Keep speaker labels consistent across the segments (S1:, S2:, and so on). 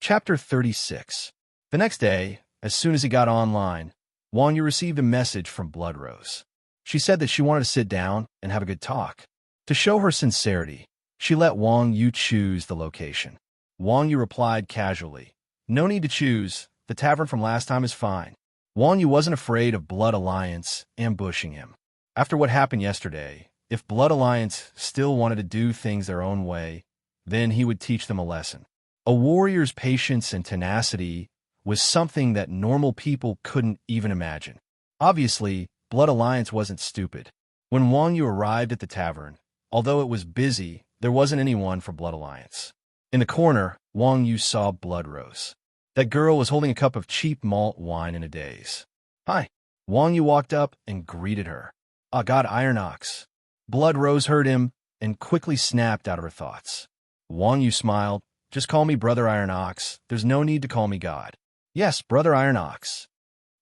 S1: Chapter 36. The next day, as soon as he got online, Wang Yu received a message from Blood Rose. She said that she wanted to sit down and have a good talk. To show her sincerity, she let Wang Yu choose the location. Wang Yu replied casually, "No need to choose. The tavern from last time is fine." Wang Yu wasn't afraid of Blood Alliance ambushing him. After what happened yesterday, if Blood Alliance still wanted to do things their own way, then he would teach them a lesson. A warrior's patience and tenacity was something that normal people couldn't even imagine. Obviously, Blood Alliance wasn't stupid. When Wang Yu arrived at the tavern, although it was busy, there wasn't anyone for Blood Alliance. In the corner, Wang Yu saw Blood Rose. That girl was holding a cup of cheap malt wine in a daze. "Hi." Wang Yu walked up and greeted her. "Ah, God, Iron Ox." Blood Rose heard him and quickly snapped out of her thoughts. Wang Yu smiled. "Just call me Brother Iron Ox. There's no need to call me God." "Yes, Brother Iron Ox."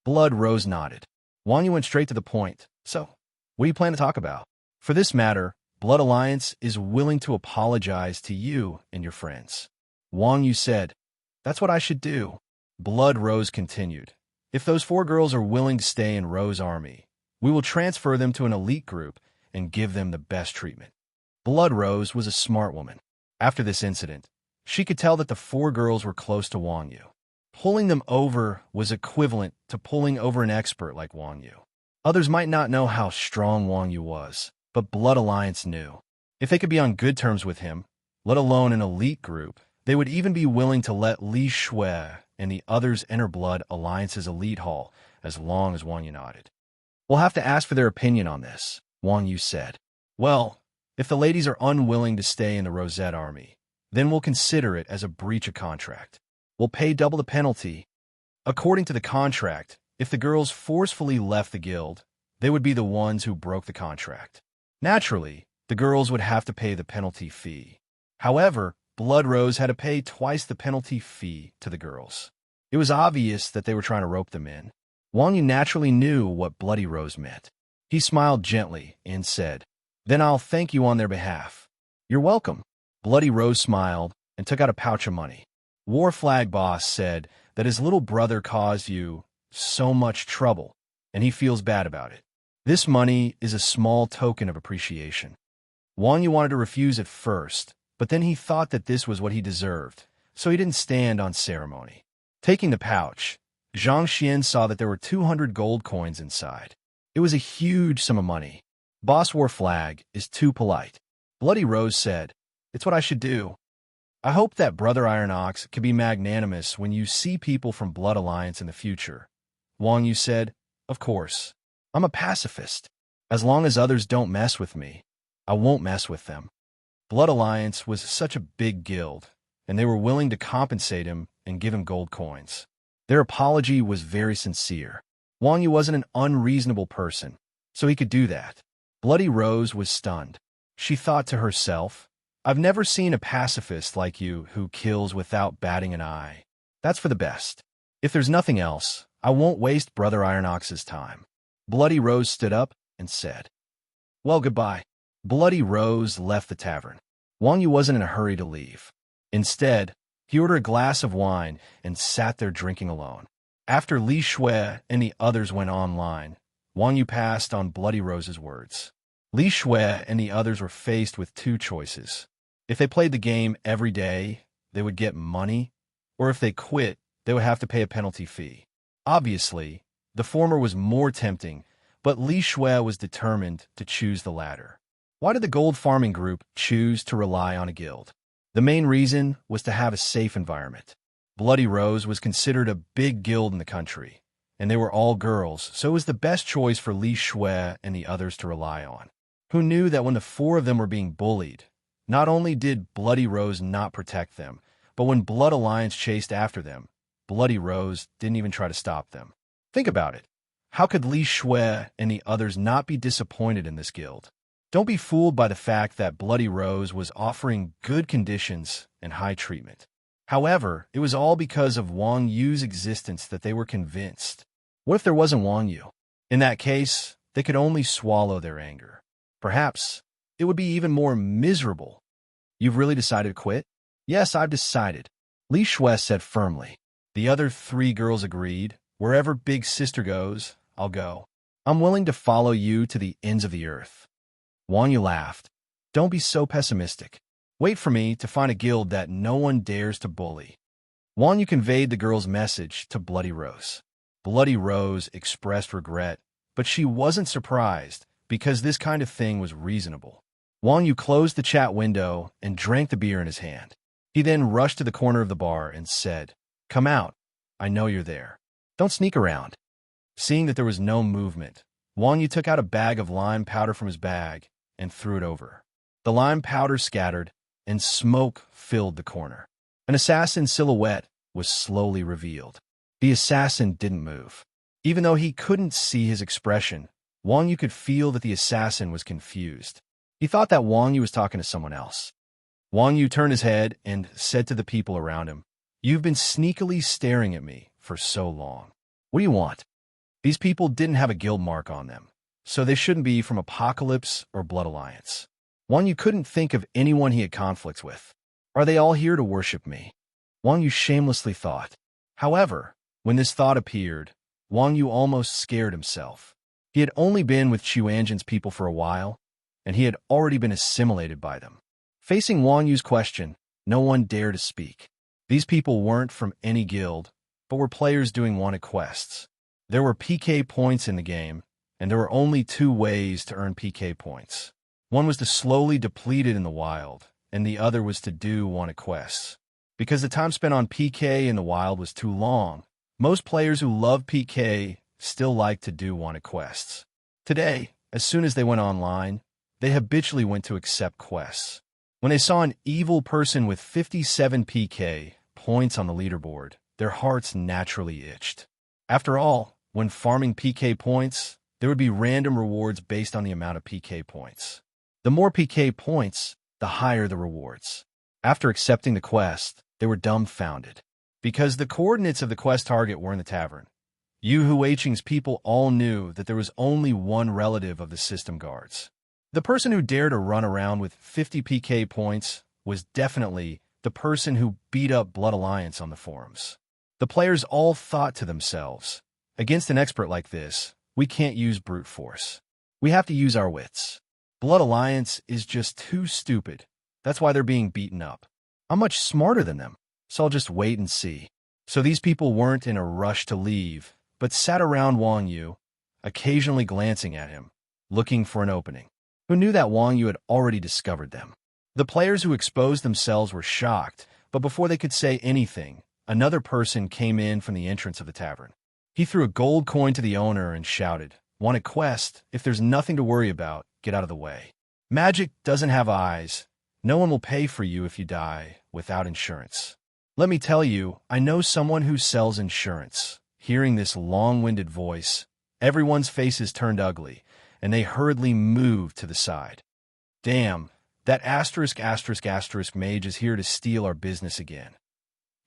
S1: Blood Rose nodded. Wang Yu went straight to the point. "So, what do you plan to talk about?" "For this matter, Blood Alliance is willing to apologize to you and your friends." Wang Yu said, "That's what I should do." Blood Rose continued, "If those 4 girls are willing to stay in Rose's army, we will transfer them to an elite group and give them the best treatment." Blood Rose was a smart woman. After this incident, she could tell that the 4 girls were close to Wang Yu. Pulling them over was equivalent to pulling over an expert like Wang Yu. Others might not know how strong Wang Yu was, but Blood Alliance knew. If they could be on good terms with him, let alone an elite group, they would even be willing to let Li Shui and the others enter Blood Alliance's elite hall as long as Wang Yu nodded. "We'll have to ask for their opinion on this," Wang Yu said. "Well, if the ladies are unwilling to stay in the Rosette army, then we'll consider it as a breach of contract. We'll pay double the penalty. According to the contract, if the girls forcefully left the guild, they would be the ones who broke the contract. Naturally, the girls would have to pay the penalty fee. However, Blood Rose had to pay twice the penalty fee to the girls. It was obvious that they were trying to rope them in. Wang Yu naturally knew what Bloody Rose meant. He smiled gently and said, "Then I'll thank you on their behalf." "You're welcome." Bloody Rose smiled and took out a pouch of money. War Flag Boss said that his little brother caused you so much trouble, and he feels bad about it. This money is a small token of appreciation. Wang Yu wanted to refuse at first, but then he thought that this was what he deserved, so he didn't stand on ceremony. Taking the pouch, Zhang Xian saw that there were 200 gold coins inside. It was a huge sum of money. Boss War Flag is too polite. Bloody Rose said, "It's what I should do. I hope that Brother Iron Ox can be magnanimous when you see people from Blood Alliance in the future." Wang Yu said, "Of course. I'm a pacifist. As long as others don't mess with me, I won't mess with them." Blood Alliance was such a big guild, and they were willing to compensate him and give him gold coins. Their apology was very sincere. Wang Yu wasn't an unreasonable person, so he could do that. Bloody Rose was stunned. She thought to herself, "I've never seen a pacifist like you who kills without batting an eye. That's for the best. If there's nothing else, I won't waste Brother Iron Ox's time." Bloody Rose stood up and said, "Well, goodbye." Bloody Rose left the tavern. Wang Yu wasn't in a hurry to leave. Instead, he ordered a glass of wine and sat there drinking alone. After Li Shui and the others went online, Wang Yu passed on Bloody Rose's words. Li Shui and the others were faced with 2 choices. If they played the game every day, they would get money, or if they quit, they would have to pay a penalty fee. Obviously, the former was more tempting, but Li Shui was determined to choose the latter. Why did the gold farming group choose to rely on a guild? The main reason was to have a safe environment. Bloody Rose was considered a big guild in the country, and they were all girls, so it was the best choice for Li Shui and the others to rely on, who knew that when the 4 of them were being bullied, not only did Bloody Rose not protect them, but when Blood Alliance chased after them, Bloody Rose didn't even try to stop them. Think about it. How could Li Shui and the others not be disappointed in this guild? Don't be fooled by the fact that Bloody Rose was offering good conditions and high treatment. However, it was all because of Wang Yu's existence that they were convinced. What if there wasn't Wang Yu? In that case, they could only swallow their anger. Perhaps it would be even more miserable. "You've really decided to quit?" "Yes, I've decided. Li Shui said firmly. The other three girls agreed. Wherever Big Sister goes, I'll go. I'm willing to follow you to the ends of the earth. Wang Yu laughed. Don't be so pessimistic. Wait for me to find a guild that no one dares to bully. Wang Yu conveyed the girl's message to Bloody Rose. Bloody Rose expressed regret, but she wasn't surprised because this kind of thing was reasonable. Wang Yu closed the chat window and drank the beer in his hand. He then rushed to the corner of the bar and said, Come out. I know you're there. Don't sneak around. Seeing that there was no movement, Wang Yu took out a bag of lime powder from his bag and threw it over. The lime powder scattered, and smoke filled the corner. An assassin's silhouette was slowly revealed. The assassin didn't move. Even though he couldn't see his expression, Wang Yu could feel that the assassin was confused. He thought that Wang Yu was talking to someone else. Wang Yu turned his head and said to the people around him, You've been sneakily staring at me for so long. What do you want? These people didn't have a guild mark on them, so they shouldn't be from Apocalypse or Blood Alliance. Wang Yu couldn't think of anyone he had conflicts with. Are they all here to worship me? Wang Yu shamelessly thought. However, when this thought appeared, Wang Yu almost scared himself. He had only been with Chuanjin's people for a while, and he had already been assimilated by them. Facing Wang Yu's question, no one dared to speak. These people weren't from any guild, but were players doing wanted quests. There were PK points in the game, and there were only two ways to earn PK points. One was to slowly deplete it in the wild, and the other was to do wanted quests. Because the time spent on PK in the wild was too long, most players who love PK still like to do wanted quests. Today, as soon as they went online, they habitually went to accept quests. When they saw an evil person with 57 PK points on the leaderboard, their hearts naturally itched. After all, when farming PK points, there would be random rewards based on the amount of PK points. The more PK points, the higher the rewards. After accepting the quest, they were dumbfounded. Because the coordinates of the quest target were in the tavern, Yu Huiqing's people all knew that there was only one relative of the system guards. The person who dared to run around with 50 PK points was definitely the person who beat up Blood Alliance on the forums. The players all thought to themselves, against an expert like this, we can't use brute force. We have to use our wits. Blood Alliance is just too stupid. That's why they're being beaten up. I'm much smarter than them, so I'll just wait and see. So these people weren't in a rush to leave, but sat around Wang Yu, occasionally glancing at him, looking for an opening. Who knew that Wang Yu had already discovered them? The players who exposed themselves were shocked, but before they could say anything, another person came in from the entrance of the tavern. He threw a gold coin to the owner and shouted, Want a quest? If there's nothing to worry about, get out of the way. Magic doesn't have eyes. No one will pay for you if you die without insurance. Let me tell you, I know someone who sells insurance. Hearing this long-winded voice, everyone's faces turned ugly, and they hurriedly moved to the side. Damn, that asterisk mage is here to steal our business again.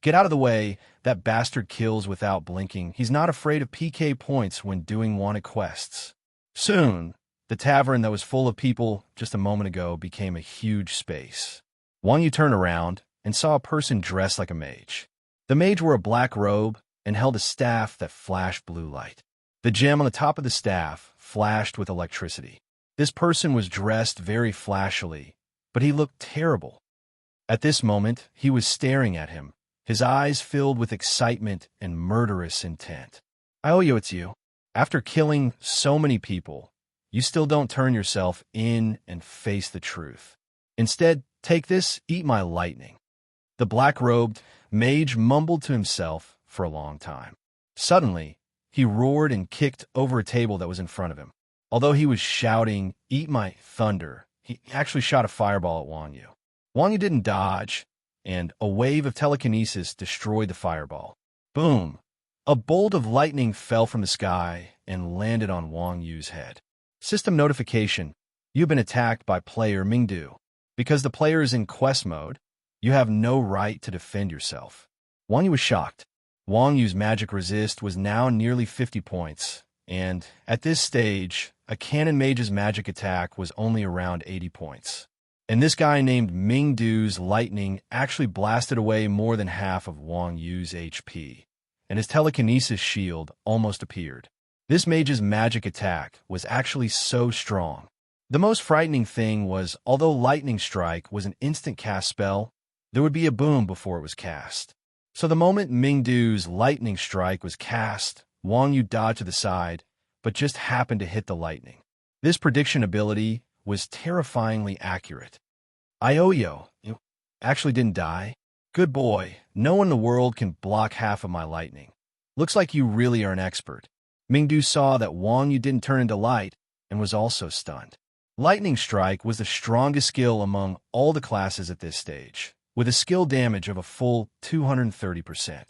S1: Get out of the way, that bastard kills without blinking. He's not afraid of PK points when doing wanted quests. Soon, the tavern that was full of people just a moment ago became a huge space. Wang Yu turned around and saw a person dressed like a mage. The mage wore a black robe and held a staff that flashed blue light. The gem on the top of the staff flashed with electricity. This person was dressed very flashily, but he looked terrible. At this moment, he was staring at him, his eyes filled with excitement and murderous intent. I owe you, it's you. After killing so many people, you still don't turn yourself in and face the truth. Instead, take this, eat my lightning. The black-robed mage mumbled to himself for a long time. Suddenly, he roared and kicked over a table that was in front of him. Although he was shouting, Eat my thunder, he actually shot a fireball at Wang Yu. Wang Yu didn't dodge, and a wave of telekinesis destroyed the fireball. Boom! A bolt of lightning fell from the sky and landed on Wang Yu's head. System notification: You've been attacked by player Mingdu. Because the player is in quest mode, you have no right to defend yourself. Wang Yu was shocked. Wang Yu's magic resist was now nearly 50 points, and at this stage, a cannon mage's magic attack was only around 80 points. And this guy named Mingdu's lightning actually blasted away more than half of Wang Yu's HP, and his telekinesis shield almost appeared. This mage's magic attack was actually so strong. The most frightening thing was, although Lightning Strike was an instant cast spell, there would be a boom before it was cast. So the moment Mingdu's Lightning Strike was cast, Wang Yu dodged to the side, but just happened to hit the lightning. This prediction ability was terrifyingly accurate. Ioyo, you actually didn't die? Good boy, no one in the world can block half of my lightning. Looks like you really are an expert. Mingdu saw that Wang Yu didn't turn into light and was also stunned. Lightning Strike was the strongest skill among all the classes at this stage, with a skill damage of a full 230%.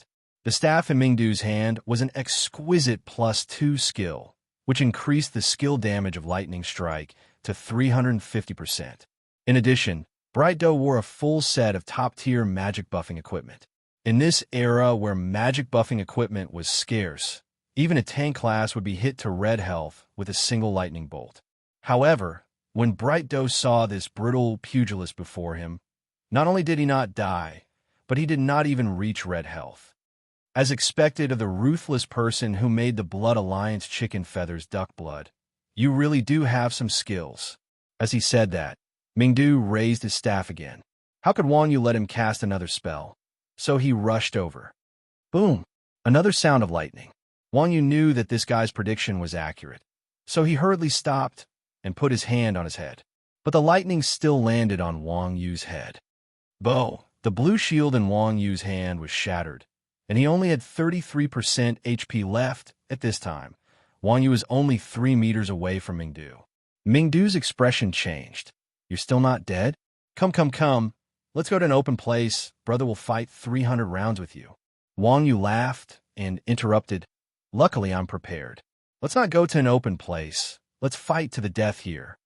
S1: The staff in Mingdu's hand was an exquisite +2 skill, which increased the skill damage of Lightning Strike to 350%. In addition, Bright Doe wore a full set of top-tier magic buffing equipment. In this era where magic buffing equipment was scarce, even a tank class would be hit to red health with a single lightning bolt. However, when Bright Doe saw this brutal pugilist before him, not only did he not die, but he did not even reach red health. As expected of the ruthless person who made the Blood Alliance chicken feathers duck blood, you really do have some skills. As he said that, Mingdu raised his staff again. How could Wang Yu let him cast another spell? So he rushed over. Boom! Another sound of lightning. Wang Yu knew that this guy's prediction was accurate, so he hurriedly stopped and put his hand on his head. But the lightning still landed on Wang Yu's head. Bo! The blue shield in Wang Yu's hand was shattered, and he only had 33% HP left at this time. Wang Yu was only 3 meters away from Mingdu. Mingdu's expression changed. You're still not dead? Come. Let's go to an open place. Brother will fight 300 rounds with you. Wang Yu laughed and interrupted. Luckily, I'm prepared. Let's not go to an open place. Let's fight to the death here.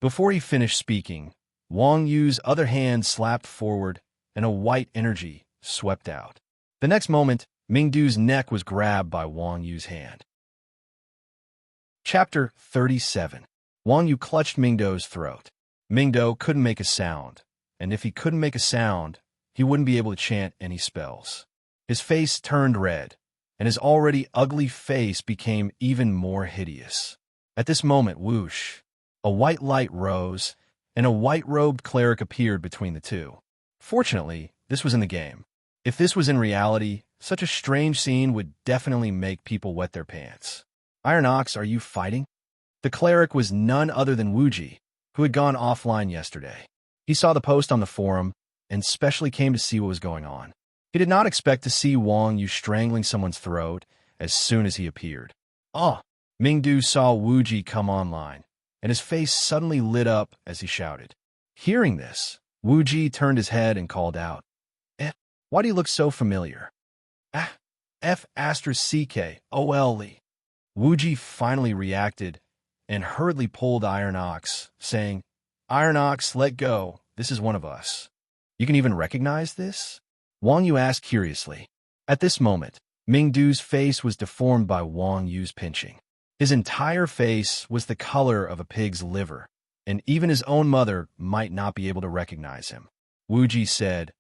S1: Before he finished speaking, Wang Yu's other hand slapped forward, and a white energy swept out. The next moment, Mingdu's neck was grabbed by Wang Yu's hand. Chapter 37. Wang Yu clutched Mingdu's throat. Mingdu couldn't make a sound, and if he couldn't make a sound, he wouldn't be able to chant any spells. His face turned red, and his already ugly face became even more hideous. At this moment, whoosh, a white light rose, and a white-robed cleric appeared between the two. Fortunately, this was in the game. If this was in reality, such a strange scene would definitely make people wet their pants. Iron Ox, are you fighting? The cleric was none other than Wuji, who had gone offline yesterday. He saw the post on the forum and specially came to see what was going on. He did not expect to see Wang Yu strangling someone's throat as soon as he appeared. Oh! Mingdu saw Wuji come online, and his face suddenly lit up as he shouted. Hearing this, Wuji turned his head and called out, why do you look so familiar? F***ck, Wuji finally reacted and hurriedly pulled Iron Ox, saying, Iron Ox, let go, this is one of us. You can even recognize this? Wang Yu asked curiously. At this moment, Mingdu's face was deformed by Wang Yu's pinching. His entire face was the color of a pig's liver, and even his own mother might not be able to recognize him. Wuji said,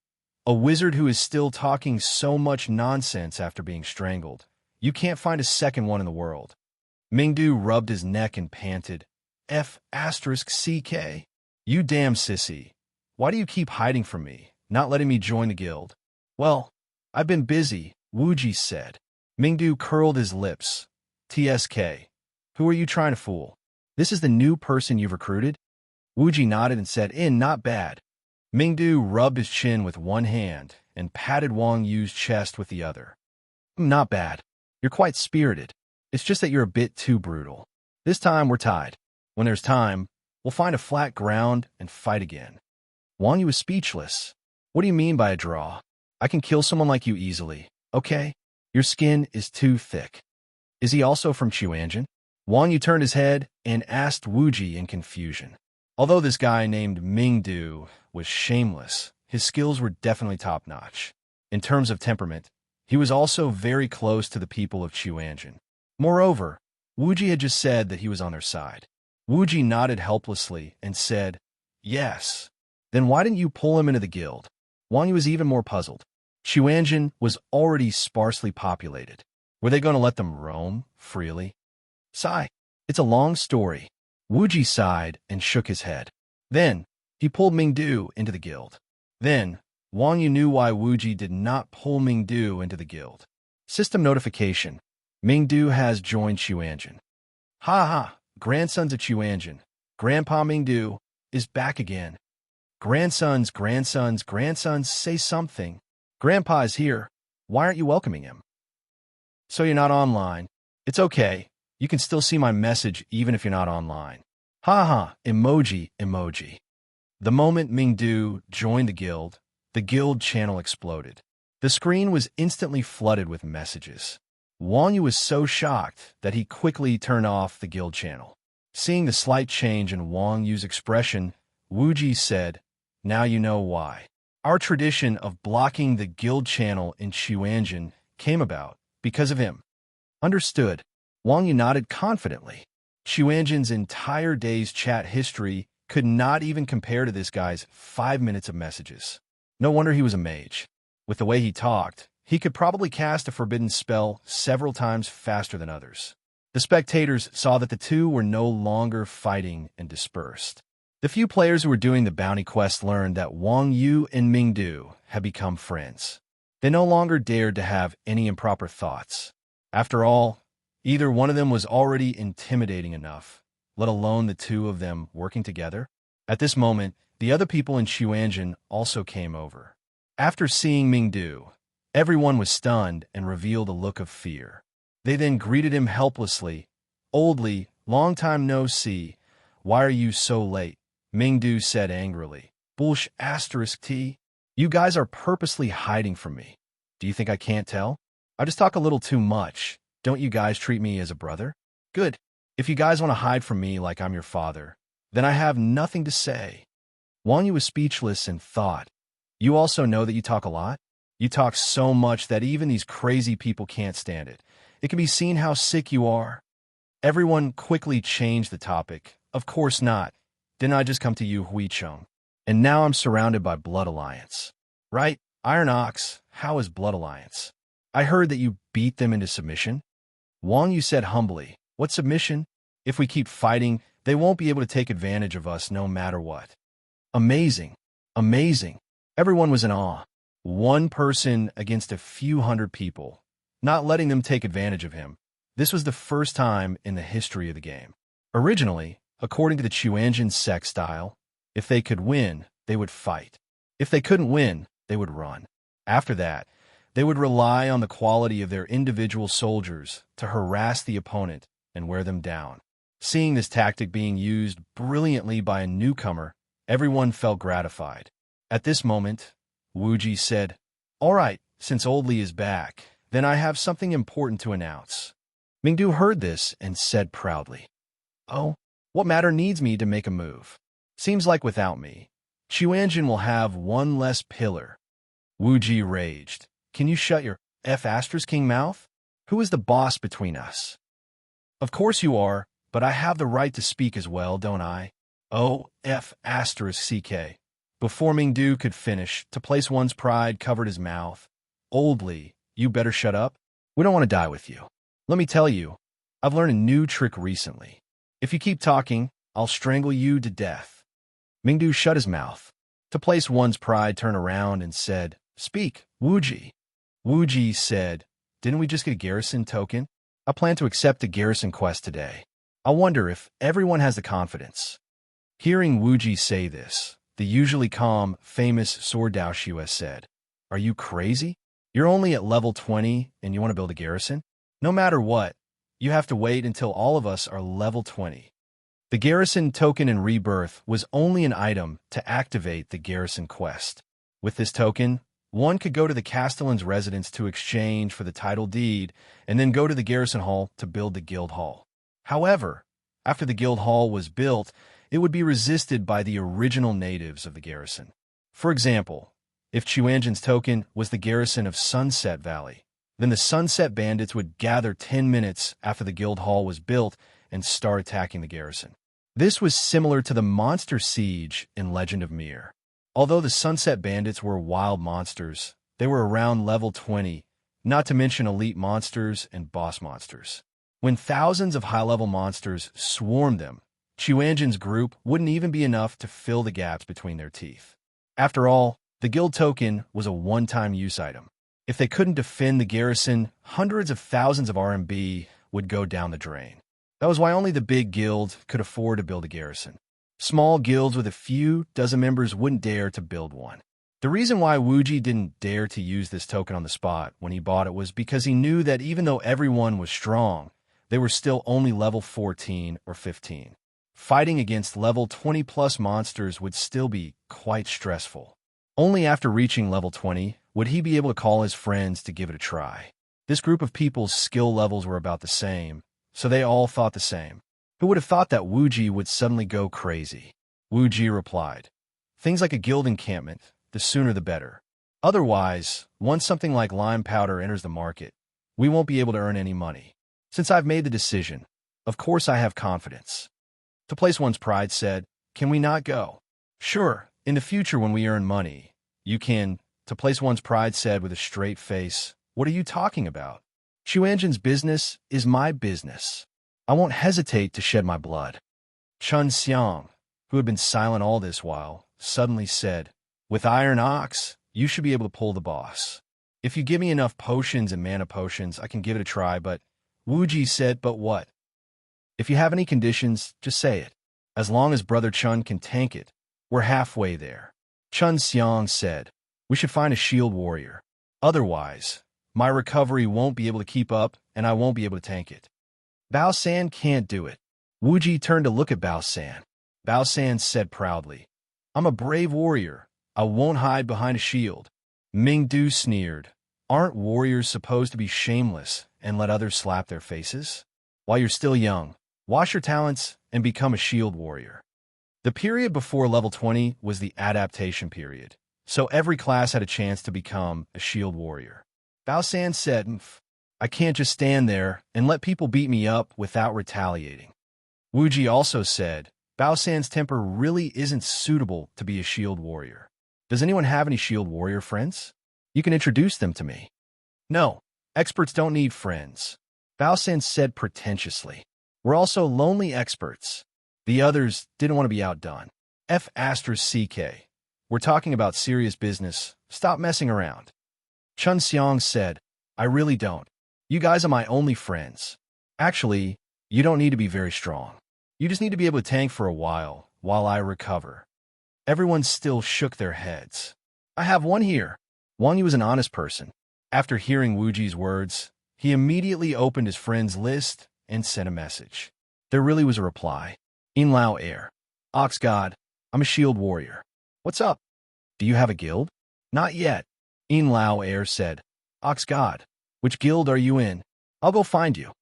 S1: a wizard who is still talking so much nonsense after being strangled. You can't find a second one in the world. Mingdu rubbed his neck and panted, F***ck. You damn sissy. Why do you keep hiding from me, not letting me join the guild? Well, I've been busy, Wuji said. Mingdu curled his lips. TSK. Who are you trying to fool? This is the new person you've recruited? Wuji nodded and said, not bad. Mingdu rubbed his chin with one hand and patted Wang Yu's chest with the other. Not bad. You're quite spirited. It's just that you're a bit too brutal. This time we're tied. When there's time, we'll find a flat ground and fight again. Wang Yu was speechless. What do you mean by a draw? I can kill someone like you easily, okay? Your skin is too thick. Is he also from Chuanjin? Wang Yu turned his head and asked Wuji in confusion. Although this guy named Mingdu was shameless, his skills were definitely top-notch. In terms of temperament, he was also very close to the people of Chuanjin. Moreover, Wuji had just said that he was on their side. Wuji nodded helplessly and said, Yes. Then why didn't you pull him into the guild? Wang Yu was even more puzzled. Xuanzhen was already sparsely populated. Were they going to let them roam freely? Sigh. It's a long story. Wuji sighed and shook his head. Then, he pulled Mingdu into the guild. Then, Wang Yu knew why Wuji did not pull Mingdu into the guild. System notification. Mingdu has joined Xuanzhen. Ha ha, grandsons of Xuanzhen. Grandpa Mingdu is back again. Grandsons, say something. Grandpa is here. Why aren't you welcoming him? So you're not online. It's okay. You can still see my message even if you're not online. Ha ha, emoji. The moment Mingdu joined the guild channel exploded. The screen was instantly flooded with messages. Wang Yu was so shocked that he quickly turned off the guild channel. Seeing the slight change in Wang Yu's expression, Wuji said, "Now you know why. Our tradition of blocking the guild channel in Xuanzhen came about because of him." Understood. Wang Yu nodded confidently. Xuanzhen's entire day's chat history could not even compare to this guy's 5 minutes of messages. No wonder he was a mage. With the way he talked, he could probably cast a forbidden spell several times faster than others. The spectators saw that the two were no longer fighting and dispersed. The few players who were doing the bounty quest learned that Wang Yu and Mingdu had become friends. They no longer dared to have any improper thoughts. After all, either one of them was already intimidating enough, let alone the two of them working together. At this moment, the other people in Xuanzhen also came over. After seeing Mingdu, everyone was stunned and revealed a look of fear. They then greeted him helplessly. "Oldly, long time no see. Why are you so late?" Mingdu said angrily. "Bullsh *t. You guys are purposely hiding from me. Do you think I can't tell? I just talk a little too much. Don't you guys treat me as a brother? Good. If you guys want to hide from me like I'm your father, then I have nothing to say." Wang Yu was speechless and thought, "You also know that you talk a lot? You talk so much that even these crazy people can't stand it. It can be seen how sick you are." Everyone quickly changed the topic. "Of course not. Didn't I just come to you, Huicheng? And now I'm surrounded by Blood Alliance. Right? Iron Ox, how is Blood Alliance? I heard that you beat them into submission." Wang Yu said humbly, "What submission? If we keep fighting, they won't be able to take advantage of us no matter what." Amazing. Everyone was in awe. One person against a few hundred people, not letting them take advantage of him. This was the first time in the history of the game. Originally, according to the Xuanzhen sect style, if they could win, they would fight. If they couldn't win, they would run. After that, they would rely on the quality of their individual soldiers to harass the opponent and wear them down. Seeing this tactic being used brilliantly by a newcomer, everyone felt gratified. At this moment, Wuji said, "All right, since Oldly is back, then I have something important to announce." Mingdu heard this and said proudly, "Oh, what matter needs me to make a move? Seems like without me, Xuanzhen will have one less pillar." Wuji raged. "Can you shut your King mouth? Who is the boss between us?" "Of course you are, but I have the right to speak as well, don't I?" *CK. Before Mingdu could finish, to place one's pride covered his mouth. "Oldly, you better shut up. We don't want to die with you. Let me tell you, I've learned a new trick recently. If you keep talking, I'll strangle you to death." Mingdu shut his mouth. To place one's pride, turned around and said, "Speak, Wuji." Wuji said, "Didn't we just get a garrison token? I plan to accept a garrison quest today. I wonder if everyone has the confidence." Hearing Wuji say this, the usually calm, famous Sword Daoshu said, "Are you crazy? You're only at level 20 and you want to build a garrison? No matter what, you have to wait until all of us are level 20. The garrison token in Rebirth was only an item to activate the garrison quest. With this token, one could go to the Castellan's residence to exchange for the title deed and then go to the garrison hall to build the guild hall. However, after the guild hall was built, it would be resisted by the original natives of the garrison. For example, if Xuanzhen's token was the garrison of Sunset Valley, then the Sunset Bandits would gather 10 minutes after the guild hall was built and start attacking the garrison. This was similar to the monster siege in Legend of Mir. Although the Sunset Bandits were wild monsters, they were around level 20, not to mention elite monsters and boss monsters. When thousands of high-level monsters swarmed them, Chuanjin's group wouldn't even be enough to fill the gaps between their teeth. After all, the guild token was a one-time use item. If they couldn't defend the garrison, hundreds of thousands of RMB would go down the drain. That was why only the big guild could afford to build a garrison. Small guilds with a few dozen members wouldn't dare to build one. The reason why Wuji didn't dare to use this token on the spot when he bought it was because he knew that even though everyone was strong, they were still only level 14 or 15. Fighting against level 20-plus monsters would still be quite stressful. Only after reaching level 20 would he be able to call his friends to give it a try. This group of people's skill levels were about the same, so they all thought the same. Who would have thought that Wuji would suddenly go crazy? Wuji replied, "Things like a guild encampment, the sooner the better. Otherwise, once something like lime powder enters the market, we won't be able to earn any money. Since I've made the decision, of course I have confidence." To place one's pride said, "Can we not go?" "Sure, in the future when we earn money, you can." To place one's pride said with a straight face, "What are you talking about? Chuanjin's business is my business. I won't hesitate to shed my blood." Chun Xiang, who had been silent all this while, suddenly said, "With Iron Ox, you should be able to pull the boss. If you give me enough potions and mana potions, I can give it a try, but..." Wuji said, "But what?" "If you have any conditions, just say it. As long as Brother Chun can tank it, we're halfway there." Chun Xiang said, "We should find a shield warrior. Otherwise, my recovery won't be able to keep up and I won't be able to tank it." "Bao San can't do it." Wuji turned to look at Bao San. Bao San said proudly, "I'm a brave warrior. I won't hide behind a shield." Ming Du sneered, "Aren't warriors supposed to be shameless and let others slap their faces? While you're still young, wash your talents and become a shield warrior." The period before level 20 was the adaptation period, so every class had a chance to become a shield warrior. Bao San said, "I can't just stand there and let people beat me up without retaliating." Wuji also said, "Bao San's temper really isn't suitable to be a shield warrior. Does anyone have any shield warrior friends? You can introduce them to me." "No, experts don't need friends," Bao San said pretentiously. "We're also lonely experts." The others didn't want to be outdone. F***CK. "We're talking about serious business. Stop messing around." Chun Xiang said, "I really don't. You guys are my only friends. Actually, you don't need to be very strong. You just need to be able to tank for a while I recover." Everyone still shook their heads. "I have one here." Wang Yu was an honest person. After hearing Wuji's words, he immediately opened his friend's list and sent a message. There really was a reply. "In Lao Air. Ox God, I'm a shield warrior. What's up? Do you have a guild?" "Not yet." In Lao Air said, "Ox God, which guild are you in? I'll go find you."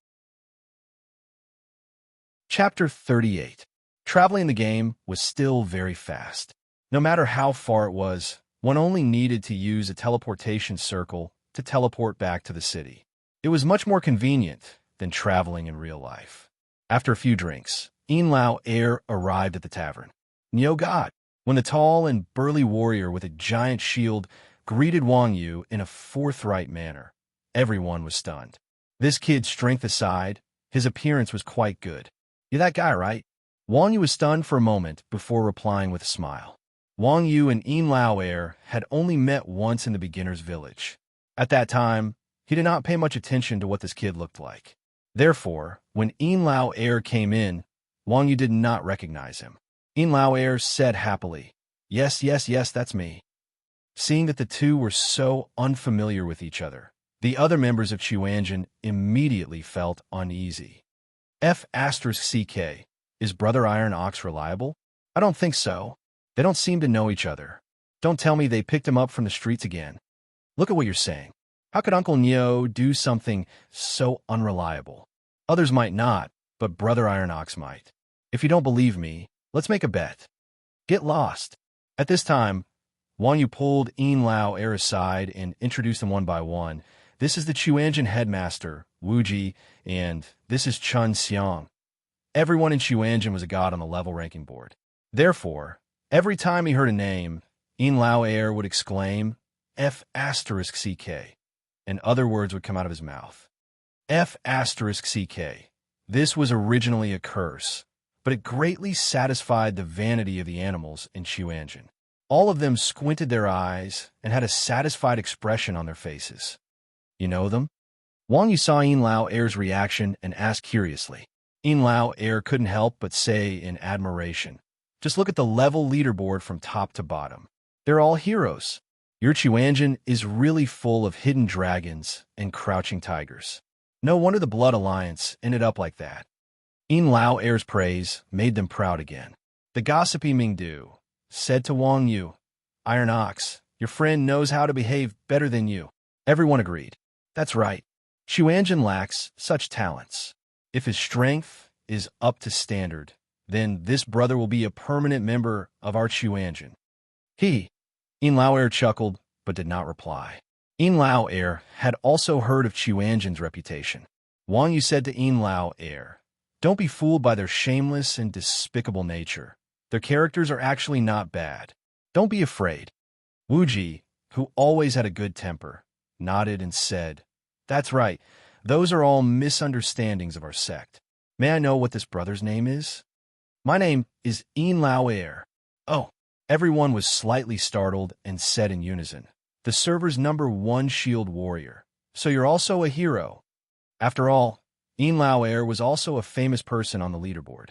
S1: Chapter 38. Traveling the game was still very fast. No matter how far it was, one only needed to use a teleportation circle to teleport back to the city. It was much more convenient than traveling in real life. After a few drinks, In Lao Air arrived at the tavern. "Nyo God," when the tall and burly warrior with a giant shield greeted Wang Yu in a forthright manner. Everyone was stunned. This kid's strength aside, his appearance was quite good. "You're that guy, right?" Wang Yu was stunned for a moment before replying with a smile. Wang Yu and In Lao Air had only met once in the beginner's village. At that time, he did not pay much attention to what this kid looked like. Therefore, when In Lao Air came in, Wang Yu did not recognize him. In Lao Air said happily, yes, that's me." Seeing that the two were so unfamiliar with each other, the other members of Chuanjin immediately felt uneasy. F***CK. Is Brother Iron Ox reliable? I don't think so. They don't seem to know each other. Don't tell me they picked him up from the streets again. Look at what you're saying. How could Uncle Neo do something so unreliable? Others might not, but Brother Iron Ox might. If you don't believe me, let's make a bet. Get lost. At this time, Wang Yu pulled In Lao Air aside and introduced them one by one. "This is the Chuanjin headmaster, Wuji, and this is Chun Xiang." Everyone in Xuanzhen was a god on the level ranking board. Therefore, every time he heard a name, Yin Lao Air would exclaim, F asterisk CK, and other words would come out of his mouth. F asterisk CK. This was originally a curse, but it greatly satisfied the vanity of the animals in Xuanzhen. All of them squinted their eyes and had a satisfied expression on their faces. You know them? Wang Yu saw Yin Lao Air's reaction and asked curiously. Yin Lao Air couldn't help but say in admiration, just look at the level leaderboard from top to bottom. They're all heroes. Your Xuanzhen is really full of hidden dragons and crouching tigers. No wonder the Blood Alliance ended up like that. Yin Lao Air's praise made them proud again. The gossipy Mingdu said to Wang Yu, Iron Ox, your friend knows how to behave better than you. Everyone agreed. That's right. Xuanzhen lacks such talents. If his strength is up to standard, then this brother will be a permanent member of our Xuanzhen. Yin Lao Air chuckled, but did not reply. Yin Lao Air had also heard of Xuanzhen's reputation. Wang Yu said to Yin Lao Air, don't be fooled by their shameless and despicable nature. Their characters are actually not bad. Don't be afraid. Wu Ji, who always had a good temper, nodded and said, that's right. Those are all misunderstandings of our sect. May I know what this brother's name is? My name is Yin Lao Air. Oh, everyone was slightly startled and said in unison, the server's #1 shield warrior. So you're also a hero. After all, Yin Lao Air was also a famous person on the leaderboard.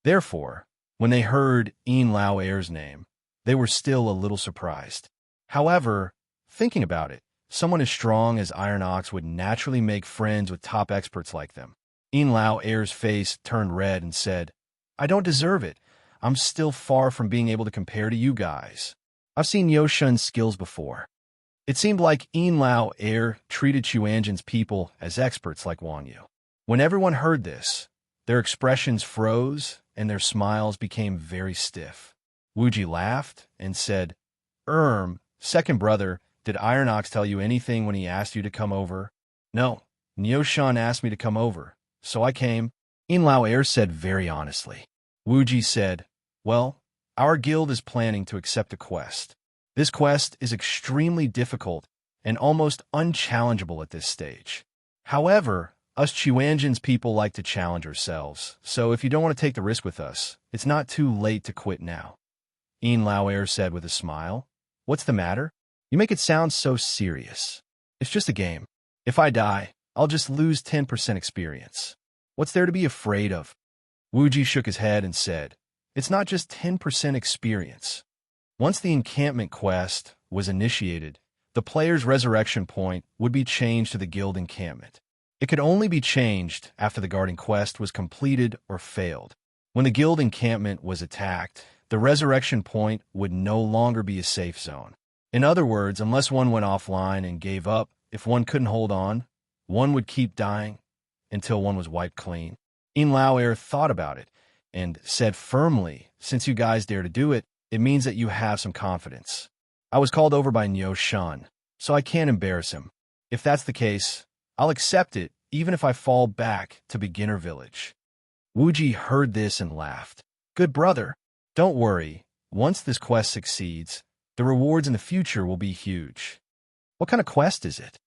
S1: Therefore, when they heard Yin Lao Air's name, they were still a little surprised. However, thinking about it, someone as strong as Iron Ox would naturally make friends with top experts like them. Yin Lao Air's face turned red and said, I don't deserve it. I'm still far from being able to compare to you guys. I've seen Yoshun's skills before. It seemed like Yin Lao Air treated Xuanzhen's people as experts like Wang Yu. When everyone heard this, their expressions froze and their smiles became very stiff. Wu Ji laughed and said, second brother, did Iron Ox tell you anything when he asked you to come over? No, Nioshan asked me to come over, so I came. Yin Lao Air said very honestly. Wu Ji said, well, our guild is planning to accept a quest. This quest is extremely difficult and almost unchallengeable at this stage. However, us Xuanzhen's people like to challenge ourselves, so if you don't want to take the risk with us, it's not too late to quit now. Yin Lao Air said with a smile, what's the matter? You make it sound so serious. It's just a game. If I die, I'll just lose 10% experience. What's there to be afraid of? Wu Ji shook his head and said, it's not just 10% experience. Once the encampment quest was initiated, the player's resurrection point would be changed to the guild encampment. It could only be changed after the guarding quest was completed or failed. When the guild encampment was attacked, the resurrection point would no longer be a safe zone. In other words, unless one went offline and gave up, if one couldn't hold on, one would keep dying until one was wiped clean. Yin Lao Air thought about it and said firmly, since you guys dare to do it, it means that you have some confidence. I was called over by Niu Shan, so I can't embarrass him. If that's the case, I'll accept it, even if I fall back to beginner village. Wu Ji heard this and laughed. Good brother, don't worry. Once this quest succeeds, the rewards in the future will be huge. What kind of quest is it?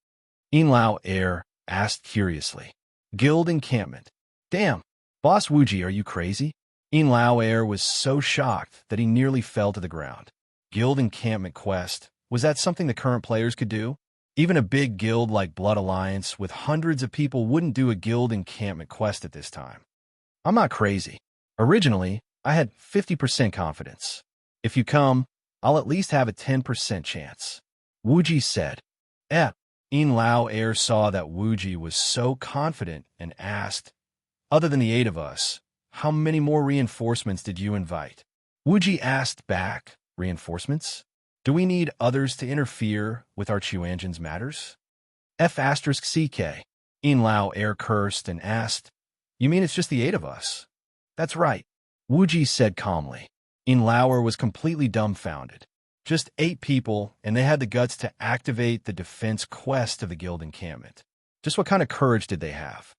S1: Yin Lao Air asked curiously. Guild encampment. Damn, Boss Wu Ji, are you crazy? Yin Lao Air was so shocked that he nearly fell to the ground. Guild encampment quest. Was that something the current players could do? Even a big guild like Blood Alliance with hundreds of people wouldn't do a guild encampment quest at this time. I'm not crazy. Originally, I had 50% confidence. If you come, I'll at least have a 10% chance. Wu Ji said. Yin Lao Air saw that Wu Ji was so confident and asked, other than the 8 of us, how many more reinforcements did you invite? Wu Ji asked back, reinforcements? Do we need others to interfere with our Xuanzhen's matters? F*CK. Yin Lao Air cursed and asked, you mean it's just the 8 of us? That's right, Wu Ji said calmly. Yin Lao was completely dumbfounded. Just 8 people, and they had the guts to activate the defense quest of the guild encampment. Just what kind of courage did they have?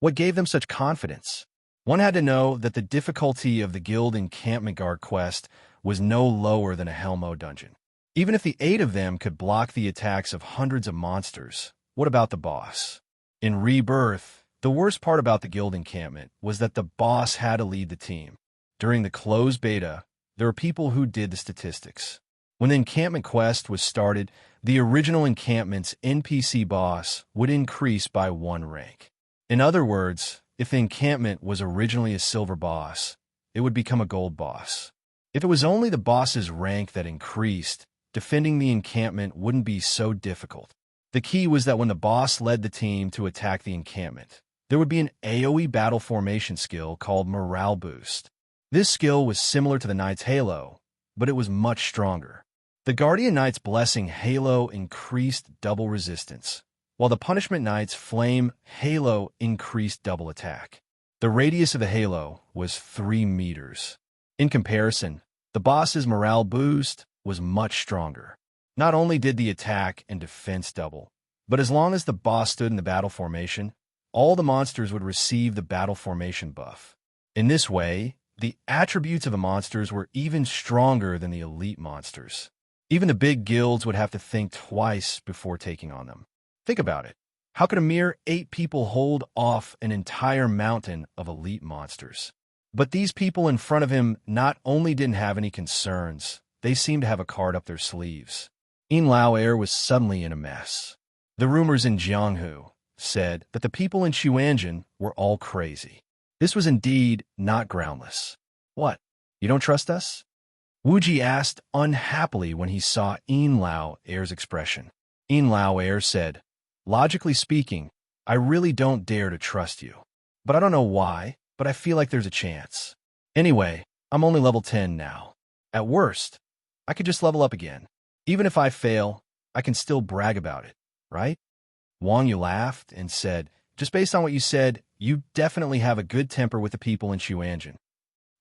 S1: What gave them such confidence? One had to know that the difficulty of the guild encampment guard quest was no lower than a Hellmo dungeon. Even if the 8 of them could block the attacks of hundreds of monsters, what about the boss? In Rebirth, the worst part about the guild encampment was that the boss had to lead the team. During the closed beta, there were people who did the statistics. When the encampment quest was started, the original encampment's NPC boss would increase by 1 rank. In other words, if the encampment was originally a silver boss, it would become a gold boss. If it was only the boss's rank that increased, defending the encampment wouldn't be so difficult. The key was that when the boss led the team to attack the encampment, there would be an AoE battle formation skill called Morale Boost. This skill was similar to the Knight's Halo, but it was much stronger. The Guardian Knight's Blessing Halo increased double resistance, while the Punishment Knight's Flame Halo increased double attack. The radius of the halo was 3 meters. In comparison, the boss's morale boost was much stronger. Not only did the attack and defense double, but as long as the boss stood in the battle formation, all the monsters would receive the battle formation buff. In this way, the attributes of the monsters were even stronger than the elite monsters. Even the big guilds would have to think twice before taking on them. Think about it. How could a mere 8 people hold off an entire mountain of elite monsters? But these people in front of him not only didn't have any concerns, they seemed to have a card up their sleeves. Lao Air was suddenly in a mess. The rumors in Jianghu said that the people in Xuanzhen were all crazy. This was indeed not groundless. What? You don't trust us? Wuji asked unhappily when he saw Lao Air's expression. Lao Air said, "Logically speaking, I really don't dare to trust you. But I don't know why, but I feel like there's a chance. Anyway, I'm only level 10 now. At worst, I could just level up again. Even if I fail, I can still brag about it, right?" Wang Yu laughed and said, "Just based on what you said, you definitely have a good temper with the people in Xuanzhen."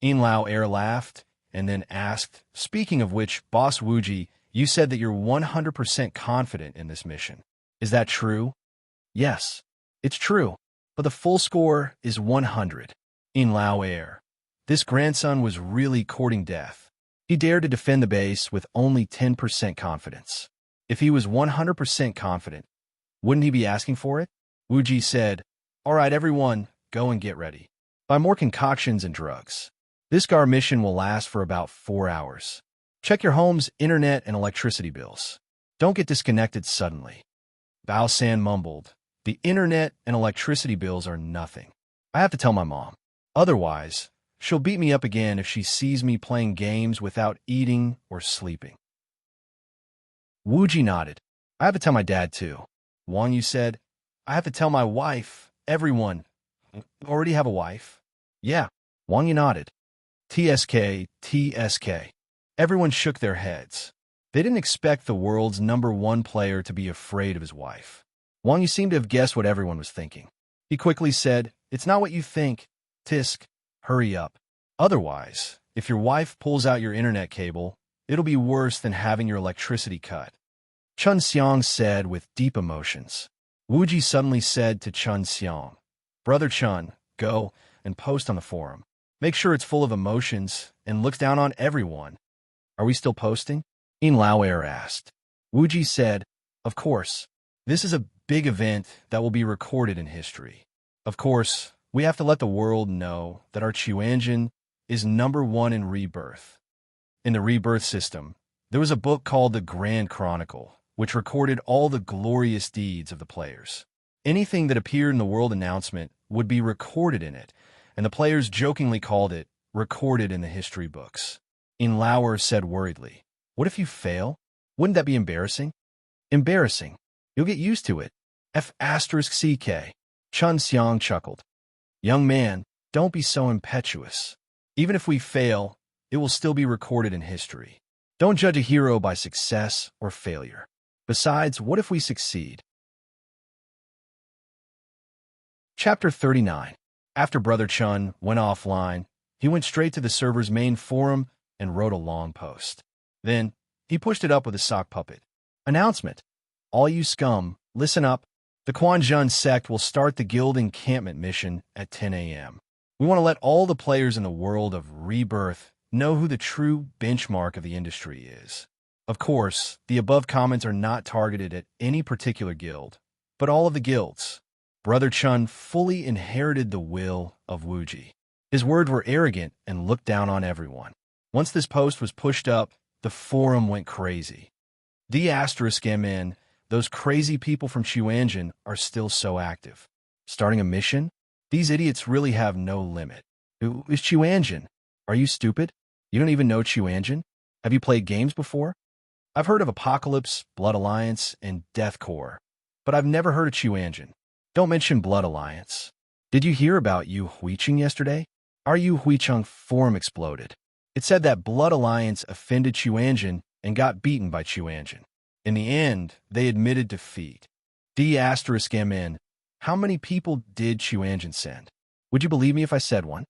S1: Lao Air laughed and then asked, "Speaking of which, Boss Wuji, you said that you're 100% confident in this mission. Is that true?" "Yes, it's true, but the full score is 100. Lao Air. This grandson was really courting death. He dared to defend the base with only 10% confidence. If he was 100% confident, wouldn't he be asking for it?" Wuji said, "All right, everyone, go and get ready. Buy more concoctions and drugs. This GAR mission will last for about 4 hours. Check your home's internet and electricity bills. Don't get disconnected suddenly." Bao San mumbled, "The internet and electricity bills are nothing. I have to tell my mom. Otherwise, she'll beat me up again if she sees me playing games without eating or sleeping." Wuji nodded. "I have to tell my dad too." Wang Yu said, "I have to tell my wife, everyone. Already have a wife?" "Yeah." Wang Yu nodded. TSK, TSK. Everyone shook their heads. They didn't expect the world's #1 player to be afraid of his wife. Wang Yu seemed to have guessed what everyone was thinking. He quickly said, "It's not what you think. Tisk, hurry up. Otherwise, if your wife pulls out your internet cable, it'll be worse than having your electricity cut." Chun Xiang said with deep emotions. Wuji suddenly said to Chun Xiang, "Brother Chun, go and post on the forum. Make sure it's full of emotions and looks down on everyone." "Are we still posting?" Lao Air asked. Wuji said, "Of course. This is a big event that will be recorded in history. Of course, we have to let the world know that our Xuanzhen is #1 in Rebirth." In the Rebirth system, there was a book called the Grand Chronicle, which recorded all the glorious deeds of the players. Anything that appeared in the world announcement would be recorded in it, and the players jokingly called it recorded in the history books. Lauer said worriedly, "What if you fail? Wouldn't that be embarrassing?" "Embarrassing. You'll get used to it. F***CK. Chun Xiang chuckled. "Young man, don't be so impetuous. Even if we fail, it will still be recorded in history. Don't judge a hero by success or failure. Besides, what if we succeed?" Chapter 39. After Brother Chun went offline, he went straight to the server's main forum and wrote a long post. Then, he pushed it up with a sock puppet. "Announcement. All you scum, listen up. The Quanjun sect will start the guild encampment mission at 10 a.m. We want to let all the players in the world of Rebirth know who the true benchmark of the industry is. Of course, the above comments are not targeted at any particular guild, but all of the guilds. Brother Chun fully inherited the will of Wuji. His words were arrogant and looked down on everyone. Once this post was pushed up, the forum went crazy. *MN, those crazy people from Chuanjin are still so active. Starting a mission? These idiots really have no limit. Who is Chuanjin? Are you stupid? You don't even know Chuanjin? Have you played games before? I've heard of Apocalypse, Blood Alliance, and Death Corps, but I've never heard of Chuanjin. Don't mention Blood Alliance. Did you hear about Yu Huicheng yesterday? Our Yu Huicheng forum exploded. It said that Blood Alliance offended Chuanjin and got beaten by Chuanjin. In the end, they admitted defeat. *MN, how many people did Chuanjin send? Would you believe me if I said one?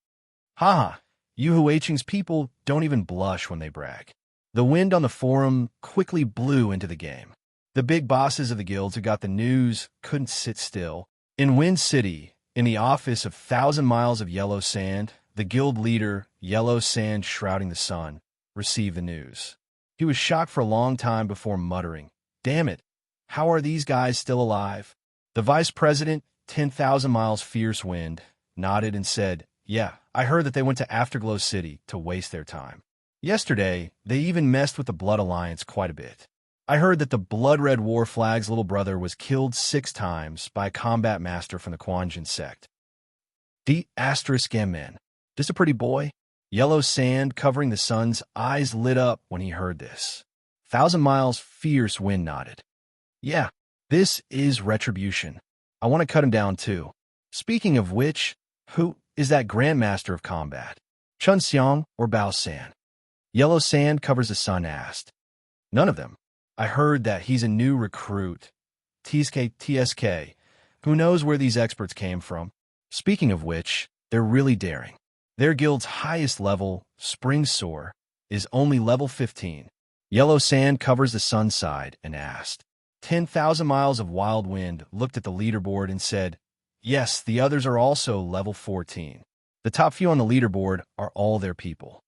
S1: Haha, Yu Huicheng's people don't even blush when they brag. The wind on the forum quickly blew into the game. The big bosses of the guilds who got the news couldn't sit still. In Wind City, in the office of 1,000 Miles of Yellow Sand, the guild leader, Yellow Sand Shrouding the Sun, received the news. He was shocked for a long time before muttering, "Damn it, how are these guys still alive?" The vice president, 10,000 Miles Fierce Wind, nodded and said, "Yeah, I heard that they went to Afterglow City to waste their time. Yesterday, they even messed with the Blood Alliance quite a bit. I heard that the Blood Red War Flag's little brother was killed 6 times by a combat master from the Quanjin sect." *MN, just a pretty boy? Yellow Sand covering the sun's eyes lit up when he heard this. 1,000 Miles Fierce Wind nodded. "Yeah, this is retribution. I want to cut him down too. Speaking of which, who is that Grandmaster of Combat? Chun Xiang or Bao San?" Yellow Sand Covers the Sun asked. "None of them. I heard that he's a new recruit. TSK. Who knows where these experts came from? Speaking of which, they're really daring. Their guild's highest level, Spring Soar, is only level 15. Yellow Sand Covers the Sun sighed and asked. 10,000 Miles of Wild Wind looked at the leaderboard and said, "Yes, the others are also level 14. The top few on the leaderboard are all their people.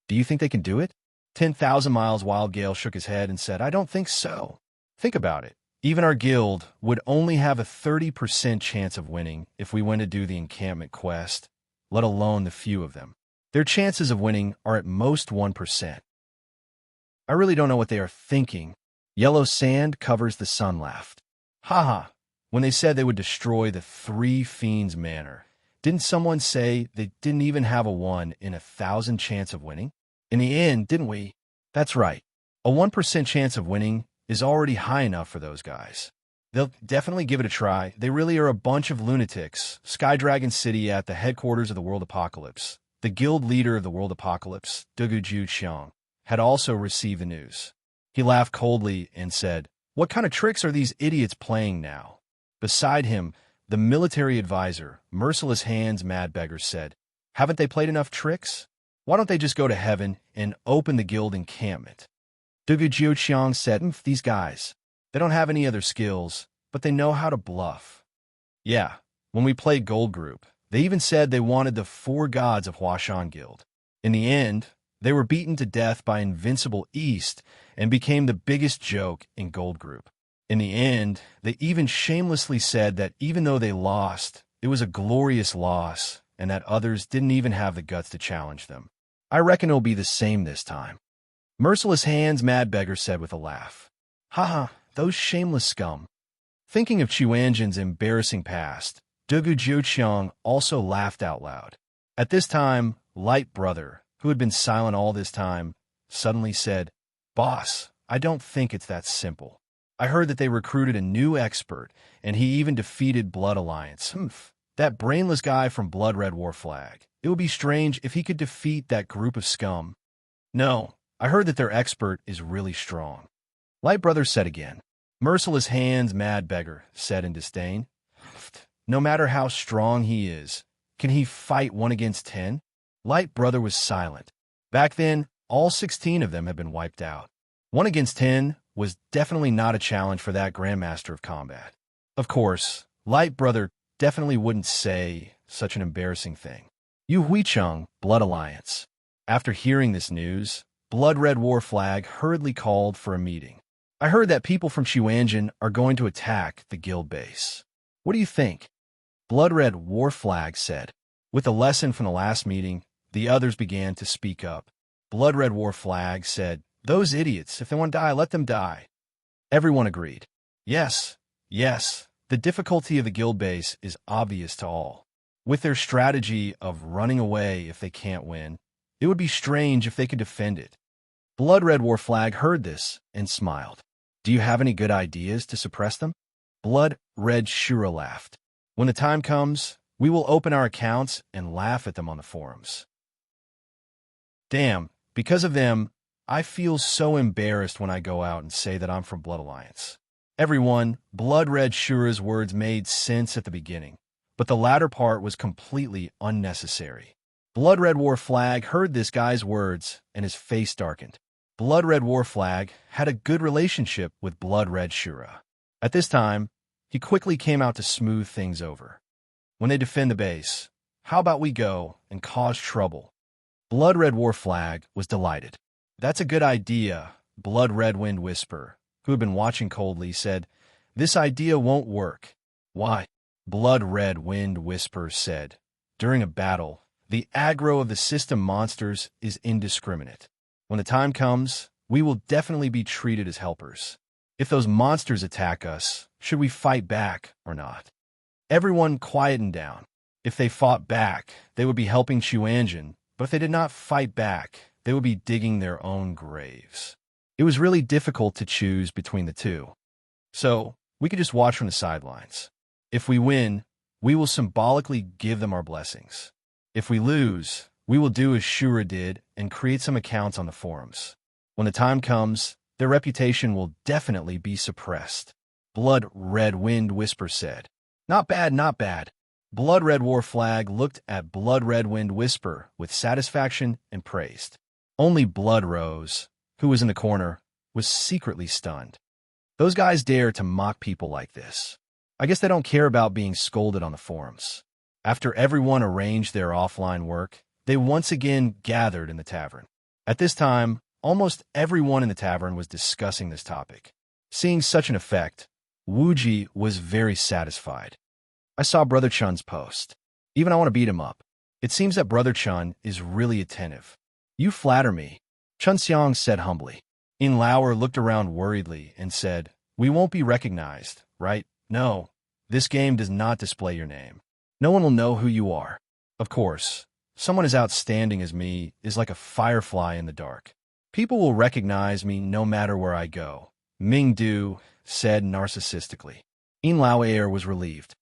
S1: Do you think they can do it?" 10,000 Miles Wild Gale shook his head and said, "I don't think so. Think about it. Even our guild would only have a 30% chance of winning if we went to do the encampment quest, let alone the few of them. Their chances of winning are at most 1%. I really don't know what they are thinking." Yellow Sand Covers the Sun laughed. "Haha, when they said they would destroy the 3 Fiends Manor, didn't someone say they didn't even have a 1 in 1,000 chance of winning? In the end, didn't we? That's right. A 1% chance of winning is already high enough for those guys. They'll definitely give it a try. They really are a bunch of lunatics." Sky Dragon City at the headquarters of the World Apocalypse. The guild leader of the World Apocalypse, Duguju Qiang, had also received the news. He laughed coldly and said, "What kind of tricks are these idiots playing now?" Beside him, the military advisor, Merciless Hands Mad Beggar, said, "Haven't they played enough tricks? Why don't they just go to heaven and open the guild encampment?" Duguju Qiang said, "These guys, they don't have any other skills, but they know how to bluff. Yeah, when we played Gold Group, they even said they wanted the 4 gods of Huashan Guild. In the end, they were beaten to death by Invincible East and became the biggest joke in Gold Group. In the end, they even shamelessly said that even though they lost, it was a glorious loss and that others didn't even have the guts to challenge them. I reckon it'll be the same this time." Merciless Hands Mad Beggar said with a laugh, "Haha, those shameless scum." Thinking of Chuanjin's embarrassing past, Dugu Jiuqiang also laughed out loud. At this time, Light Brother, who had been silent all this time, suddenly said, "Boss, I don't think it's that simple. I heard that they recruited a new expert, and he even defeated Blood Alliance. That brainless guy from Blood Red War Flag. It would be strange if he could defeat that group of scum. No, I heard that their expert is really strong." Light Brother said again. Merciless Hands Mad Beggar said in disdain, "No matter how strong he is, can he fight 1 against 10? Light Brother was silent. Back then, all 16 of them had been wiped out. 1 against 10 was definitely not a challenge for that Grandmaster of Combat. Of course, Light Brother definitely wouldn't say such an embarrassing thing. Yu Huicheng, Blood Alliance. After hearing this news, Blood Red War Flag hurriedly called for a meeting. I heard that people from Xuanjin are going to attack the guild base. What do you think? Blood Red War Flag said. With a lesson from the last meeting, the others began to speak up. Blood Red War Flag said, "Those idiots, if they want to die, let them die." Everyone agreed. Yes, yes, the difficulty of the guild base is obvious to all. With their strategy of running away if they can't win, it would be strange if they could defend it. Blood Red War Flag heard this and smiled. Do you have any good ideas to suppress them? Blood Red Shura laughed. When the time comes, we will open our accounts and laugh at them on the forums. Damn, because of them, I feel so embarrassed when I go out and say that I'm from Blood Alliance. Everyone, Blood Red Shura's words made sense at the beginning, but the latter part was completely unnecessary. Blood Red War Flag heard this guy's words and his face darkened. Blood Red War Flag had a good relationship with Blood Red Shura. At this time, he quickly came out to smooth things over. When they defend the base, how about we go and cause trouble? Blood Red War Flag was delighted. That's a good idea, Blood Red Wind Whisper, who had been watching coldly, said. This idea won't work. Why? Blood Red Wind Whisper said. During a battle, the aggro of the system monsters is indiscriminate. When the time comes, we will definitely be treated as helpers. If those monsters attack us, should we fight back or not? Everyone quietened down. If they fought back, they would be helping Xuanjin, but if they did not fight back, they would be digging their own graves. It was really difficult to choose between the two. So, we could just watch from the sidelines. If we win, we will symbolically give them our blessings. If we lose, we will do as Shura did and create some accounts on the forums. When the time comes, their reputation will definitely be suppressed. Blood Red Wind Whisper said. Not bad, not bad. Blood Red War Flag looked at Blood Red Wind Whisper with satisfaction and praised. Only Blood Rose, who was in the corner, was secretly stunned. Those guys dare to mock people like this. I guess they don't care about being scolded on the forums. After everyone arranged their offline work, they once again gathered in the tavern. At this time, almost everyone in the tavern was discussing this topic. Seeing such an effect, Wuji was very satisfied. I saw Brother Chun's post. Even I want to beat him up. It seems that Brother Chun is really attentive. You flatter me, Chun Xiang said humbly. In Lauer looked around worriedly and said, We won't be recognized, right? No, this game does not display your name. No one will know who you are. Of course, someone as outstanding as me is like a firefly in the dark. People will recognize me no matter where I go, Ming Du said narcissistically. In Lauer was relieved.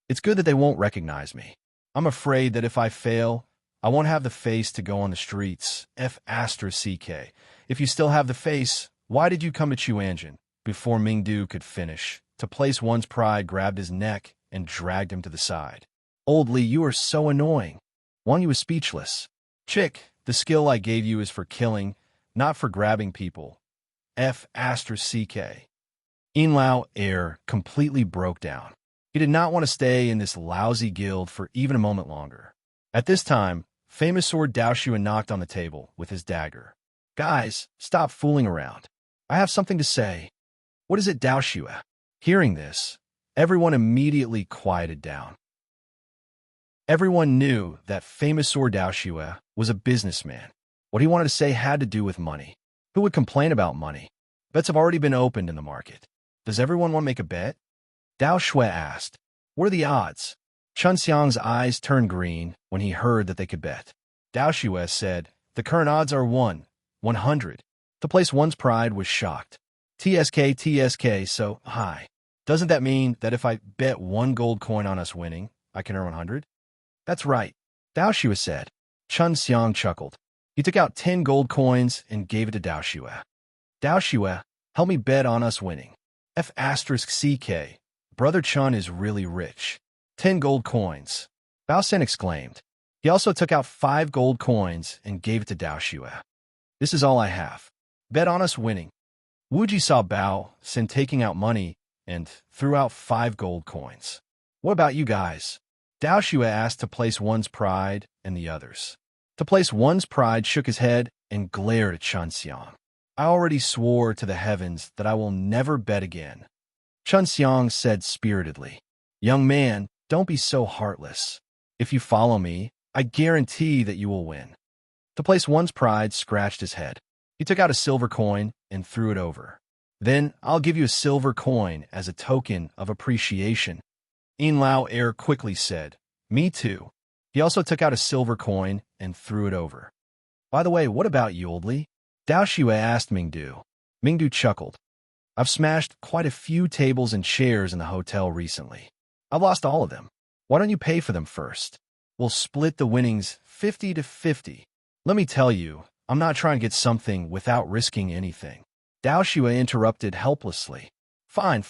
S1: It's good that they won't recognize me. I'm afraid that if I fail, I won't have the face to go on the streets. F***CK. If you still have the face, why did you come to Xuanjin? Before Ming Du could finish, to place one's pride grabbed his neck and dragged him to the side. Old Li, you are so annoying. Wang Yu was speechless. Chick, the skill I gave you is for killing, not for grabbing people. F***CK. In Lao Air completely broke down. He did not want to stay in this lousy guild for even a moment longer. At this time, famous sword Dao Xue knocked on the table with his dagger. Guys, stop fooling around. I have something to say. What is it, Dao Xue? Hearing this, everyone immediately quieted down. Everyone knew that famous sword Dao Xue was a businessman. What he wanted to say had to do with money. Who would complain about money? Bets have already been opened in the market. Does everyone want to make a bet? Dao Xue asked. What are the odds? Chun Xiang's eyes turned green when he heard that they could bet. Dao Xue said, the current odds are 100. To place one's pride was shocked. TSK, so high. Doesn't that mean that if I bet 1 gold coin on us winning, I can earn 100? That's right, Dao Xue said. Chun Xiang chuckled. He took out 10 gold coins and gave it to Dao Xue. Dao Xue, help me bet on us winning. F***CK. Brother Chun is really rich. 10 gold coins. Bao Sen exclaimed. He also took out 5 gold coins and gave it to Dao Xue. This is all I have. Bet on us winning. Wuji saw Bao Sen taking out money and threw out 5 gold coins. What about you guys? Dao Xue asked to place one's pride and the others. To place one's pride shook his head and glared at Chun Xiang. I already swore to the heavens that I will never bet again. Chun Xiang said spiritedly, Young man, don't be so heartless. If you follow me, I guarantee that you will win. To place one's pride scratched his head. He took out a silver coin and threw it over. Then I'll give you a silver coin as a token of appreciation. Yin Lao Air quickly said, Me too. He also took out a silver coin and threw it over. By the way, what about you, Oldly? Dao Xue asked Mingdu. Mingdu chuckled. I've smashed quite a few tables and chairs in the hotel recently. I've lost all of them. Why don't you pay for them first? We'll split the winnings 50-50. Let me tell you, I'm not trying to get something without risking anything. Dao Xue interrupted helplessly. Fine.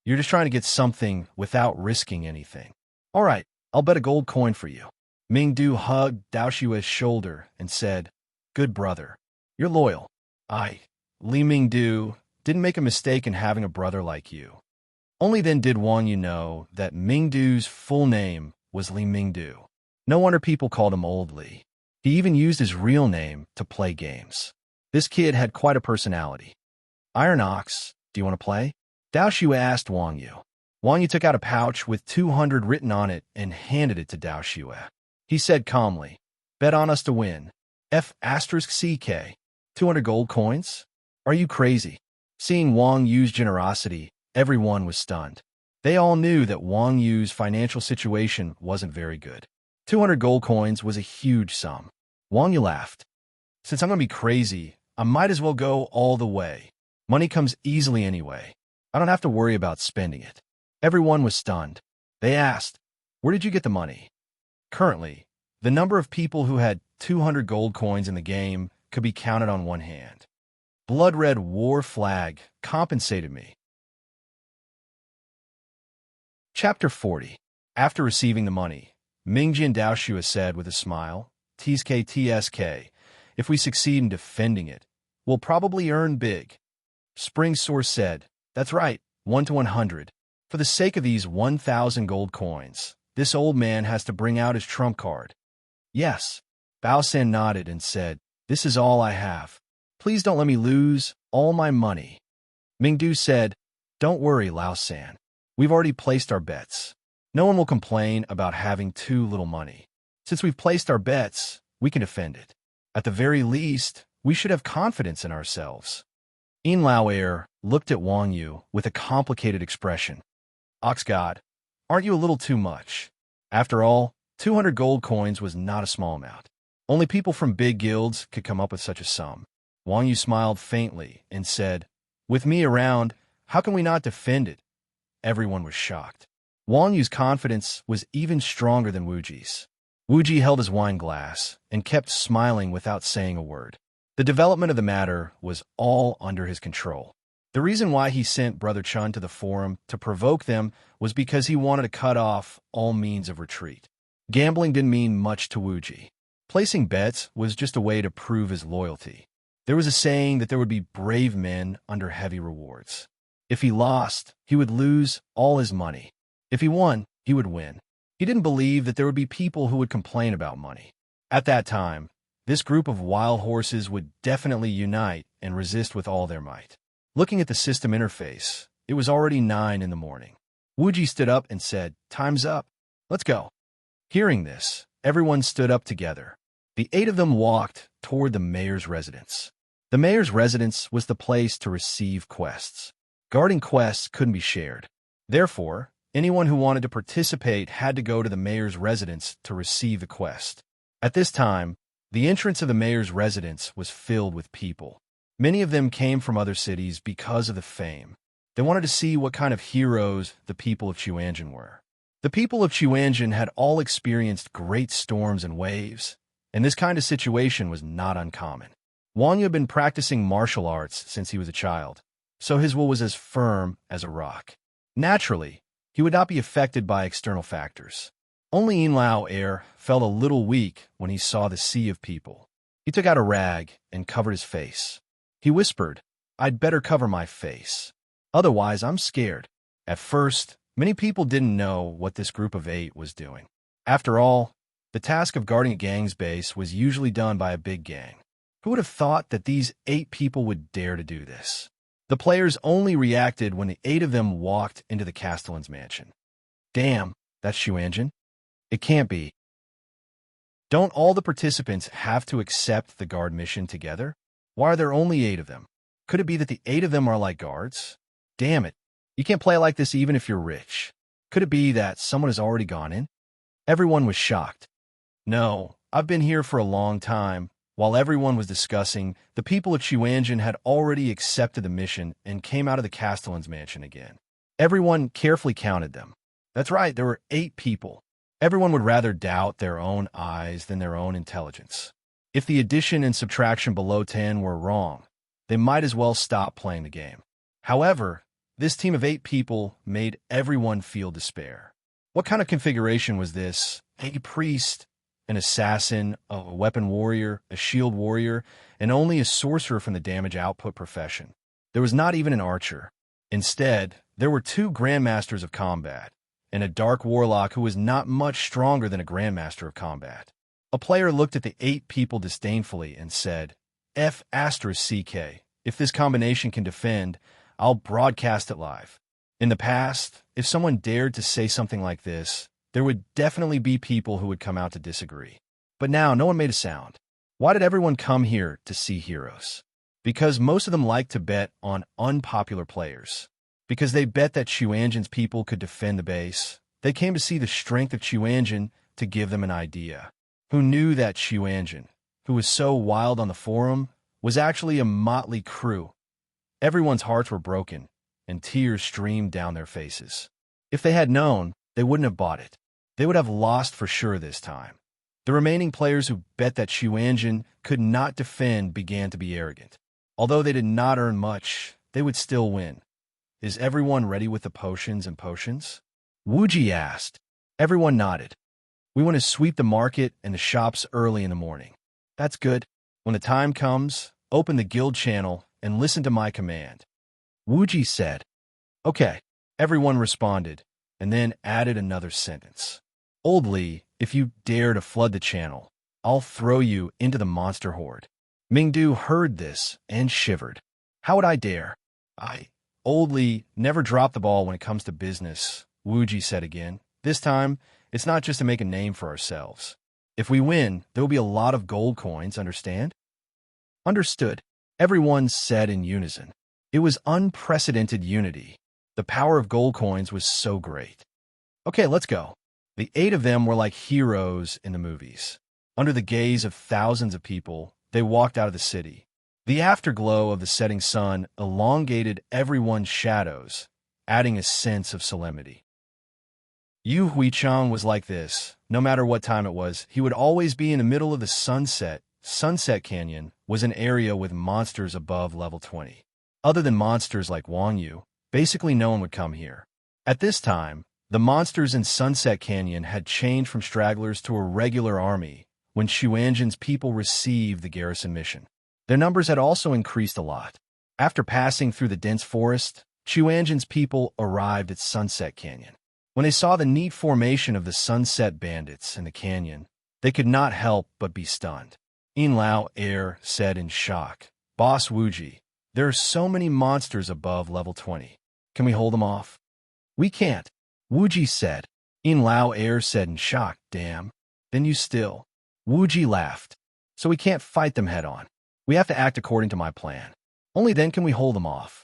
S1: You're just trying to get something without risking anything. All right, I'll bet a gold coin for you. Mingdu hugged Dao Xue's shoulder and said, Good brother. You're loyal. Li Mingdu, didn't make a mistake in having a brother like you. Only then did Wang Yu know that Mingdu's full name was Li Mingdu. No wonder people called him Old Li. He even used his real name to play games. This kid had quite a personality. Iron Ox, do you want to play? Dao Xue asked Wang Yu. Wang Yu took out a pouch with 200 written on it and handed it to Dao Xue. He said calmly, Bet on us to win. F*CK. 200 gold coins? Are you crazy? Seeing Wang Yu's generosity, everyone was stunned. They all knew that Wang Yu's financial situation wasn't very good. 200 gold coins was a huge sum. Wang Yu laughed. Since I'm going to be crazy, I might as well go all the way. Money comes easily anyway. I don't have to worry about spending it. Everyone was stunned. They asked, Where did you get the money? Currently, the number of people who had 200 gold coins in the game could be counted on one hand. Blood Red War Flag compensated me. Chapter 40. After receiving the money, Mingjin Dao Xue said with a smile, TSK, if we succeed in defending it, we'll probably earn big. Spring Source said, That's right, 1 to 100. For the sake of these 1,000 gold coins, this old man has to bring out his trump card. Yes. Bao San nodded and said, This is all I have. Please don't let me lose all my money. Mingdu said, Don't worry, Lao San. We've already placed our bets. No one will complain about having too little money. Since we've placed our bets, we can defend it. At the very least, we should have confidence in ourselves. Yin Lao Air looked at Wang Yu with a complicated expression. Ox God, aren't you a little too much? After all, 200 gold coins was not a small amount. Only people from big guilds could come up with such a sum. Wang Yu smiled faintly and said, With me around, how can we not defend it? Everyone was shocked. Wang Yu's confidence was even stronger than Wuji's. Wuji held his wine glass and kept smiling without saying a word. The development of the matter was all under his control. The reason why he sent Brother Chun to the forum to provoke them was because he wanted to cut off all means of retreat. Gambling didn't mean much to Wuji. Placing bets was just a way to prove his loyalty. There was a saying that there would be brave men under heavy rewards. If he lost, he would lose all his money. If he won, he would win. He didn't believe that there would be people who would complain about money. At that time, this group of wild horses would definitely unite and resist with all their might. Looking at the system interface, it was already 9 in the morning. Wuji stood up and said, Time's up. Let's go. Hearing this, everyone stood up together. The 8 of them walked toward the mayor's residence. The mayor's residence was the place to receive quests. Guarding quests couldn't be shared. Therefore, anyone who wanted to participate had to go to the mayor's residence to receive the quest. At this time, the entrance of the mayor's residence was filled with people. Many of them came from other cities because of the fame. They wanted to see what kind of heroes the people of Chuanjin were. The people of Chuanjin had all experienced great storms and waves, and this kind of situation was not uncommon. Wang Yu had been practicing martial arts since he was a child, so his will was as firm as a rock. Naturally, he would not be affected by external factors. Only Yin Lao Air felt a little weak when he saw the sea of people. He took out a rag and covered his face. He whispered, I'd better cover my face. Otherwise, I'm scared. At first, many people didn't know what this group of 8 was doing. After all, the task of guarding a gang's base was usually done by a big gang. Who would have thought that these 8 people would dare to do this? The players only reacted when the 8 of them walked into the Castellan's mansion. Damn, that's Xuanjin? It can't be. Don't all the participants have to accept the guard mission together? Why are there only 8 of them? Could it be that the 8 of them are like guards? Damn it. You can't play like this even if you're rich. Could it be that someone has already gone in? Everyone was shocked. No, I've been here for a long time. While everyone was discussing, the people at Xuanjin had already accepted the mission and came out of the Castellan's mansion again. Everyone carefully counted them. That's right, there were 8 people. Everyone would rather doubt their own eyes than their own intelligence. If the addition and subtraction below 10 were wrong, they might as well stop playing the game. However, this team of 8 people made everyone feel despair. What kind of configuration was this? A priest, an assassin, a weapon warrior, a shield warrior, and only a sorcerer from the damage output profession. There was not even an archer. Instead, there were 2 grandmasters of combat, and a dark warlock who was not much stronger than a grandmaster of combat. A player looked at the 8 people disdainfully and said, F***CK, if this combination can defend, I'll broadcast it live. In the past, if someone dared to say something like this, there would definitely be people who would come out to disagree. But now, no one made a sound. Why did everyone come here to see heroes? Because most of them like to bet on unpopular players. Because they bet that Xuanjin's people could defend the base. They came to see the strength of Xuanjin to give them an idea. Who knew that Xuanjin, who was so wild on the forum, was actually a motley crew. Everyone's hearts were broken, and tears streamed down their faces. If they had known, they wouldn't have bought it. They would have lost for sure this time. The remaining players who bet that Xuanjin could not defend began to be arrogant. Although they did not earn much, they would still win. Is everyone ready with the potions and potions? Wuji asked. Everyone nodded. We want to sweep the market and the shops early in the morning. That's good. When the time comes, open the guild channel and listen to my command. Wuji said. Okay. Everyone responded, and then added another sentence. Old Li, if you dare to flood the channel, I'll throw you into the monster horde. Mingdu heard this and shivered. How would I dare? Old Li never dropped the ball when it comes to business, Wuji said again. This time, it's not just to make a name for ourselves. If we win, there will be a lot of gold coins, understand? Understood, everyone said in unison. It was unprecedented unity. The power of gold coins was so great. Okay, let's go. The 8 of them were like heroes in the movies. Under the gaze of thousands of people, they walked out of the city. The afterglow of the setting sun elongated everyone's shadows, adding a sense of solemnity. Yu Huichang was like this. No matter what time it was, he would always be in the middle of the sunset. Sunset Canyon was an area with monsters above level 20. Other than monsters like Wang Yu, basically no one would come here. At this time, the monsters in Sunset Canyon had changed from stragglers to a regular army when Xuanjin's people received the garrison mission. Their numbers had also increased a lot. After passing through the dense forest, Xuanjin's people arrived at Sunset Canyon. When they saw the neat formation of the Sunset Bandits in the canyon, they could not help but be stunned. Yin Lao Air said in shock, Boss Wuji, there are so many monsters above level 20. Can we hold them off? We can't, Wuji said. Yin Lao Air said in shock, damn. Then you still. Wuji laughed. So we can't fight them head on. We have to act according to my plan. Only then can we hold them off.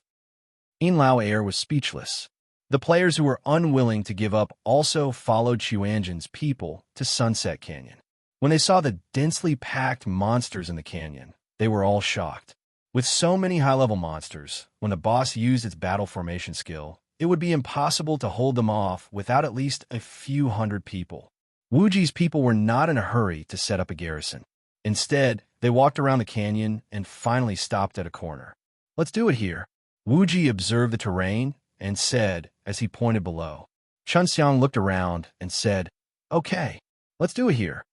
S1: Yin Lao Air was speechless. The players who were unwilling to give up also followed Xuanjin's people to Sunset Canyon. When they saw the densely packed monsters in the canyon, they were all shocked. With so many high-level monsters, when the boss used its battle formation skill, it would be impossible to hold them off without at least a few hundred people. Wuji's people were not in a hurry to set up a garrison. Instead, they walked around the canyon and finally stopped at a corner. Let's do it here. Wuji observed the terrain and said as he pointed below. Chunxiang looked around and said, Okay, let's do it here.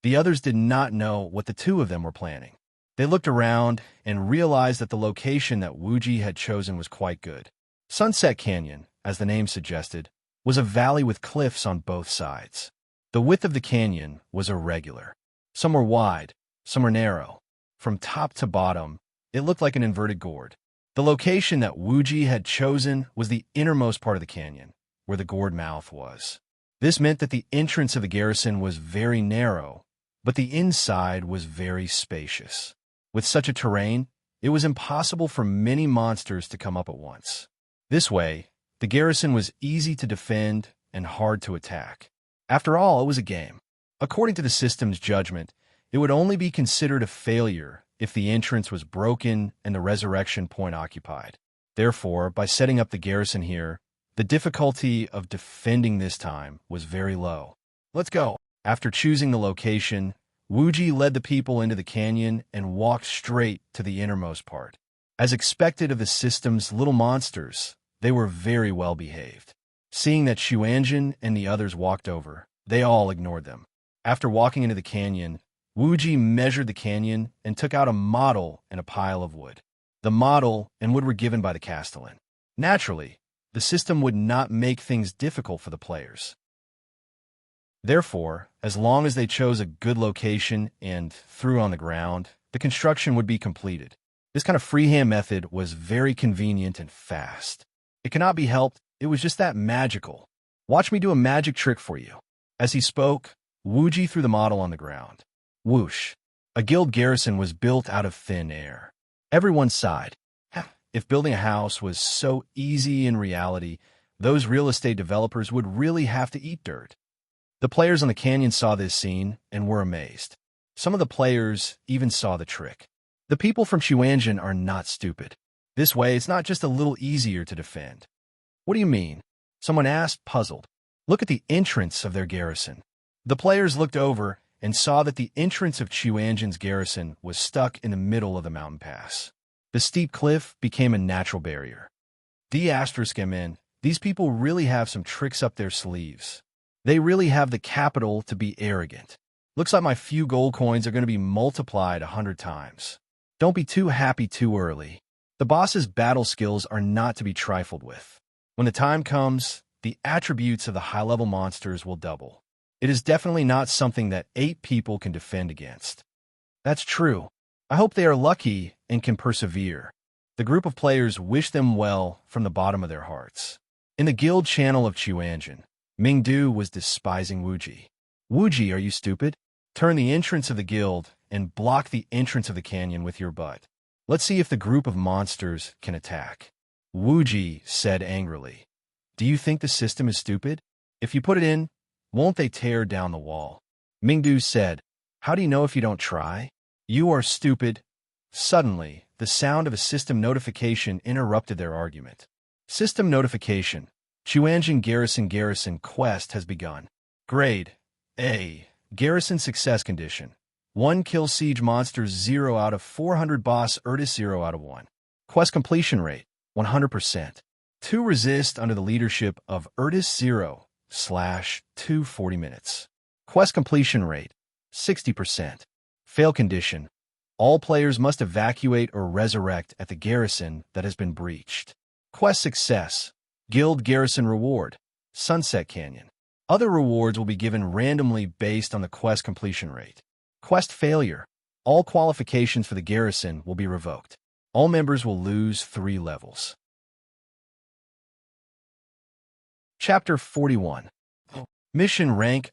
S1: The others did not know what the 2 of them were planning. They looked around and realized that the location that Wuji had chosen was quite good. Sunset Canyon, as the name suggested, was a valley with cliffs on both sides. The width of the canyon was irregular. Some were wide, some were narrow. From top to bottom, it looked like an inverted gourd. The location that Wuji had chosen was the innermost part of the canyon, where the gourd mouth was. This meant that the entrance of the garrison was very narrow, but the inside was very spacious. With such a terrain, it was impossible for many monsters to come up at once. This way, the garrison was easy to defend and hard to attack. After all, it was a game. According to the system's judgment, it would only be considered a failure if the entrance was broken and the resurrection point occupied. Therefore, by setting up the garrison here, the difficulty of defending this time was very low. Let's go. After choosing the location, Wuji led the people into the canyon and walked straight to the innermost part. As expected of the system's little monsters, they were very well behaved. Seeing that Xuanjin and the others walked over, they all ignored them. After walking into the canyon, Wuji measured the canyon and took out a model and a pile of wood. The model and wood were given by the castellan. Naturally, the system would not make things difficult for the players. Therefore, as long as they chose a good location and threw on the ground, the construction would be completed. This kind of freehand method was very convenient and fast. It cannot be helped, it was just that magical. Watch me do a magic trick for you. As he spoke, Wuji threw the model on the ground. Whoosh! A guild garrison was built out of thin air. Everyone sighed. If building a house was so easy in reality, those real estate developers would really have to eat dirt. The players on the canyon saw this scene and were amazed. Some of the players even saw the trick. The people from Xuanjin are not stupid. This way, it's not just a little easier to defend. What do you mean? Someone asked, puzzled. Look at the entrance of their garrison. The players looked over and saw that the entrance of Xuanjin's garrison was stuck in the middle of the mountain pass. The steep cliff became a natural barrier. These people really have some tricks up their sleeves. They really have the capital to be arrogant. Looks like my few gold coins are going to be multiplied 100 times. Don't be too happy too early. The boss's battle skills are not to be trifled with. When the time comes, the attributes of the high-level monsters will double. It is definitely not something that 8 people can defend against. That's true. I hope they are lucky and can persevere. The group of players wish them well from the bottom of their hearts. In the guild channel of Xuanjin, Mingdu was despising Wuji. Wuji, are you stupid? Turn the entrance of the guild and block the entrance of the canyon with your butt. Let's see if the group of monsters can attack. Wuji said angrily. Do you think the system is stupid? If you put it in, won't they tear down the wall? Mingdu said, how do you know if you don't try? You are stupid. Suddenly, the sound of a system notification interrupted their argument. System notification. Xuanjin Garrison quest has begun. Grade A. Garrison success condition. 1 kill siege monsters 0 out of 400 boss Erdis 0 out of 1. Quest completion rate 100%. 2 resist under the leadership of Erdis 0/240 minutes. Quest completion rate 60%. Fail condition. All players must evacuate or resurrect at the garrison that has been breached. Quest success. Guild garrison reward. Sunset Canyon. Other rewards will be given randomly based on the quest completion rate. Quest failure. All qualifications for the garrison will be revoked. All members will lose 3 levels. Chapter 41. Mission rank.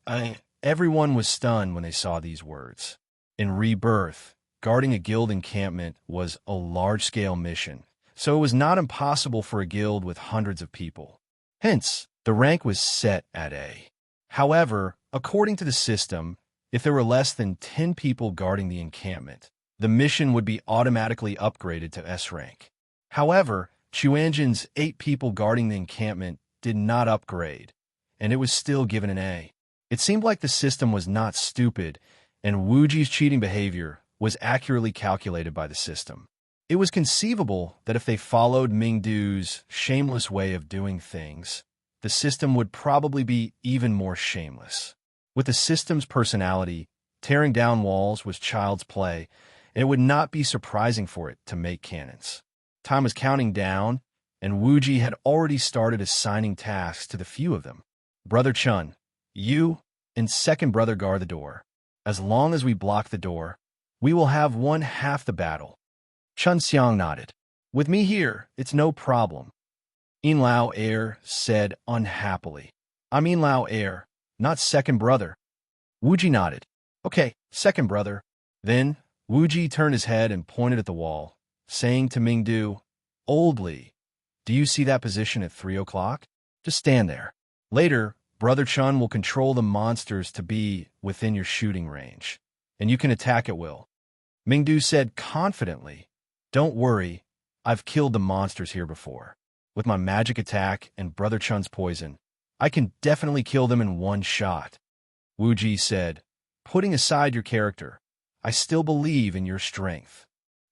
S1: Everyone was stunned when they saw these words. In Rebirth, guarding a guild encampment was a large-scale mission, so it was not impossible for a guild with hundreds of people. Hence, the rank was set at A. However, according to the system, if there were less than 10 people guarding the encampment, the mission would be automatically upgraded to S rank. However, Xuanjin's 8 people guarding the encampment did not upgrade, and it was still given an A. It seemed like the system was not stupid, and Wuji's cheating behavior was accurately calculated by the system. It was conceivable that if they followed Mingdu's shameless way of doing things, the system would probably be even more shameless. With the system's personality, tearing down walls was child's play, and it would not be surprising for it to make cannons. Time was counting down, and Wuji had already started assigning tasks to the few of them. Brother Chun, you and second brother guard the door. As long as we block the door, we will have won half the battle. Chun Xiang nodded. With me here, it's no problem. Yin Lao Air said unhappily. I'm Yin Lao Air, not second brother. Wuji nodded. Okay, second brother. Then, Wuji turned his head and pointed at the wall, saying to Mingdu, Old Li, do you see that position at 3 o'clock? Just stand there. Later, Brother Chun will control the monsters to be within your shooting range, and you can attack at will. Mingdu said confidently, Don't worry, I've killed the monsters here before. With my magic attack and Brother Chun's poison, I can definitely kill them in one shot. Wuji said, Putting aside your character, I still believe in your strength.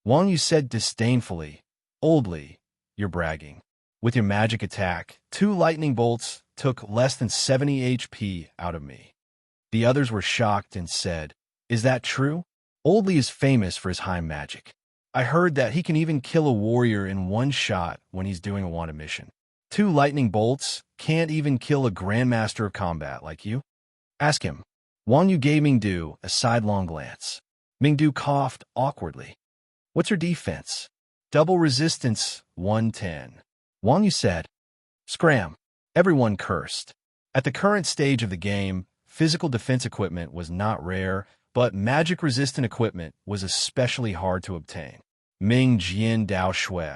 S1: Wang Yu said disdainfully, Old Li, you're bragging. With your magic attack, 2 lightning bolts took less than 70 HP out of me. The others were shocked and said, Is that true? Old Li is famous for his high magic. I heard that he can even kill a warrior in one shot when he's doing a wanted mission. 2 lightning bolts can't even kill a grandmaster of combat like you? Ask him. Wang Yu gave Mingdu a sidelong glance. Mingdu coughed awkwardly. What's her defense? Double resistance, 110. Wang Yu said. Scram. Everyone cursed. At the current stage of the game, physical defense equipment was not rare, but magic-resistant equipment was especially hard to obtain. Ming Jian Dao Shui,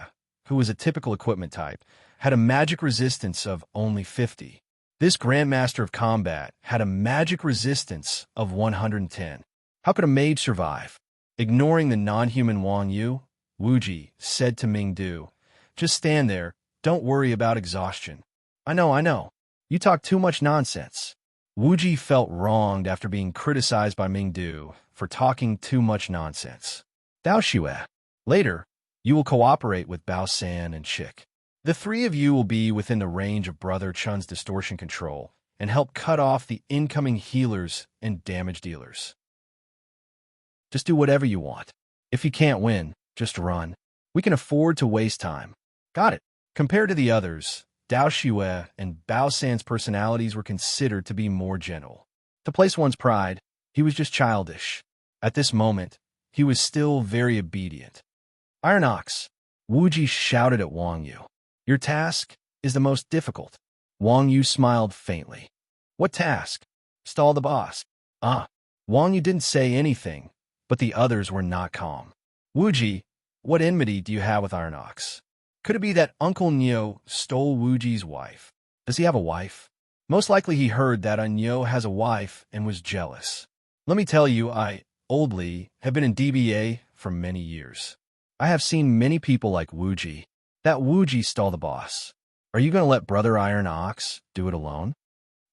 S1: who was a typical equipment type, had a magic resistance of only 50. This Grandmaster of Combat had a magic resistance of 110. How could a mage survive? Ignoring the non-human Wang Yu, Wuji said to Mingdu, Just stand there, don't worry about exhaustion. I know. You talk too much nonsense. Wuji felt wronged after being criticized by Mingdu for talking too much nonsense. Dao Shui. Later, you will cooperate with Bao San and Chick. The 3 of you will be within the range of Brother Chun's distortion control and help cut off the incoming healers and damage dealers. Just do whatever you want. If you can't win, just run. We can afford to waste time. Got it. Compared to the others, Dao Shui and Bao San's personalities were considered to be more gentle. To place one's pride, he was just childish. At this moment, he was still very obedient. Iron Ox, Wuji shouted at Wang Yu. Your task is the most difficult. Wang Yu smiled faintly. What task? Stall the boss. Wang Yu didn't say anything, but the others were not calm. Wuji, what enmity do you have with Iron Ox? Could it be that Uncle Nyo stole Wuji's wife? Does he have a wife? Most likely he heard that Nyo has a wife and was jealous. Let me tell you, Old Li, have been in DBA for many years. I have seen many people like Wuji. That Wuji stole the boss. Are you going to let Brother Iron Ox do it alone?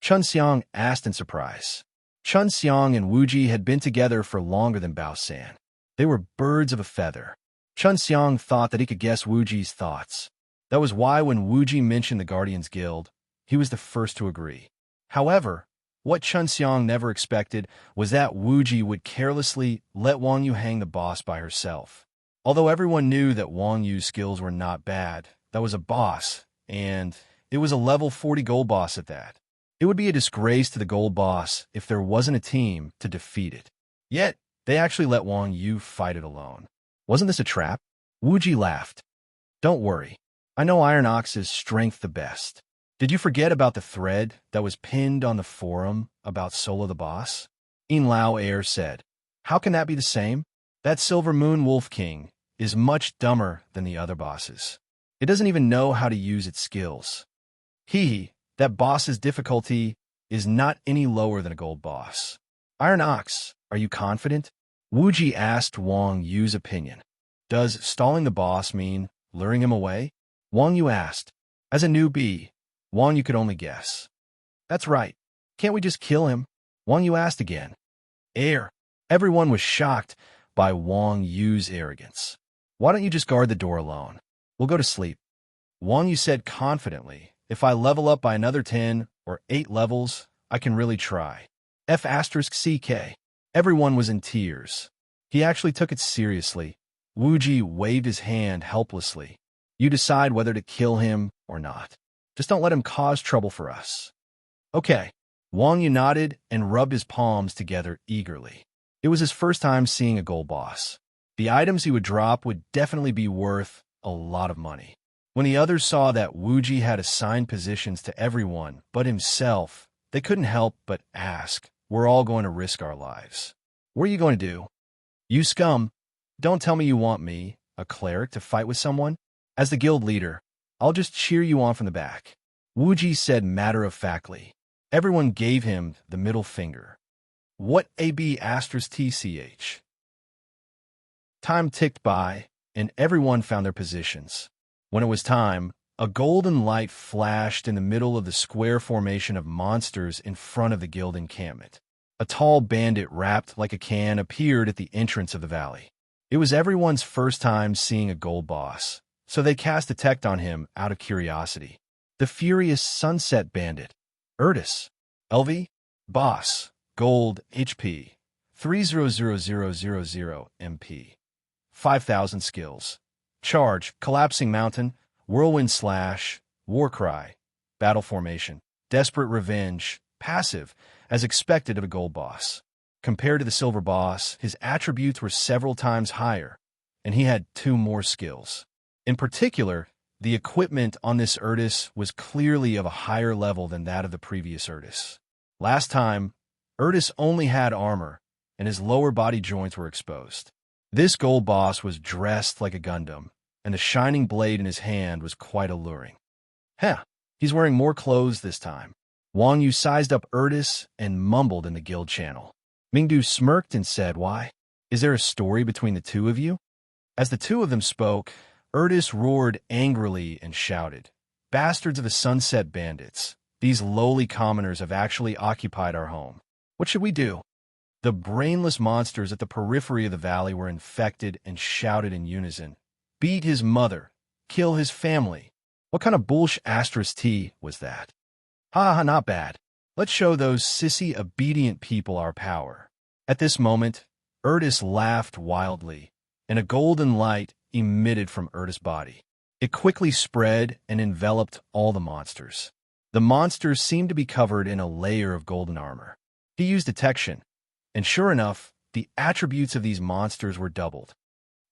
S1: Chun Xiang asked in surprise. Chun Xiang and Wuji had been together for longer than Bao San. They were birds of a feather. Chun Xiang thought that he could guess Wuji's thoughts. That was why when Wuji mentioned the Guardians Guild, he was the first to agree. However, what Chun Xiang never expected was that Wuji would carelessly let Wang Yu hang the boss by herself. Although everyone knew that Wang Yu's skills were not bad, that was a boss, and it was a level 40 gold boss at that. It would be a disgrace to the gold boss if there wasn't a team to defeat it. Yet, they actually let Wang Yu fight it alone. Wasn't this a trap? Wuji laughed. Don't worry. I know Iron Ox's strength the best. Did you forget about the thread that was pinned on the forum about Solo the boss? Yin Lao Air said. How can that be the same? That Silver Moon Wolf King is much dumber than the other bosses. It doesn't even know how to use its skills. That boss's difficulty is not any lower than a gold boss. Iron Ox, are you confident? Wuji asked Wang Yu's opinion. Does stalling the boss mean luring him away? Wang Yu asked. As a newbie, Wang Yu could only guess. That's right. Can't we just kill him? Wang Yu asked again. Everyone was shocked by Wang Yu's arrogance. Why don't you just guard the door alone? We'll go to sleep. Wang Yu said confidently, if I level up by another 10 or 8 levels, I can really try. F***CK. Everyone was in tears. He actually took it seriously. Wuji waved his hand helplessly. You decide whether to kill him or not. Just don't let him cause trouble for us. Okay. Wang Yu nodded and rubbed his palms together eagerly. It was his first time seeing a gold boss. The items he would drop would definitely be worth a lot of money. When the others saw that Wuji had assigned positions to everyone but himself, they couldn't help but ask, "We're all going to risk our lives. What are you going to do?" "You scum. Don't tell me you want me, a cleric, to fight with someone. As the guild leader, I'll just cheer you on from the back," Wuji said matter-of-factly. Everyone gave him the middle finger. What AB*TCH? Time ticked by, and everyone found their positions. When it was time, a golden light flashed in the middle of the square formation of monsters in front of the guild encampment. A tall bandit wrapped like a can appeared at the entrance of the valley. It was everyone's first time seeing a gold boss, so they cast detect on him out of curiosity. The furious sunset bandit. Urtus. LV. Boss. Gold. HP. 300000 MP. 5,000 skills. Charge. Collapsing mountain. Whirlwind slash. War cry. Battle formation. Desperate revenge. Passive, as expected of a gold boss. Compared to the silver boss, his attributes were several times higher, and he had 2 more skills. In particular, the equipment on this Urtus was clearly of a higher level than that of the previous Urtus. Last time, Urtus only had armor, and his lower body joints were exposed. This gold boss was dressed like a Gundam, and the shining blade in his hand was quite alluring. Heh, he's wearing more clothes this time. Wang Yu sized up Urtus and mumbled in the guild channel. Mingdu smirked and said, "Why? Is there a story between the two of you?" As the two of them spoke, Urtus roared angrily and shouted, "Bastards of the Sunset Bandits! These lowly commoners have actually occupied our home. What should we do?" The brainless monsters at the periphery of the valley were infected and shouted in unison, "Beat his mother! Kill his family! What kind of bullsh** was that? Ha ha, not bad. Let's show those sissy, obedient people our power." At this moment, Urtus laughed wildly, and a golden light emitted from Urtus' body. It quickly spread and enveloped all the monsters. The monsters seemed to be covered in a layer of golden armor. He used detection, and sure enough, the attributes of these monsters were doubled.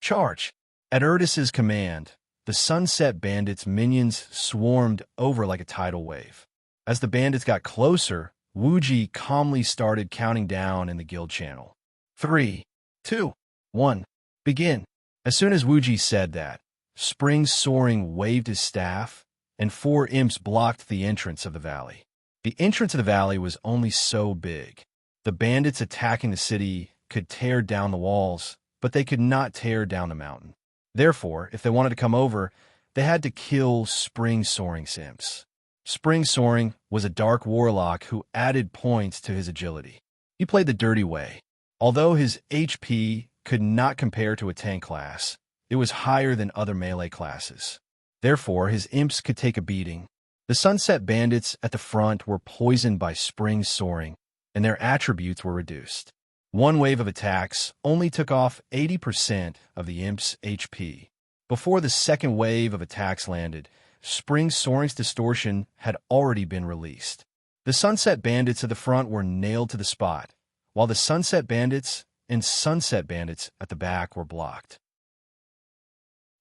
S1: Charge! At Urtus's command, the Sunset Bandits' minions swarmed over like a tidal wave. As the bandits got closer, Wuji calmly started counting down in the guild channel. 3, 2, 1, begin. As soon as Wuji said that, Spring Soaring waved his staff, and 4 imps blocked the entrance of the valley. The entrance of the valley was only so big. The bandits attacking the city could tear down the walls, but they could not tear down the mountain. Therefore, if they wanted to come over, they had to kill Spring Soaring's imps. Spring Soaring was a dark warlock who added points to his agility. He played the dirty way. Although his HP could not compare to a tank class, it was higher than other melee classes. Therefore, his imps could take a beating. The Sunset Bandits at the front were poisoned by Spring Soaring, and their attributes were reduced. One wave of attacks only took off 80% of the imps' HP. Before the second wave of attacks landed, Spring Soaring's distortion had already been released. The Sunset Bandits at the front were nailed to the spot, while the Sunset Bandits and Sunset Bandits at the back were blocked.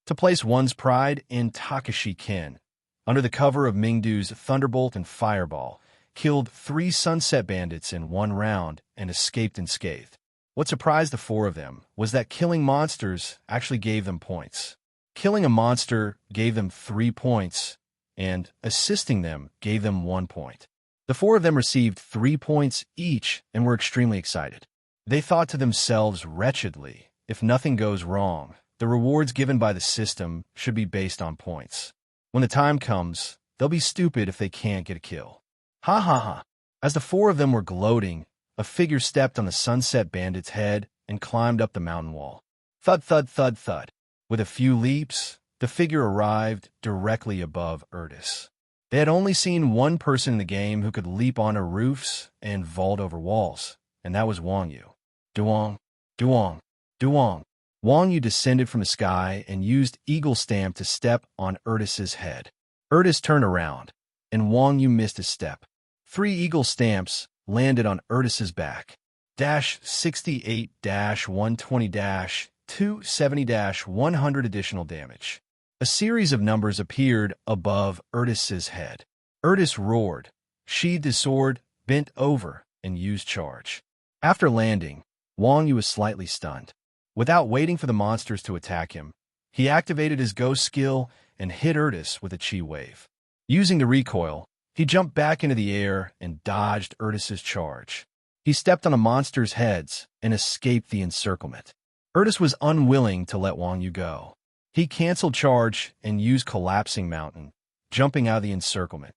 S1: To place one's pride in Takashi Ken, under the cover of Mingdu's Thunderbolt and Fireball, killed 3 Sunset Bandits in 1 round and escaped unscathed. What surprised the 4 of them was that killing monsters actually gave them points. Killing a monster gave them 3 points, and assisting them gave them 1 point. The 4 of them received 3 points each and were extremely excited. They thought to themselves wretchedly, if nothing goes wrong, the rewards given by the system should be based on points. When the time comes, they'll be stupid if they can't get a kill. Ha ha ha. As the 4 of them were gloating, a figure stepped on the Sunset Bandit's head and climbed up the mountain wall. Thud, thud, thud, thud. With a few leaps, the figure arrived directly above Urtus. They had only seen one person in the game who could leap onto roofs and vault over walls, and that was Wang Yu. Duong, duong, duong. Wang Yu descended from the sky and used Eagle Stamp to step on Erdis's head. Erdis turned around, and Wang Yu missed his step. 3 Eagle Stamps landed on Erdis's back. 68-120-270-100 additional damage. A series of numbers appeared above Erdis's head. Erdis roared, sheathed his sword, bent over, and used charge. After landing, Wang Yu was slightly stunned. Without waiting for the monsters to attack him, he activated his ghost skill and hit Erdis with a chi wave. Using the recoil, he jumped back into the air and dodged Erdis's charge. He stepped on the monsters' heads and escaped the encirclement. Erdis was unwilling to let Wang Yu go. He canceled charge and used Collapsing Mountain, jumping out of the encirclement.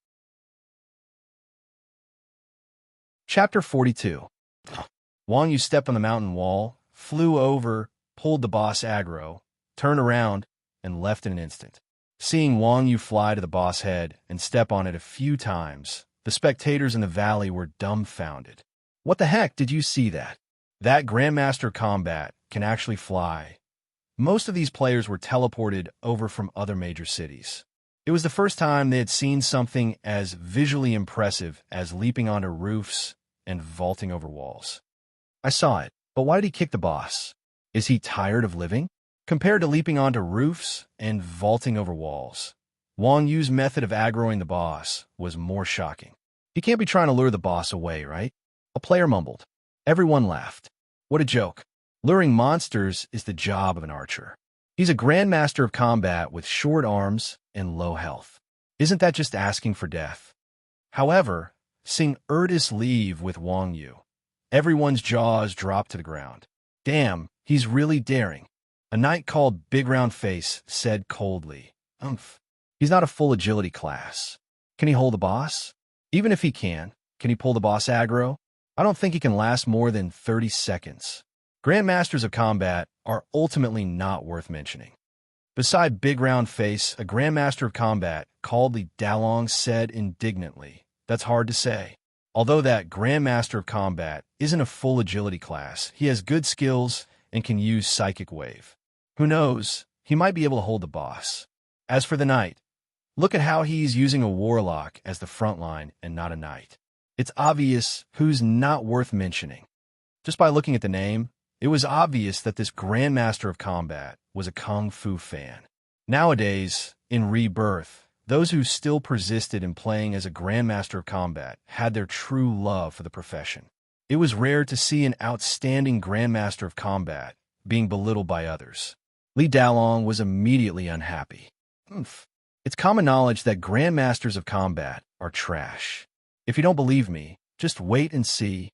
S1: Chapter 42. Wang Yu stepped on the mountain wall, flew over, pulled the boss aggro, turned around, and left in an instant. Seeing Wang Yu fly to the boss head and step on it a few times, the spectators in the valley were dumbfounded. What the heck, did you see that? That Grandmaster Combat can actually fly. Most of these players were teleported over from other major cities. It was the first time they had seen something as visually impressive as leaping onto roofs and vaulting over walls. I saw it, but why did he kick the boss? Is he tired of living? Compared to leaping onto roofs and vaulting over walls, Wang Yu's method of aggroing the boss was more shocking. He can't be trying to lure the boss away, right? A player mumbled. Everyone laughed. What a joke. Luring monsters is the job of an archer. He's a grandmaster of combat with short arms and low health. Isn't that just asking for death? However, seeing Erdis leave with Wang Yu, everyone's jaws dropped to the ground. Damn, he's really daring. A knight called Big Round Face said coldly, "Umph. He's not a full agility class. Can he hold the boss? Even if he can he pull the boss aggro? I don't think he can last more than 30 seconds. Grandmasters of combat are ultimately not worth mentioning." Beside Big Round Face, a Grandmaster of Combat called Li Dalong said indignantly, "That's hard to say. Although that Grandmaster of Combat isn't a full agility class, he has good skills and can use Psychic Wave. Who knows, he might be able to hold the boss. As for the knight, look at how he's using a warlock as the front line and not a knight. It's obvious who's not worth mentioning." Just by looking at the name, it was obvious that this Grandmaster of Combat was a Kung Fu fan. Nowadays, in Rebirth, those who still persisted in playing as a Grandmaster of Combat had their true love for the profession. It was rare to see an outstanding Grandmaster of Combat being belittled by others. Li Dalong was immediately unhappy. It's common knowledge that Grandmasters of Combat are trash. If you don't believe me, just wait and see.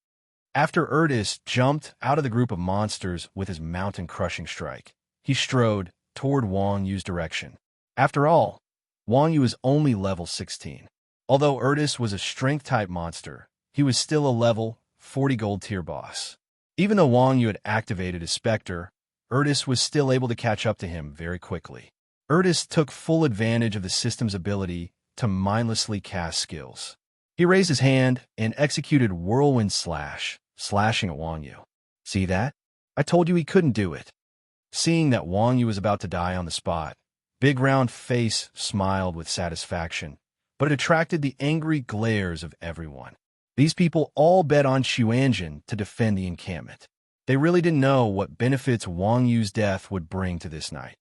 S1: After Erdis jumped out of the group of monsters with his mountain-crushing strike, he strode toward Wang Yu's direction. After all, Wang Yu is only level 16. Although Erdis was a strength-type monster, he was still a level 40 gold tier boss. Even though Wang Yu had activated his Spectre, Erdis was still able to catch up to him very quickly. Erdis took full advantage of the system's ability to mindlessly cast skills. He raised his hand and executed Whirlwind Slash, slashing at Wang Yu. See that? I told you he couldn't do it. Seeing that Wang Yu was about to die on the spot, Big Round Face smiled with satisfaction, but it attracted the angry glares of everyone. These people all bet on Xuanjin to defend the encampment. They really didn't know what benefits Wang Yu's death would bring to this knight.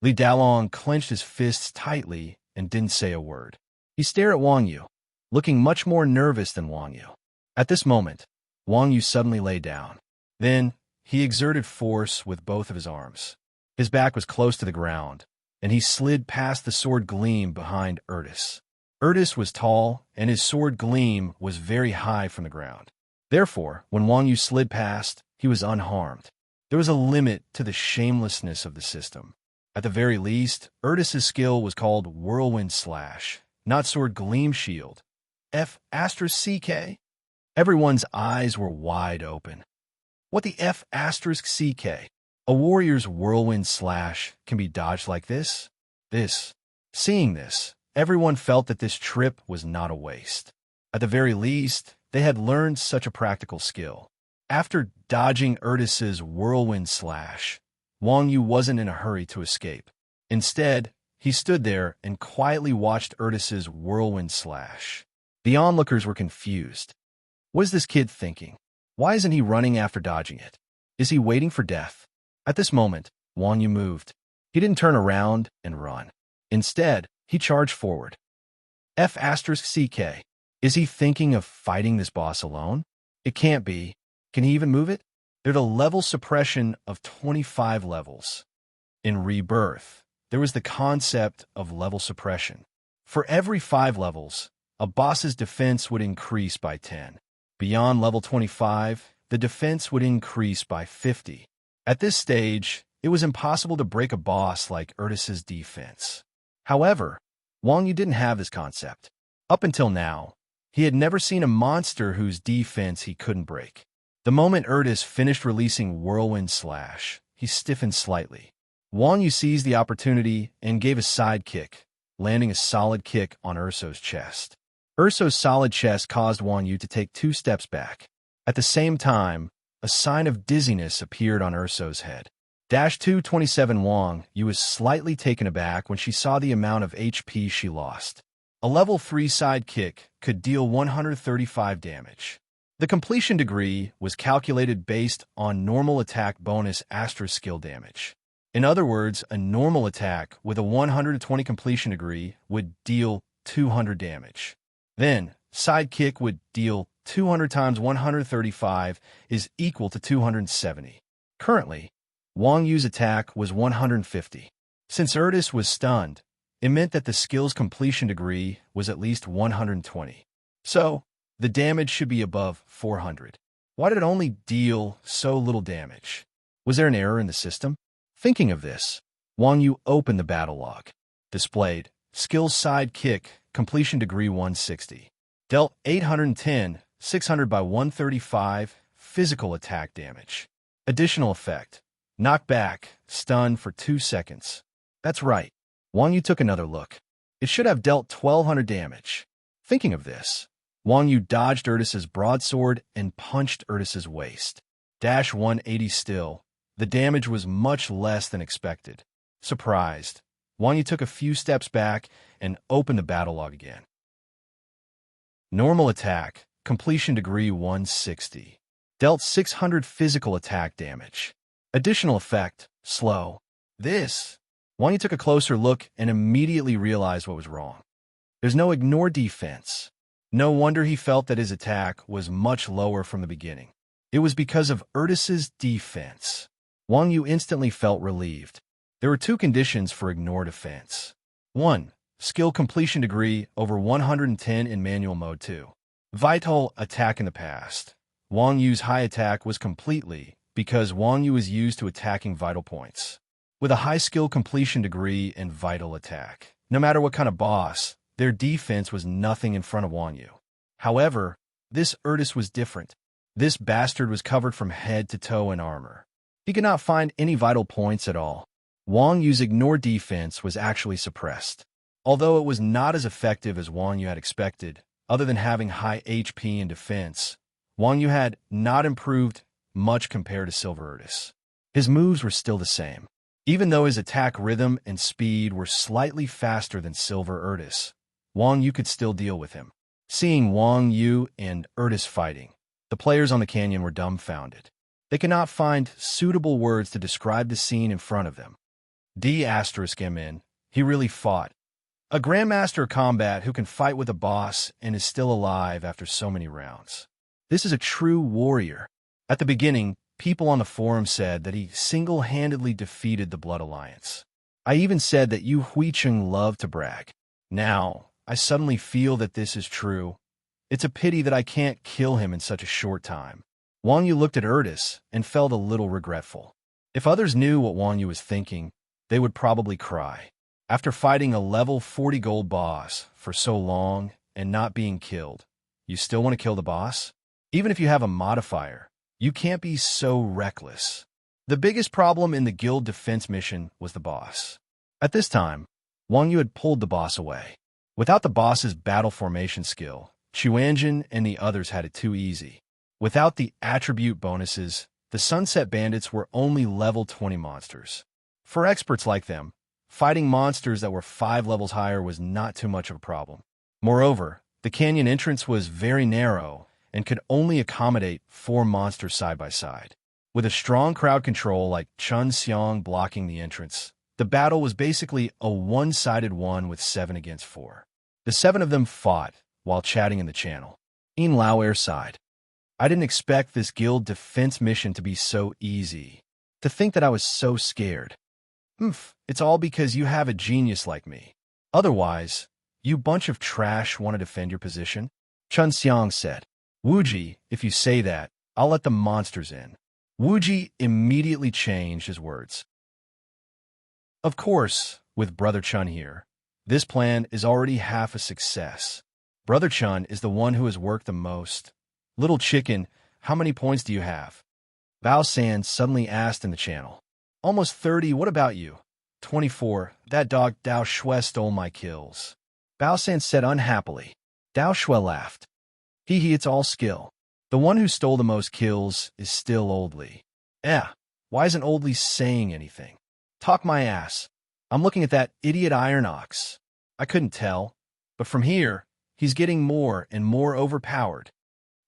S1: Li Dalong clenched his fists tightly and didn't say a word. He stared at Wang Yu, looking much more nervous than Wang Yu. At this moment, Wang Yu suddenly lay down. Then, he exerted force with both of his arms. His back was close to the ground, and he slid past the sword gleam behind Erdis. Erdis was tall, and his sword gleam was very high from the ground. Therefore, when Wang Yu slid past, he was unharmed. There was a limit to the shamelessness of the system. At the very least, Erdis's skill was called Whirlwind Slash, not Sword Gleam Shield. F***CK? Everyone's eyes were wide open. What the F***CK? A warrior's Whirlwind Slash can be dodged like this? Seeing this, everyone felt that this trip was not a waste. At the very least, they had learned such a practical skill. After dodging Urtis's whirlwind slash, Wang Yu wasn't in a hurry to escape. Instead, he stood there and quietly watched Urtis's whirlwind slash. The onlookers were confused. What is this kid thinking? Why isn't he running after dodging it? Is he waiting for death? At this moment, Wang Yu moved. He didn't turn around and run. Instead, he charged forward. F***CK. Is he thinking of fighting this boss alone? It can't be. Can he even move it? There's a level suppression of 25 levels. In Rebirth, there was the concept of level suppression. For every 5 levels, a boss's defense would increase by 10. Beyond level 25, the defense would increase by 50. At this stage, it was impossible to break a boss like Urtis's defense. However, Wang Yu didn't have this concept. Up until now, he had never seen a monster whose defense he couldn't break. The moment Urtis finished releasing Whirlwind Slash, he stiffened slightly. Wang Yu seized the opportunity and gave a side kick, landing a solid kick on Urso's chest. Urso's solid chest caused Wang Yu to take 2 steps back. At the same time, a sign of dizziness appeared on Urso's head. 227 Wang Yu was slightly taken aback when she saw the amount of HP she lost. A level 3 side kick could deal 135 damage. The completion degree was calculated based on normal attack bonus * skill damage. In other words, a normal attack with a 120 completion degree would deal 200 damage. Then, side kick would deal 200 times 135 is equal to 270. Currently, Wang Yu's attack was 150. Since Urtis was stunned, it meant that the skill's completion degree was at least 120. So, the damage should be above 400. Why did it only deal so little damage? Was there an error in the system? Thinking of this, Wang Yu opened the battle log. Displayed, skill side kick, completion degree 160. Dealt 810, 600 by 135, physical attack damage. Additional effect, knockback, stun for 2 seconds. That's right. Wang Yu took another look. It should have dealt 1200 damage. Thinking of this, Wang Yu dodged Urtis's broadsword and punched Urtis's waist. 180 still. The damage was much less than expected. Surprised, Wang Yu took a few steps back and opened the battle log again. Normal attack, completion degree 160. Dealt 600 physical attack damage. Additional effect, slow. Wang Yu took a closer look and immediately realized what was wrong. There's no ignore defense. No wonder he felt that his attack was much lower from the beginning. It was because of Urtis's defense. Wang Yu instantly felt relieved. There were 2 conditions for ignore defense. 1. Skill completion degree over 110 in manual mode 2. Vital attack in the past. Wang Yu's high attack was completely because Wang Yu is used to attacking vital points. With a high skill completion degree and vital attack, no matter what kind of boss, their defense was nothing in front of Wang Yu. However, this Urtis was different. This bastard was covered from head to toe in armor. He could not find any vital points at all. Wang Yu's ignore defense was actually suppressed. Although it was not as effective as Wang Yu had expected, other than having high HP and defense, Wang Yu had not improved much compared to Silver Urtis. His moves were still the same. Even though his attack rhythm and speed were slightly faster than Silver Urtis, Wang Yu could still deal with him. Seeing Wang Yu and Urtis fighting, the players on the canyon were dumbfounded. They could not find suitable words to describe the scene in front of them. *MN, he really fought. A Grandmaster of Combat who can fight with a boss and is still alive after so many rounds. This is a true warrior. At the beginning, people on the forum said that he single-handedly defeated the Blood Alliance. I even said that Yu Huicheng loved to brag. Now, I suddenly feel that this is true. It's a pity that I can't kill him in such a short time. Wang Yu looked at Urtis and felt a little regretful. If others knew what Wang Yu was thinking, they would probably cry. After fighting a level 40 gold boss for so long and not being killed, you still want to kill the boss? Even if you have a modifier, you can't be so reckless. The biggest problem in the guild defense mission was the boss. At this time, Wang Yu had pulled the boss away. Without the boss's battle formation skill, Chuanjin and the others had it too easy. Without the attribute bonuses, the Sunset Bandits were only level 20 monsters. For experts like them, fighting monsters that were 5 levels higher was not too much of a problem. Moreover, the canyon entrance was very narrow and could only accommodate 4 monsters side by side. With a strong crowd control like Chun Xiong blocking the entrance, the battle was basically a one-sided one with 7 against 4. The 7 of them fought while chatting in the channel. In Lauer sighed. I didn't expect this guild defense mission to be so easy. To think that I was so scared. It's all because you have a genius like me. Otherwise, you bunch of trash want to defend your position? Chun Xiang said. Wuji, if you say that, I'll let the monsters in. Wuji immediately changed his words. Of course, with Brother Chun here, this plan is already half a success. Brother Chun is the one who has worked the most. Little chicken, how many points do you have? Bao San suddenly asked in the channel. Almost 30, what about you? 24, that dog Dao Shui stole my kills. Bao San said unhappily. Dao Shui laughed. Hee, it's all skill. The one who stole the most kills is still Oldly. Why isn't Oldly saying anything? Talk my ass. I'm looking at that idiot Iron Ox. I couldn't tell, but from here, he's getting more and more overpowered.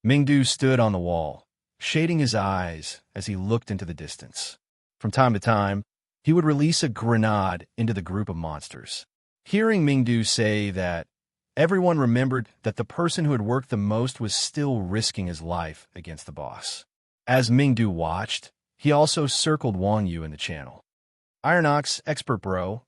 S1: Mingdu stood on the wall, shading his eyes as he looked into the distance. From time to time, he would release a grenade into the group of monsters. Hearing Mingdu say that, everyone remembered that the person who had worked the most was still risking his life against the boss. As Mingdu watched, he also circled Wang Yu in the channel. Iron Ox, expert bro,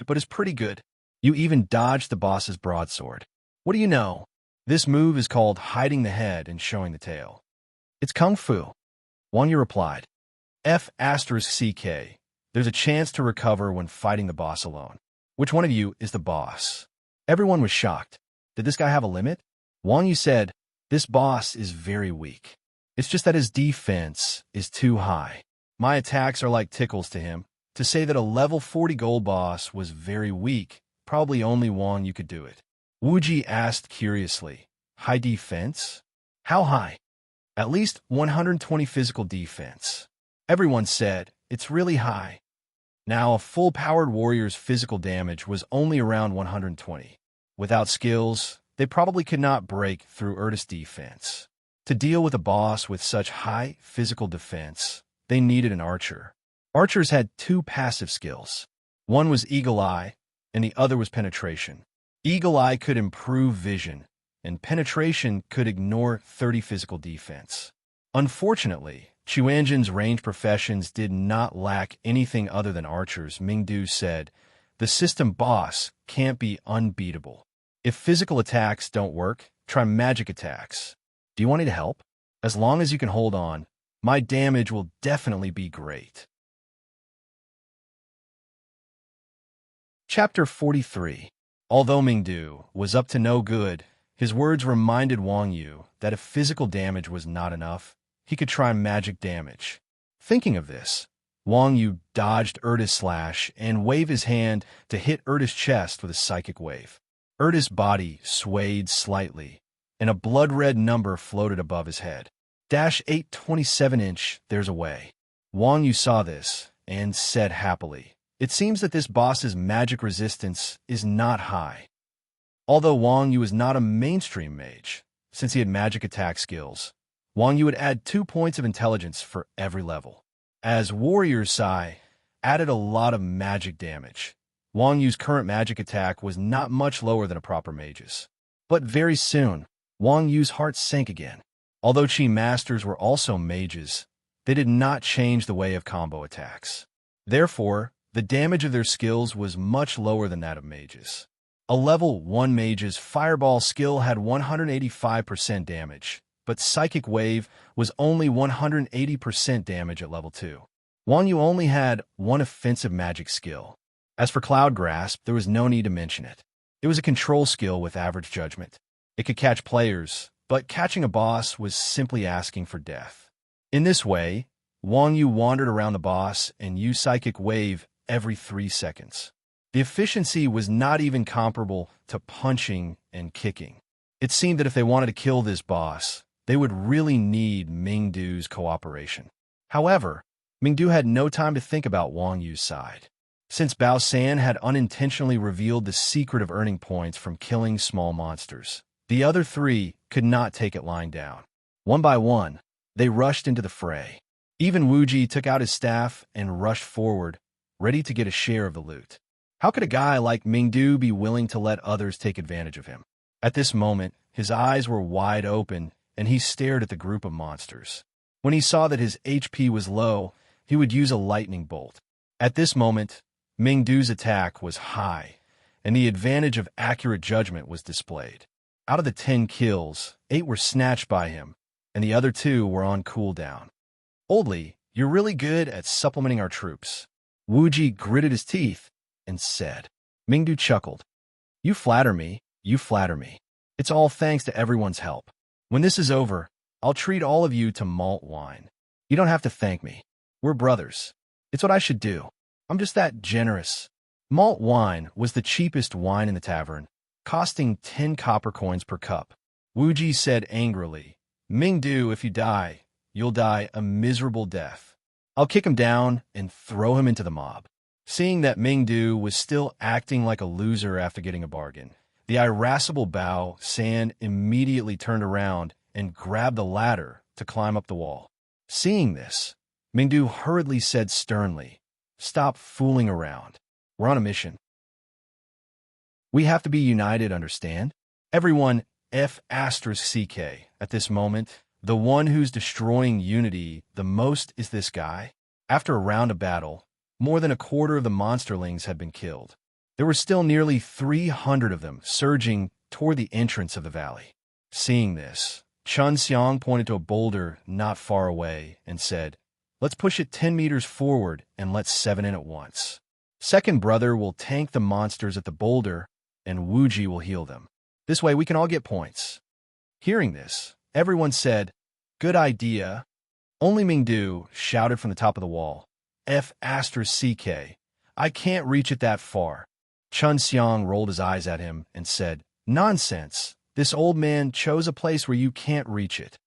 S1: but it's pretty good. You even dodged the boss's broadsword. What do you know? This move is called hiding the head and showing the tail. It's Kung Fu. Wang Yu replied. F***CK. There's a chance to recover when fighting the boss alone. Which one of you is the boss? Everyone was shocked. Did this guy have a limit? Wang Yu said, this boss is very weak. It's just that his defense is too high. My attacks are like tickles to him. To say that a level 40 gold boss was very weak, probably only Wang Yu could do it. Wuji asked curiously, high defense? How high? At least 120 physical defense. Everyone said, it's really high. Now, a full-powered warrior's physical damage was only around 120. Without skills, they probably could not break through Ertis defense. To deal with a boss with such high physical defense, they needed an archer. Archers had 2 passive skills. One was Eagle Eye, and the other was Penetration. Eagle Eye could improve vision, and Penetration could ignore 30 physical defense. Unfortunately, Chuanjin's ranged professions did not lack anything other than archers. Mingdu said, the system boss can't be unbeatable. If physical attacks don't work, try magic attacks. Do you want me to help? As long as you can hold on, my damage will definitely be great. Chapter 43. Although Mingdu was up to no good, his words reminded Wang Yu that if physical damage was not enough, he could try magic damage. Thinking of this, Wang Yu dodged Ertis' slash and waved his hand to hit Ertis' chest with a psychic wave. Ertis' body swayed slightly, and a blood-red number floated above his head. -827". There's a way. Wang Yu saw this and said happily, it seems that this boss's magic resistance is not high. Although Wang Yu is not a mainstream mage, since he had magic attack skills, Wang Yu would add 2 points of intelligence for every level. As Warrior Sai added a lot of magic damage, Wang Yu's current magic attack was not much lower than a proper mage's. But very soon, Wang Yu's heart sank again. Although Chi Masters were also mages, they did not change the way of combo attacks. Therefore, the damage of their skills was much lower than that of mages. A level 1 mage's fireball skill had 185% damage, but Psychic Wave was only 180% damage at level 2. Wang Yu only had 1 offensive magic skill. As for Cloud Grasp, there was no need to mention it. It was a control skill with average judgment. It could catch players, but catching a boss was simply asking for death. In this way, Wang Yu wandered around the boss and used Psychic Wave every 3 seconds. The efficiency was not even comparable to punching and kicking. It seemed that if they wanted to kill this boss, they would really need Mingdu's cooperation. However, Mingdu had no time to think about Wang Yu's side. Since Bao San had unintentionally revealed the secret of earning points from killing small monsters, the other three could not take it lying down. One by one, they rushed into the fray. Even Wuji took out his staff and rushed forward, ready to get a share of the loot. How could a guy like Mingdu be willing to let others take advantage of him? At this moment, his eyes were wide open, and he stared at the group of monsters. When he saw that his HP was low, he would use a lightning bolt. At this moment, Mingdu's attack was high, and the advantage of accurate judgment was displayed. Out of the 10 kills, 8 were snatched by him, and the other 2 were on cooldown. Oldly, you're really good at supplementing our troops. Wuji gritted his teeth and said. Mingdu chuckled. You flatter me, you flatter me. It's all thanks to everyone's help. When this is over, I'll treat all of you to malt wine. You don't have to thank me. We're brothers. It's what I should do. I'm just that generous. Malt wine was the cheapest wine in the tavern, costing 10 copper coins per cup. Wuji said angrily, Mingdu, if you die, you'll die a miserable death. I'll kick him down and throw him into the mob. Seeing that Mingdu was still acting like a loser after getting a bargain, the irascible Bao San immediately turned around and grabbed the ladder to climb up the wall. Seeing this, Mingdu hurriedly said sternly, Stop fooling around. We're on a mission. We have to be united, understand? Everyone F***CK. At this moment, the one who's destroying unity the most is this guy. After a round of battle, more than a quarter of the monsterlings had been killed. There were still nearly 300 of them surging toward the entrance of the valley. Seeing this, Chun Xiang pointed to a boulder not far away and said, Let's push it 10 meters forward and let 7 in at once. Second brother will tank the monsters at the boulder, and Wuji will heal them. This way we can all get points. Hearing this, everyone said, Good idea. Only Mingdu shouted from the top of the wall, F***CK. I can't reach it that far. Chun Xiang rolled his eyes at him and said, Nonsense. This old man chose a place where you can't reach it.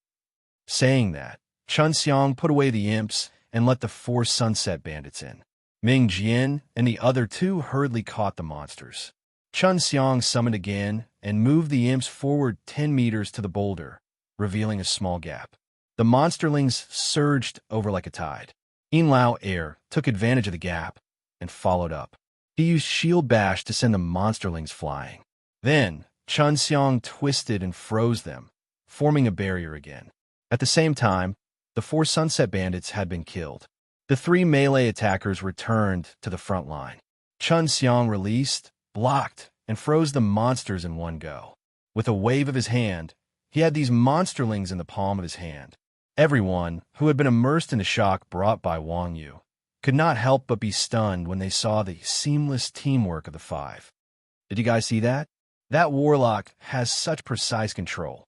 S1: Saying that, Chun Xiang put away the imps and let the 4 sunset bandits in. Ming Jian and the other 2 hurriedly caught the monsters. Chun Xiang summoned again and moved the imps forward 10 meters to the boulder, revealing a small gap. The monsterlings surged over like a tide. Yin Lao Air took advantage of the gap and followed up. He used Shield Bash to send the monsterlings flying. Then, Chun Xiang twisted and froze them, forming a barrier again. At the same time, the 4 sunset bandits had been killed. The 3 melee attackers returned to the front line. Chun Xiang released, blocked, and froze the monsters in one go. With a wave of his hand, he had these monsterlings in the palm of his hand. Everyone, who had been immersed in the shock brought by Wang Yu, could not help but be stunned when they saw the seamless teamwork of the 5. Did you guys see that? That warlock has such precise control.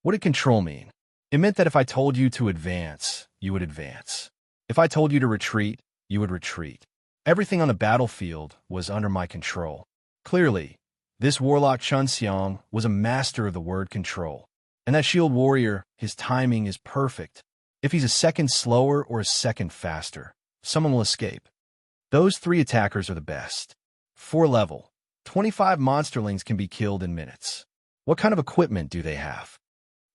S1: What did control mean? It meant that if I told you to advance, you would advance. If I told you to retreat, you would retreat. Everything on the battlefield was under my control. Clearly, this warlock Chun Xiang was a master of the word control. And that shield warrior, his timing is perfect. If he's a second slower or a second faster, someone will escape. Those 3 attackers are the best. 4 level, 25 monsterlings can be killed in minutes. What kind of equipment do they have?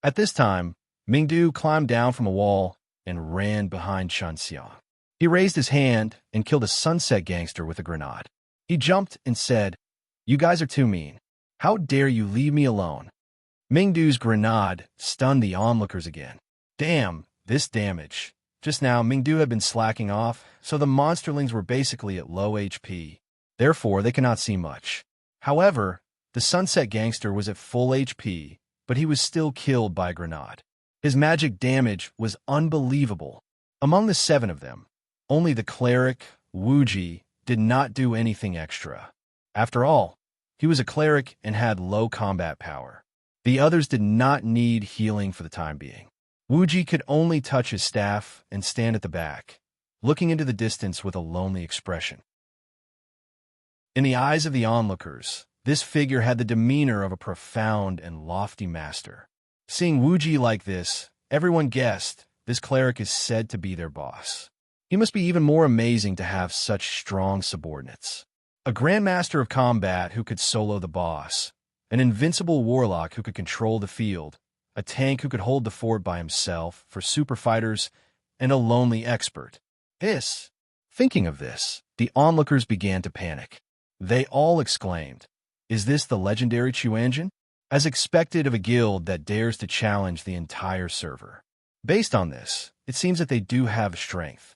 S1: At this time, Mingdu climbed down from a wall and ran behind Chun Xiang. He raised his hand and killed a sunset gangster with a grenade. He jumped and said, You guys are too mean. How dare you leave me alone? Mingdu's grenade stunned the onlookers again. Damn, this damage. Just now, Mingdu had been slacking off, so the monsterlings were basically at low HP. Therefore, they cannot see much. However, the sunset gangster was at full HP, but he was still killed by a grenade. His magic damage was unbelievable. Among the 7 of them, only the cleric, Wuji, did not do anything extra. After all, he was a cleric and had low combat power. The others did not need healing for the time being. Wuji could only touch his staff and stand at the back, looking into the distance with a lonely expression. In the eyes of the onlookers, this figure had the demeanor of a profound and lofty master. Seeing Wuji like this, everyone guessed this cleric is said to be their boss. He must be even more amazing to have such strong subordinates. A grandmaster of combat who could solo the boss, an invincible warlock who could control the field, a tank who could hold the fort by himself for super fighters, and a lonely expert. Thinking of this, the onlookers began to panic. They all exclaimed, "Is this the legendary Chuanjin?" As expected of a guild that dares to challenge the entire server. Based on this, it seems that they do have strength.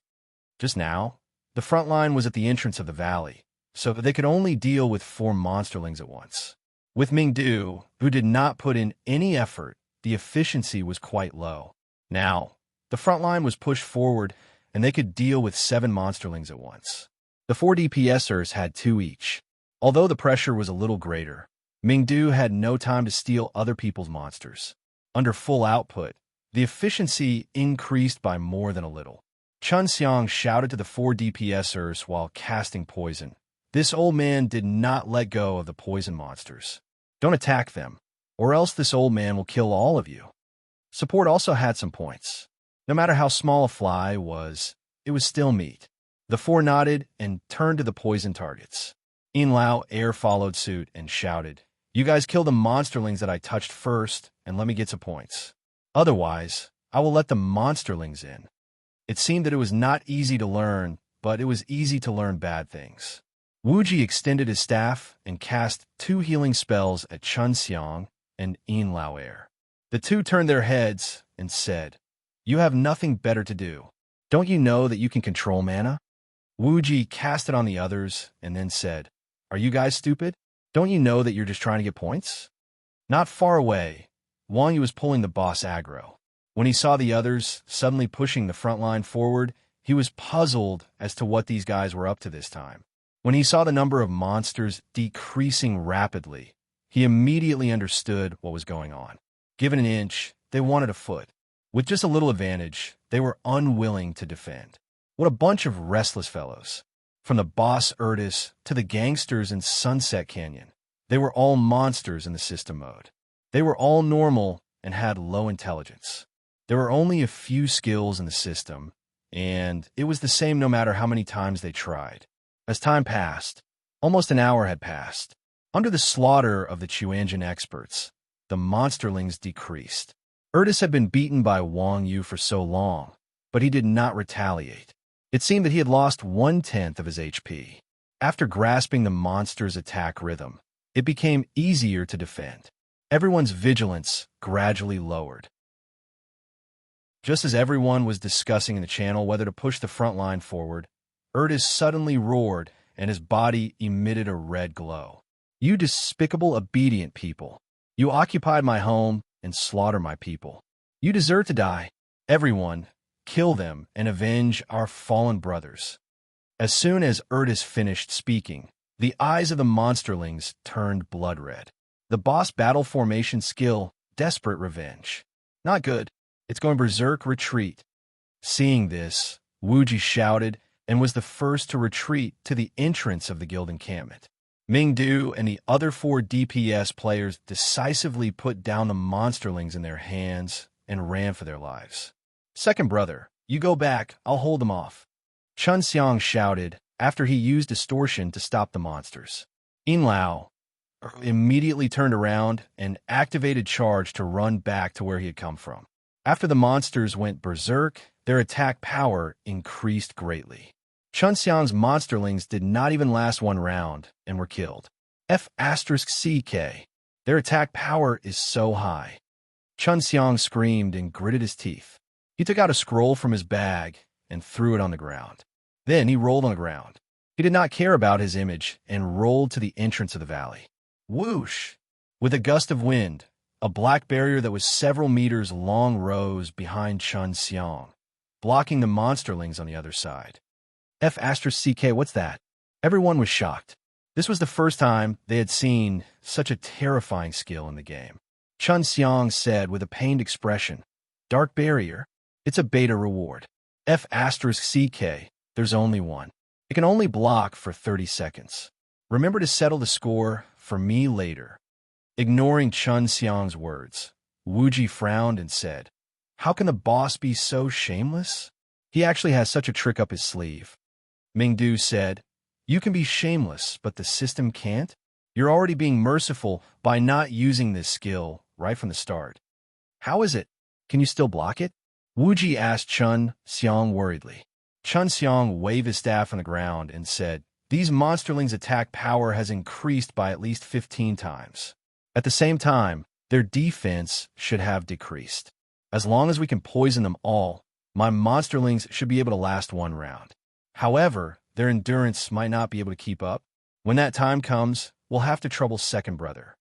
S1: Just now, the front line was at the entrance of the valley, so they could only deal with 4 monsterlings at once. With Mingdu, who did not put in any effort, the efficiency was quite low. Now, the front line was pushed forward, and they could deal with 7 monsterlings at once. The 4 DPSers had 2 each. Although the pressure was a little greater, Mingdu had no time to steal other people's monsters. Under full output, the efficiency increased by more than a little. Chun Xiang shouted to the 4 DPSers while casting poison. This old man did not let go of the poison monsters. Don't attack them, or else this old man will kill all of you. Support also had some points. No matter how small a fly was, it was still meat. The 4 nodded and turned to the poison targets. Yin Lao air followed suit and shouted, "You guys kill the monsterlings that I touched first and let me get some points. Otherwise, I will let the monsterlings in." It seemed that it was not easy to learn, but it was easy to learn bad things. Wuji extended his staff and cast 2 healing spells at Chun Xiang and Yin Lao air. The 2 turned their heads and said, "You have nothing better to do. Don't you know that you can control mana?" Wuji cast it on the others and then said, "Are you guys stupid? Don't you know that you're just trying to get points?" Not far away, Wang Yu was pulling the boss aggro. When he saw the others suddenly pushing the front line forward, he was puzzled as to what these guys were up to this time. When he saw the number of monsters decreasing rapidly, he immediately understood what was going on. Given an inch, they wanted a foot. With just a little advantage, they were unwilling to defend. What a bunch of restless fellows. From the boss Erdis to the gangsters in Sunset Canyon, they were all monsters in the system mode. They were all normal and had low intelligence. There were only a few skills in the system, and it was the same no matter how many times they tried. As time passed, almost an hour had passed. Under the slaughter of the Chuanjin experts, the monsterlings decreased. Erdis had been beaten by Wang Yu for so long, but he did not retaliate. It seemed that he had lost 1/10 of his HP. After grasping the monster's attack rhythm, it became easier to defend. Everyone's vigilance gradually lowered. Just as everyone was discussing in the channel whether to push the front line forward, Erdis suddenly roared and his body emitted a red glow. "You despicable, obedient people! You occupied my home and slaughtered my people. You deserve to die. Everyone, kill them and avenge our fallen brothers." As soon as Erdis finished speaking, the eyes of the monsterlings turned blood red. The boss battle formation skill, Desperate Revenge. Not good. It's going berserk retreat. Seeing this, Wuji shouted and was the first to retreat to the entrance of the guild encampment. Mingdu and the other 4 DPS players decisively put down the monsterlings in their hands and ran for their lives. "Second brother, you go back, I'll hold them off," Chun Xiang shouted after he used distortion to stop the monsters. Yin Lao immediately turned around and activated charge to run back to where he had come from. After the monsters went berserk, their attack power increased greatly. Chun Xiang's monsterlings did not even last 1 round and were killed. F***CK. Their attack power is so high. Chun Xiang screamed and gritted his teeth. He took out a scroll from his bag and threw it on the ground. Then he rolled on the ground. He did not care about his image and rolled to the entrance of the valley. Whoosh! With a gust of wind, a black barrier that was several meters long rose behind Chun Xiang, blocking the monsterlings on the other side. F***CK, what's that? Everyone was shocked. This was the first time they had seen such a terrifying skill in the game. Chun Xiang said with a pained expression, "Dark barrier? It's a beta reward. F***CK, there's only one. It can only block for 30 seconds. Remember to settle the score for me later." Ignoring Chun Xiang's words, Wuji frowned and said, "How can the boss be so shameless? He actually has such a trick up his sleeve." Mingdu said, "You can be shameless, but the system can't? You're already being merciful by not using this skill right from the start. How is it? Can you still block it?" Wuji asked Chun Xiang worriedly. Chun Xiang waved his staff on the ground and said, "These monsterlings' attack power has increased by at least 15 times. At the same time, their defense should have decreased. As long as we can poison them all, my monsterlings should be able to last one round. However, their endurance might not be able to keep up. When that time comes, we'll have to trouble second brother."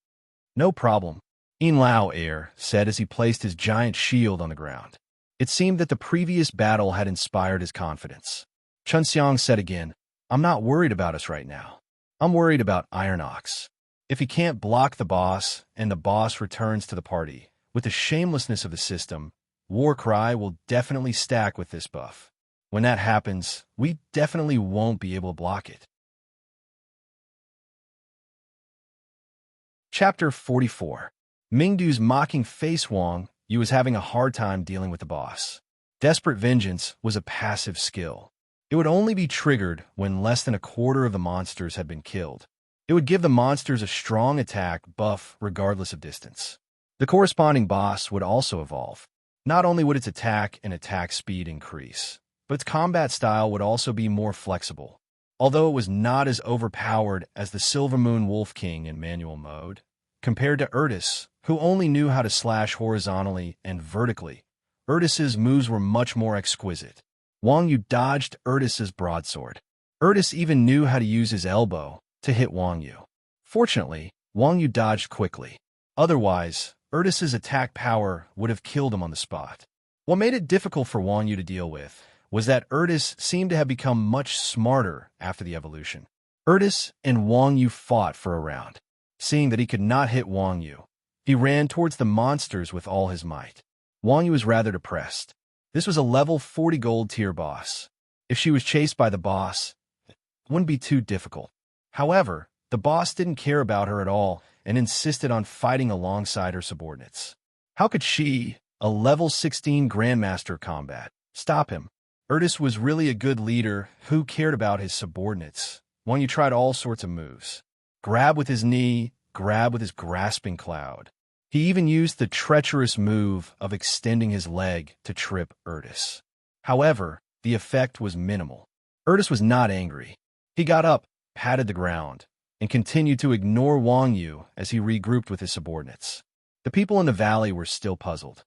S1: "No problem," Yin Lao Air said as he placed his giant shield on the ground. It seemed that the previous battle had inspired his confidence. Chun Xiang said again, "I'm not worried about us right now. I'm worried about Iron Ox. If he can't block the boss and the boss returns to the party, with the shamelessness of the system, Warcry will definitely stack with this buff. When that happens, we definitely won't be able to block it." Chapter 44. Mingdu's mocking face Wang Yu was having a hard time dealing with the boss. Desperate Vengeance was a passive skill. It would only be triggered when less than a quarter of the monsters had been killed. It would give the monsters a strong attack buff regardless of distance. The corresponding boss would also evolve. Not only would its attack and attack speed increase, but its combat style would also be more flexible. Although it was not as overpowered as the Silver Moon Wolf King in manual mode, compared to Urtis, who only knew how to slash horizontally and vertically, Urtis's moves were much more exquisite. Wang Yu dodged Urtis's broadsword. Urtis even knew how to use his elbow to hit Wang Yu. Fortunately, Wang Yu dodged quickly. Otherwise, Urtis's attack power would have killed him on the spot. What made it difficult for Wang Yu to deal with was that Urtis seemed to have become much smarter after the evolution. Urtis and Wang Yu fought for a round. Seeing that he could not hit Wang Yu, he ran towards the monsters with all his might. Wang Yu was rather depressed. This was a level 40 gold tier boss. If she was chased by the boss, it wouldn't be too difficult. However, the boss didn't care about her at all and insisted on fighting alongside her subordinates. How could she, a level 16 Grandmaster combat, stop him? Urtis was really a good leader who cared about his subordinates. Wang Yu tried all sorts of moves. Grab with his knee, grab with his grasping cloud. He even used the treacherous move of extending his leg to trip Urtis. However, the effect was minimal. Urtis was not angry. He got up, patted the ground, and continued to ignore Wang Yu as he regrouped with his subordinates. The people in the valley were still puzzled.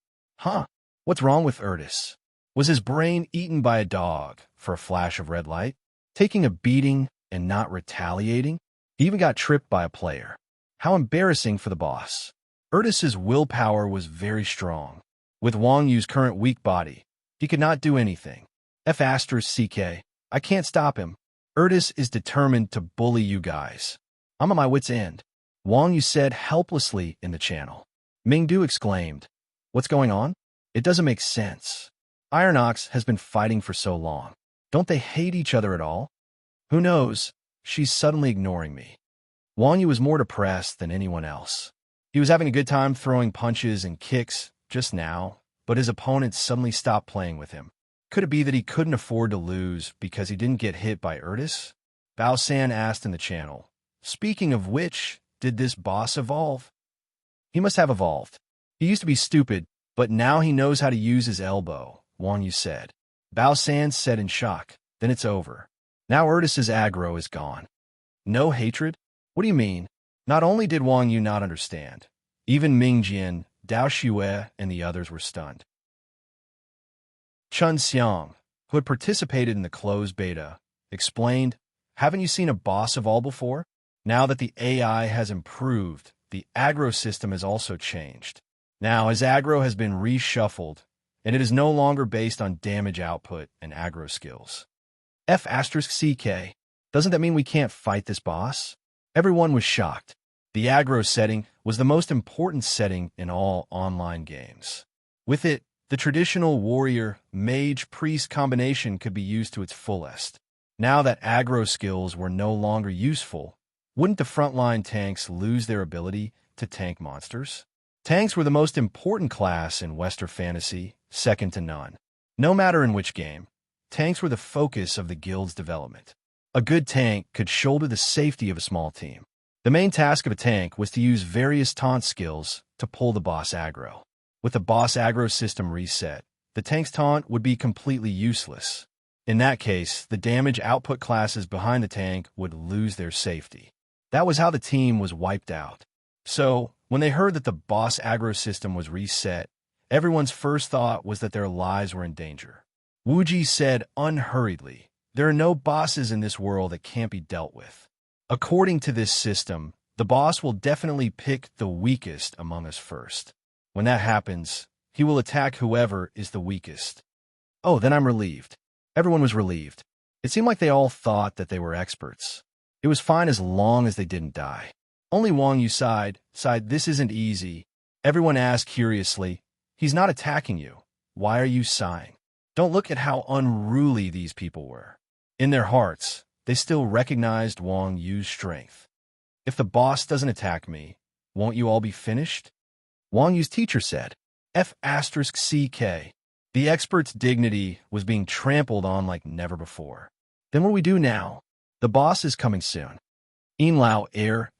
S1: What's wrong with Urtis? Was his brain eaten by a dog for a flash of red light? Taking a beating and not retaliating? He even got tripped by a player. How embarrassing for the boss. Urtis's willpower was very strong. With Wang Yu's current weak body, he could not do anything. F***CK. I can't stop him. Urtis is determined to bully you guys. I'm at my wit's end. Wang Yu said helplessly in the channel. Mingdu exclaimed, "What's going on? It doesn't make sense. Iron Ox has been fighting for so long. Don't they hate each other at all? Who knows? She's suddenly ignoring me." Wang Yu was more depressed than anyone else. He was having a good time throwing punches and kicks just now, but his opponents suddenly stopped playing with him. Could it be that he couldn't afford to lose because he didn't get hit by Urtis? Bao San asked in the channel. Speaking of which, did this boss evolve? He must have evolved. He used to be stupid, but now he knows how to use his elbow, Wang Yu said. Bao San said in shock, "Then it's over. Now Urtis's aggro is gone." No hatred? What do you mean? Not only did Wang Yu not understand, even Ming Jian, Dao Xue, and the others were stunned. Chun Xiang, who had participated in the closed beta, explained, "Haven't you seen a boss evolve before? Now that the AI has improved, the aggro system has also changed. Now his aggro has been reshuffled, and it is no longer based on damage output and aggro skills." F***CK. Doesn't that mean we can't fight this boss? Everyone was shocked. The aggro setting was the most important setting in all online games. With it, the traditional warrior-mage-priest combination could be used to its fullest. Now that aggro skills were no longer useful, wouldn't the frontline tanks lose their ability to tank monsters? Tanks were the most important class in Western fantasy, second to none. No matter in which game, tanks were the focus of the guild's development. A good tank could shoulder the safety of a small team. The main task of a tank was to use various taunt skills to pull the boss aggro. With the boss aggro system reset, the tank's taunt would be completely useless. In that case, the damage output classes behind the tank would lose their safety. That was how the team was wiped out. So, when they heard that the boss aggro system was reset, everyone's first thought was that their lives were in danger. Wuji said unhurriedly, "There are no bosses in this world that can't be dealt with. According to this system, the boss will definitely pick the weakest among us first. When that happens, he will attack whoever is the weakest." Oh, then I'm relieved. Everyone was relieved. It seemed like they all thought that they were experts. It was fine as long as they didn't die. Only Wang Yu sighed, "This isn't easy." Everyone asked curiously, "He's not attacking you. Why are you sighing?" Don't look at how unruly these people were. In their hearts, they still recognized Wang Yu's strength. "If the boss doesn't attack me, won't you all be finished?" Wang Yu's teacher said. F***CK. The expert's dignity was being trampled on like never before. "Then what do we do now? The boss is coming soon." Lao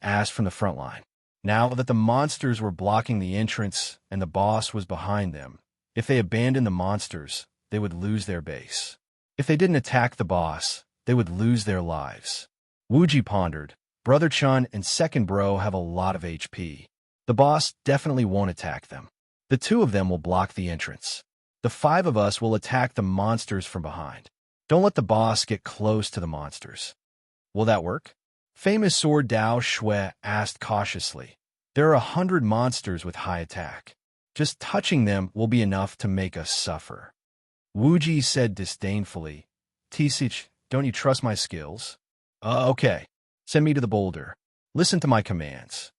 S1: asked from the front line. Now that the monsters were blocking the entrance and the boss was behind them, if they abandoned the monsters, they would lose their base. If they didn't attack the boss, they would lose their lives. Wuji pondered. Brother Chun and Second Bro have a lot of HP. The boss definitely won't attack them. The two of them will block the entrance. The five of us will attack the monsters from behind. Don't let the boss get close to the monsters. Will that work? Famous Sword Dao Shui asked cautiously. There are 100 monsters with high attack. Just touching them will be enough to make us suffer. Wuji said disdainfully, "Tisich, don't you trust my skills?" Okay. Send me to the boulder. Listen to my commands."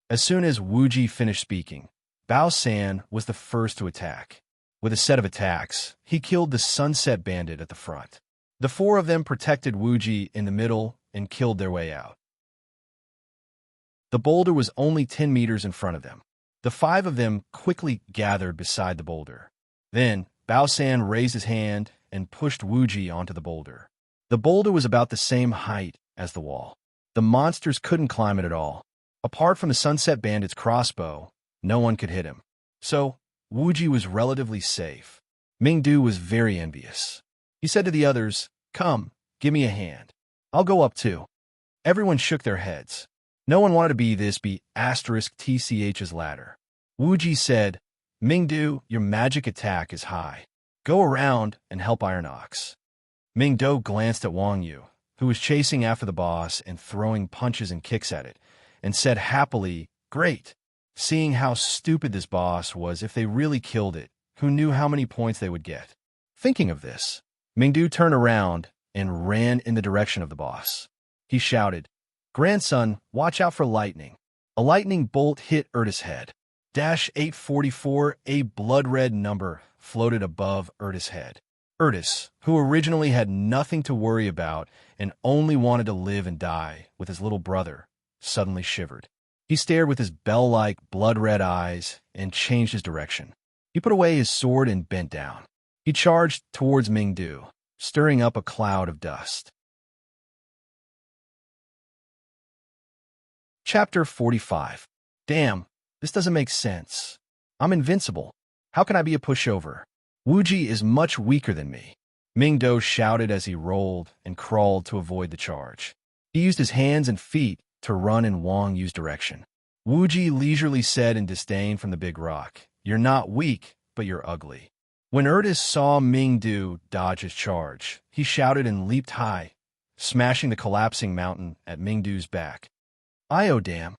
S1: As soon as Wuji finished speaking, Bao San was the first to attack. With a set of attacks, he killed the Sunset Bandit at the front. The four of them protected Wuji in the middle and killed their way out. The boulder was only 10 meters in front of them. The five of them quickly gathered beside the boulder. Then, Bao San raised his hand and pushed Wuji onto the boulder. The boulder was about the same height as the wall. The monsters couldn't climb it at all. Apart from the Sunset Bandit's crossbow, no one could hit him. So, Wuji was relatively safe. Mingdu was very envious. He said to the others, "Come, give me a hand. I'll go up too." Everyone shook their heads. No one wanted to be this *TCH's ladder. Wuji said, "Mingdu, your magic attack is high. Go around and help Iron Ox." Mingdu glanced at Wang Yu, who was chasing after the boss and throwing punches and kicks at it, and said happily, "Great." Seeing how stupid this boss was, if they really killed it, who knew how many points they would get? Thinking of this, Mingdu turned around and ran in the direction of the boss. He shouted, "Grandson, watch out for lightning." A lightning bolt hit Erda's head. -844, a blood-red number, floated above Erda's head. Erdis, who originally had nothing to worry about and only wanted to live and die with his little brother, suddenly shivered. He stared with his bell-like, blood-red eyes and changed his direction. He put away his sword and bent down. He charged towards Mingdu, stirring up a cloud of dust. Chapter 45. Damn, this doesn't make sense. I'm invincible. How can I be a pushover? Wuji is much weaker than me. Mingdu shouted as he rolled and crawled to avoid the charge. He used his hands and feet to run in Wang Yu's direction. Wuji leisurely said in disdain from the big rock, "You're not weak, but you're ugly." When Erdis saw Mingdu dodge his charge, he shouted and leaped high, smashing the collapsing mountain at Mingdu's back. Oh damn.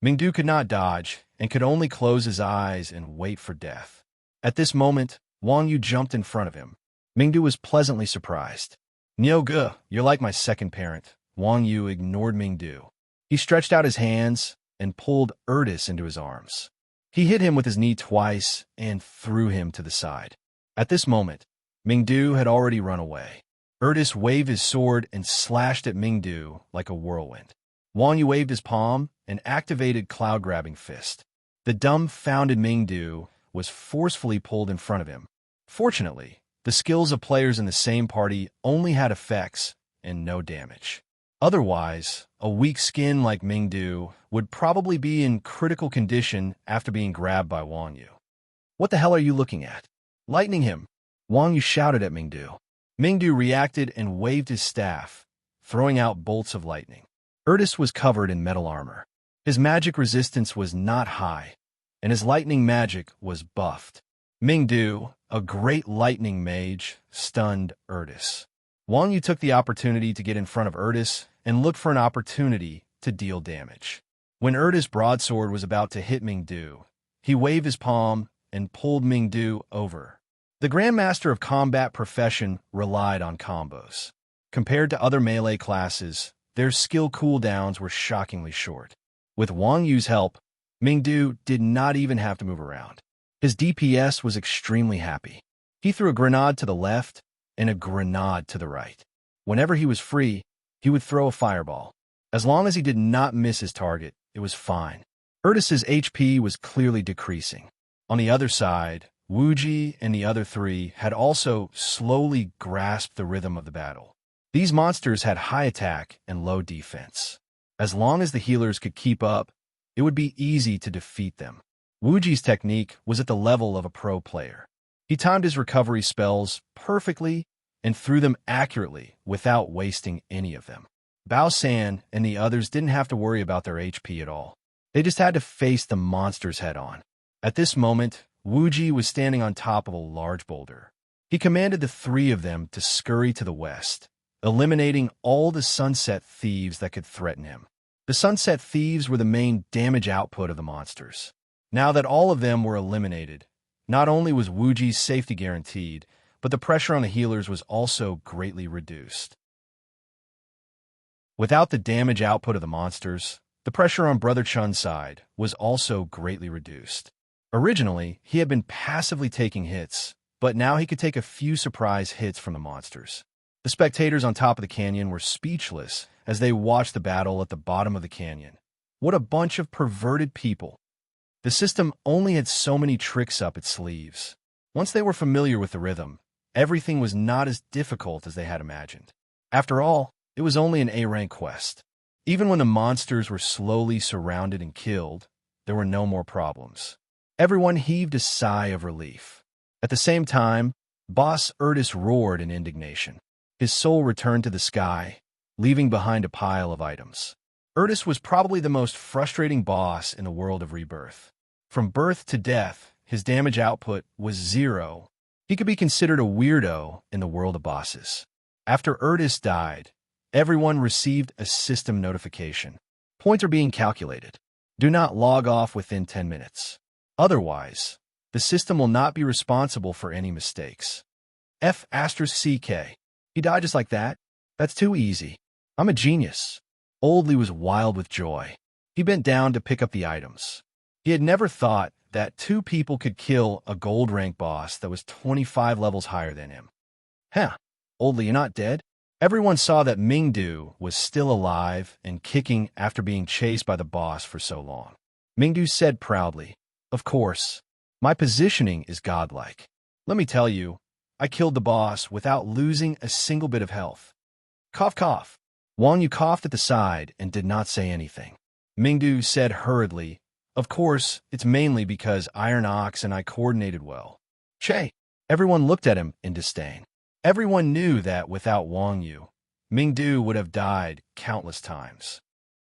S1: Mingdu could not dodge and could only close his eyes and wait for death. At this moment, Wang Yu jumped in front of him. Mingdu was pleasantly surprised. "Nyoge, you're like my second parent." Wang Yu ignored Mingdu. He stretched out his hands and pulled Erdis into his arms. He hit him with his knee twice and threw him to the side. At this moment, Mingdu had already run away. Erdis waved his sword and slashed at Mingdu like a whirlwind. Wang Yu waved his palm and activated Cloud-Grabbing Fist. The dumbfounded Mingdu was forcefully pulled in front of him. Fortunately, the skills of players in the same party only had effects and no damage. Otherwise, a weak skin like Mingdu would probably be in critical condition after being grabbed by Wang Yu. "What the hell are you looking at? Lightning him!" Wang Yu shouted at Mingdu. Mingdu reacted and waved his staff, throwing out bolts of lightning. Erdis was covered in metal armor. His magic resistance was not high, and his lightning magic was buffed. Mingdu, a great lightning mage, stunned Erdis. Wang Yu took the opportunity to get in front of Erdis and looked for an opportunity to deal damage. When Erdis' broadsword was about to hit Mingdu, he waved his palm and pulled Mingdu over. The Grandmaster of Combat profession relied on combos. Compared to other melee classes, their skill cooldowns were shockingly short. With Wang Yu's help, Mingdu did not even have to move around. His DPS was extremely happy. He threw a grenade to the left and a grenade to the right. Whenever he was free, he would throw a fireball. As long as he did not miss his target, it was fine. Erdis's HP was clearly decreasing. On the other side, Wuji and the other three had also slowly grasped the rhythm of the battle. These monsters had high attack and low defense. As long as the healers could keep up, it would be easy to defeat them. Wuji's technique was at the level of a pro player. He timed his recovery spells perfectly and threw them accurately without wasting any of them. Bao San and the others didn't have to worry about their HP at all. They just had to face the monsters head-on. At this moment, Wuji was standing on top of a large boulder. He commanded the three of them to scurry to the west, eliminating all the sunset thieves that could threaten him. The sunset thieves were the main damage output of the monsters. Now that all of them were eliminated, not only was Wuji's safety guaranteed, but the pressure on the healers was also greatly reduced. Without the damage output of the monsters, the pressure on Brother Chun's side was also greatly reduced. Originally, he had been passively taking hits, but now he could take a few surprise hits from the monsters. The spectators on top of the canyon were speechless as they watched the battle at the bottom of the canyon. What a bunch of perverted people. The system only had so many tricks up its sleeves. Once they were familiar with the rhythm, everything was not as difficult as they had imagined. After all, it was only an A-rank quest. Even when the monsters were slowly surrounded and killed, there were no more problems. Everyone heaved a sigh of relief. At the same time, Boss Erdis roared in indignation. His soul returned to the sky, leaving behind a pile of items. Erdis was probably the most frustrating boss in the world of Rebirth. From birth to death, his damage output was 0. He could be considered a weirdo in the world of bosses. After Erdis died, everyone received a system notification. Points are being calculated. Do not log off within 10 minutes. Otherwise, the system will not be responsible for any mistakes. F***CK. He died just like that? That's too easy. I'm a genius. Oldley was wild with joy. He bent down to pick up the items. He had never thought that 2 people could kill a gold rank boss that was 25 levels higher than him. Huh, Oldley, you're not dead? Everyone saw that Mingdu was still alive and kicking after being chased by the boss for so long. Mingdu said proudly, "Of course, my positioning is godlike. Let me tell you, I killed the boss without losing a single bit of health." Cough, cough. Wang Yu coughed at the side and did not say anything. Mingdu said hurriedly, "Of course, it's mainly because Iron Ox and I coordinated well." Che! Everyone looked at him in disdain. Everyone knew that without Wang Yu, Mingdu would have died countless times.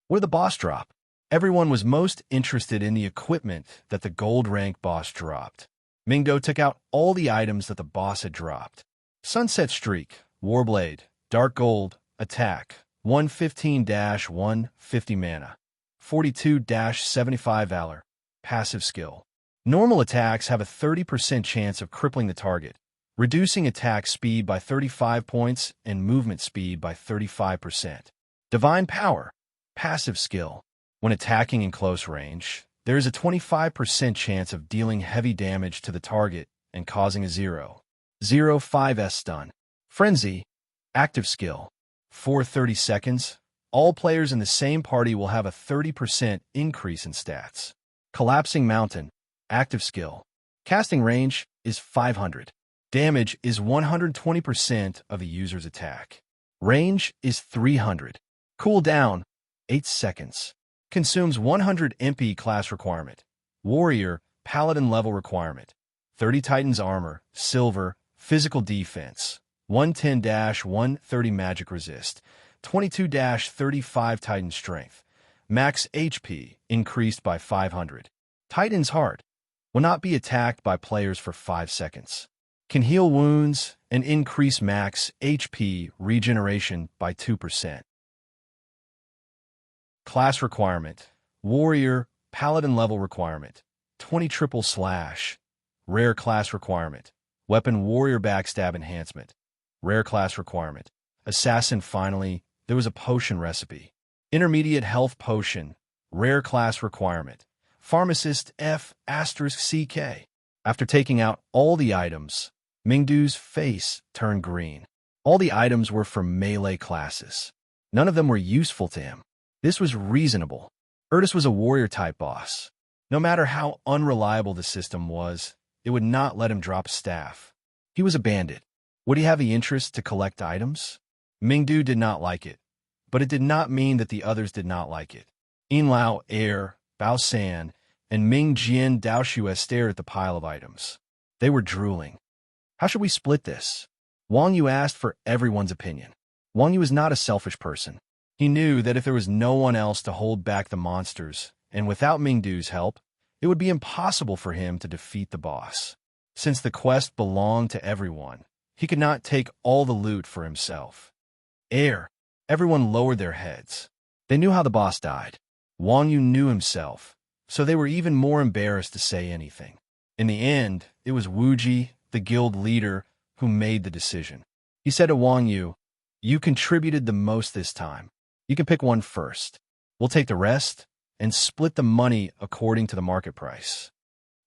S1: What did the boss drop? Everyone was most interested in the equipment that the gold rank boss dropped. Mingdu took out all the items that the boss had dropped. Sunset Streak, Warblade, Dark Gold, Attack, 115-150 mana, 42-75 Valor, Passive Skill. Normal attacks have a 30% chance of crippling the target, reducing attack speed by 35 points and movement speed by 35%. Divine Power, Passive Skill. When attacking in close range, there is a 25% chance of dealing heavy damage to the target and causing a 0.05 stun. Frenzy, Active Skill. For 30 seconds, all players in the same party will have a 30% increase in stats. Collapsing Mountain, active skill. Casting range is 500. Damage is 120% of a user's attack. Range is 300. Cooldown, 8 seconds. Consumes 100 MP class requirement. Warrior, Paladin level requirement. 30 Titans armor, silver, physical defense. 110-130 magic resist. 22-35 Titan strength. Max HP increased by 500. Titan's heart will not be attacked by players for 5 seconds. Can heal wounds and increase max HP regeneration by 2%. Class requirement. Warrior, Paladin level requirement. 20 triple slash. Rare class requirement. Weapon Warrior backstab enhancement. Rare class requirement. Assassin. Finally, there was a potion recipe. Intermediate health potion. Rare class requirement. Pharmacist F***CK. After taking out all the items, Mingdu's face turned green. All the items were for melee classes. None of them were useful to him. This was reasonable. Erdis was a warrior-type boss. No matter how unreliable the system was, it would not let him drop staff. He was a bandit. Would he have the interest to collect items? Mingdu did not like it, but it did not mean that the others did not like it. Yinlao, Air, Bao San, and Ming Jian Daoxue stared at the pile of items. They were drooling. How should we split this? Wang Yu asked for everyone's opinion. Wang Yu was not a selfish person. He knew that if there was no one else to hold back the monsters, and without Mingdu's help, it would be impossible for him to defeat the boss. Since the quest belonged to everyone, he could not take all the loot for himself. Air. Everyone lowered their heads. They knew how the boss died. Wang Yu knew himself, so they were even more embarrassed to say anything. In the end, it was Wuji, the guild leader, who made the decision. He said to Wang Yu, "You contributed the most this time. You can pick one first. We'll take the rest and split the money according to the market price."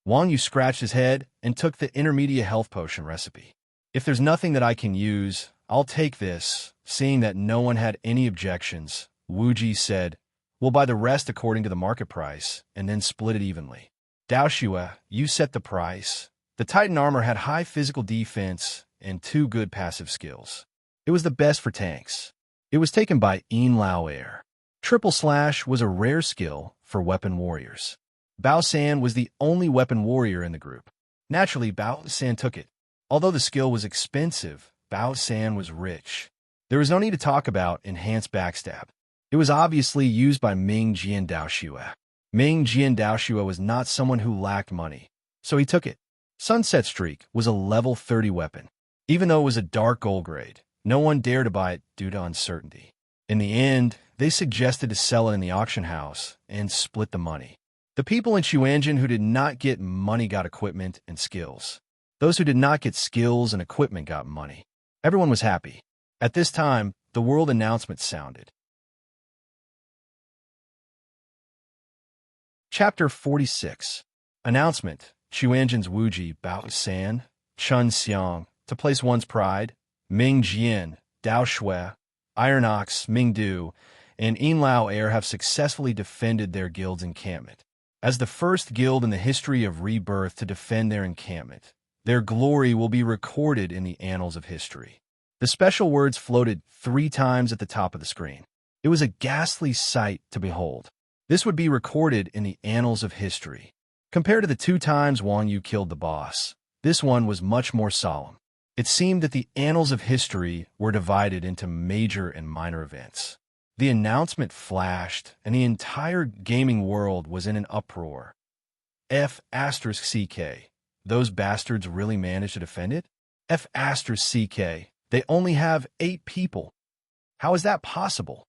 S1: Wang Yu scratched his head and took the intermediate health potion recipe. "If there's nothing that I can use, I'll take this." Seeing that no one had any objections, Wuji said, "We'll buy the rest according to the market price and then split it evenly." Daoxue, you set the price. The Titan armor had high physical defense and 2 good passive skills. It was the best for tanks. It was taken by Yinlao Air. Triple slash was a rare skill for weapon warriors. Bao San was the only weapon warrior in the group. Naturally, Bao San took it. Although the skill was expensive, Bao San was rich. There was no need to talk about enhanced backstab. It was obviously used by Ming Jian Daoxue. Ming Jian Daoxue was not someone who lacked money, so he took it. Sunset Streak was a level 30 weapon. Even though it was a dark gold grade, no one dared to buy it due to uncertainty. In the end, they suggested to sell it in the auction house and split the money. The people in Chuanjin who did not get money got equipment and skills. Those who did not get skills and equipment got money. Everyone was happy. At this time, the world announcement sounded. Chapter 46. Announcement. Chuanjin's Wuji, Bao San, Chun Xiang, to place one's pride, Ming Jian, Daoxue, Iron Ox, Mingdu, and Yinlao Air have successfully defended their guild's encampment. As the first guild in the history of Rebirth to defend their encampment, their glory will be recorded in the annals of history. The special words floated 3 times at the top of the screen. It was a ghastly sight to behold. This would be recorded in the annals of history. Compared to the 2 times Wang Yu killed the boss, this one was much more solemn. It seemed that the annals of history were divided into major and minor events. The announcement flashed, and the entire gaming world was in an uproar. F***CK. Those bastards really managed to defend it? F***CK. They only have 8 people. How is that possible?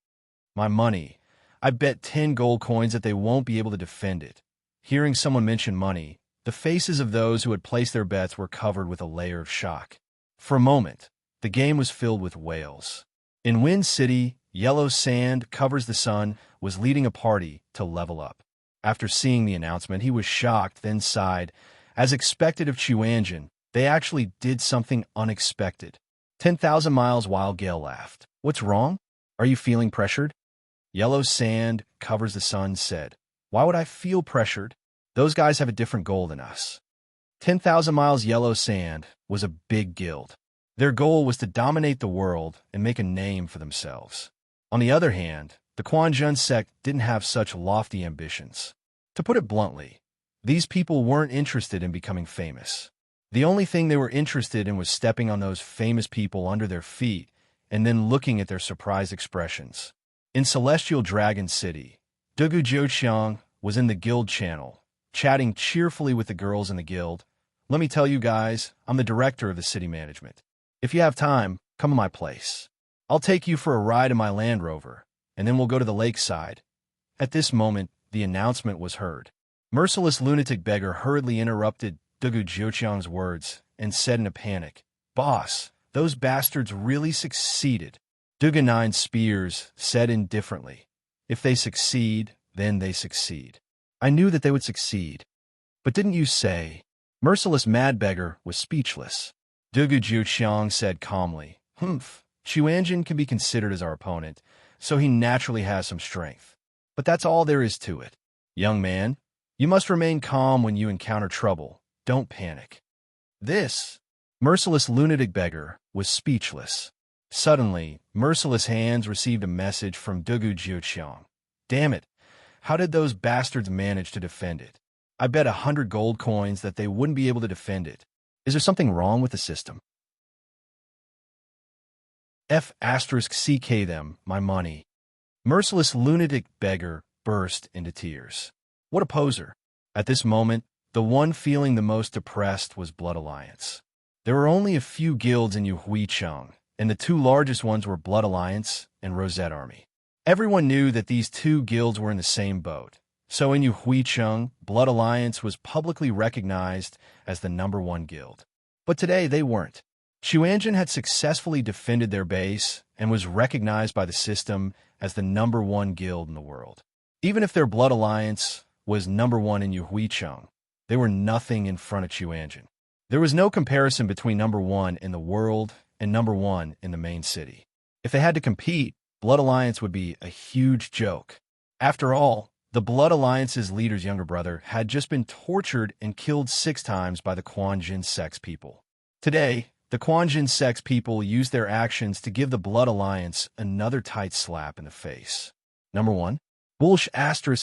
S1: My money. I bet 10 gold coins that they won't be able to defend it. Hearing someone mention money, the faces of those who had placed their bets were covered with a layer of shock. For a moment, the game was filled with wails. In Wind City, Yellow Sand Covers the Sun was leading a party to level up. After seeing the announcement, he was shocked, then sighed. As expected of Chuanjin, they actually did something unexpected. 10,000 Miles Wild Gale laughed. "What's wrong? Are you feeling pressured?" Yellow Sand Covers the Sun said. "Why would I feel pressured? Those guys have a different goal than us. 10,000 Miles Yellow Sand was a big guild. Their goal was to dominate the world and make a name for themselves. On the other hand, the Quanjun sect didn't have such lofty ambitions. To put it bluntly, these people weren't interested in becoming famous. The only thing they were interested in was stepping on those famous people under their feet and then looking at their surprised expressions. In Celestial Dragon City, Dugu Jiuqiang was in the guild channel, chatting cheerfully with the girls in the guild. Let me tell you guys, I'm the director of the city management. If you have time, come to my place. I'll take you for a ride in my Land Rover, and then we'll go to the lakeside. At this moment, the announcement was heard. Merciless lunatic beggar hurriedly interrupted Dugu Jiuqiang's words and said in a panic, "Boss, those bastards really succeeded." Dugu Nine Spears said indifferently, "If they succeed, then they succeed. I knew that they would succeed. But didn't you say?" Merciless Mad Beggar was speechless. Dugu Jiuqiang said calmly, "Humph, Chuanjin can be considered as our opponent, so he naturally has some strength. But that's all there is to it. Young man, you must remain calm when you encounter trouble. Don't panic." This merciless lunatic beggar was speechless. Suddenly, Merciless Hands received a message from Dugu Jiuqiang. "Damn it, how did those bastards manage to defend it? I bet 100 gold coins that they wouldn't be able to defend it. Is there something wrong with the system?" CK them, my money. Merciless lunatic beggar burst into tears. What a poser. At this moment, the one feeling the most depressed was Blood Alliance. There were only a few guilds in Yuhuicheng, and the two largest ones were Blood Alliance and Rosette Army. Everyone knew that these two guilds were in the same boat, so in Yuhuicheng, Blood Alliance was publicly recognized as the #1 guild. But today they weren't. Chuanjin had successfully defended their base and was recognized by the system as the #1 guild in the world. Even if their Blood Alliance was #1 in Yuhuicheng, they were nothing in front of Chuanjin. There was no comparison between #1 in the world and #1 in the main city. If they had to compete, Blood Alliance would be a huge joke. After all, the Blood Alliance's leader's younger brother had just been tortured and killed 6 times by the Quanjin sect's people. Today, the Quanjin sect's people used their actions to give the Blood Alliance another tight slap in the face. #1. Bulsh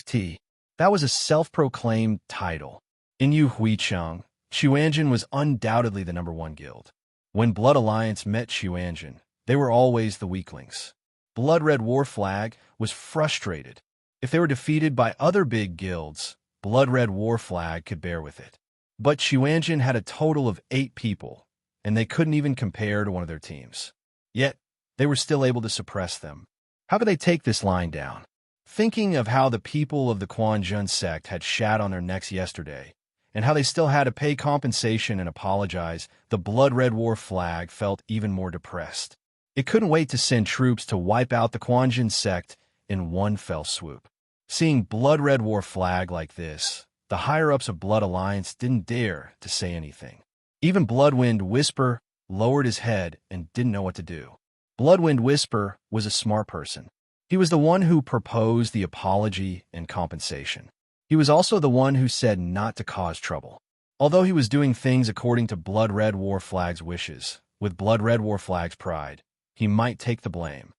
S1: *T. That was a self-proclaimed title. In Yuhuicheng, Chuanjin was undoubtedly the #1 guild. When Blood Alliance met Chuanjin, they were always the weaklings. Blood Red War Flag was frustrated. If they were defeated by other big guilds, Blood Red War Flag could bear with it. But Chuanjin had a total of 8 people, and they couldn't even compare to one of their teams. Yet, they were still able to suppress them. How could they take this line down? Thinking of how the people of the Quanjun sect had shat on their necks yesterday, and how they still had to pay compensation and apologize, the Blood Red War Flag felt even more depressed. It couldn't wait to send troops to wipe out the Quanjun sect in one fell swoop. Seeing Blood Red War Flag like this, the higher-ups of Blood Alliance didn't dare to say anything. Even Bloodwind Whisper lowered his head and didn't know what to do. Bloodwind Whisper was a smart person. He was the one who proposed the apology and compensation. He was also the one who said not to cause trouble. Although he was doing things according to Blood Red War Flag's wishes, with Blood Red War Flag's pride, he might take the blame.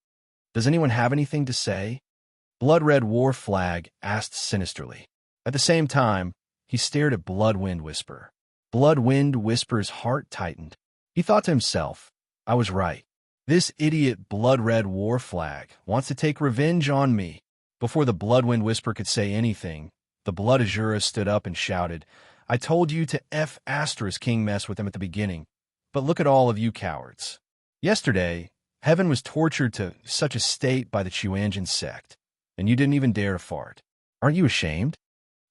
S1: "Does anyone have anything to say?" Blood Red War Flag asked sinisterly. At the same time, he stared at Bloodwind Whisper. Bloodwind Whisper's heart tightened. He thought to himself, "I was right. This idiot Blood Red War Flag wants to take revenge on me." Before the Bloodwind Whisper could say anything, the Blood Azura stood up and shouted, "I told you to King mess with him at the beginning, but look at all of you cowards. Yesterday, Heaven was tortured to such a state by the Chuanjin sect, and you didn't even dare to fart. Aren't you ashamed?"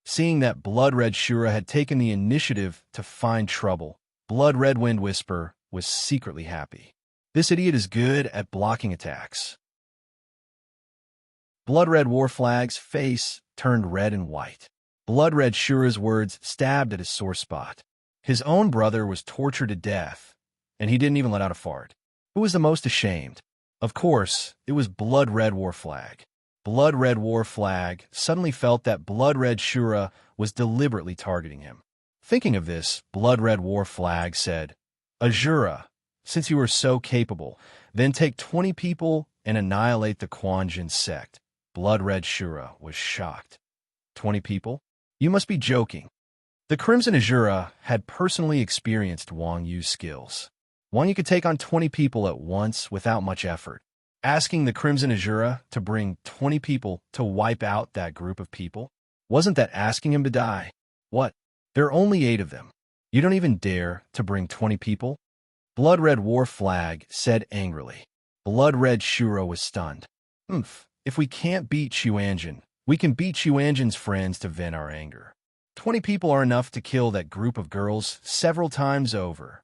S1: Seeing that Blood Red Shura had taken the initiative to find trouble, Blood Red Wind Whisper was secretly happy. This idiot is good at blocking attacks. Blood Red War Flag's face turned red and white. Blood Red Shura's words stabbed at his sore spot. His own brother was tortured to death, and he didn't even let out a fart. Who was the most ashamed? Of course, it was Blood Red War Flag. Blood Red War Flag suddenly felt that Blood Red Shura was deliberately targeting him. Thinking of this, Blood Red War Flag said, Azura, since you are so capable, then take 20 people and annihilate the Quan Jin sect. Blood Red Shura was shocked. 20 people? You must be joking. The Crimson Azura had personally experienced Wang Yu's skills. Wang Yu could take on 20 people at once without much effort. Asking the Crimson Azura to bring 20 people to wipe out that group of people? Wasn't that asking him to die? What? There are only 8 of them. You don't even dare to bring 20 people? Blood Red War Flag said angrily. Blood Red Shura was stunned. If we can't beat Xuanjin, we can beat Xuanjin's friends to vent our anger. 20 people are enough to kill that group of girls several times over.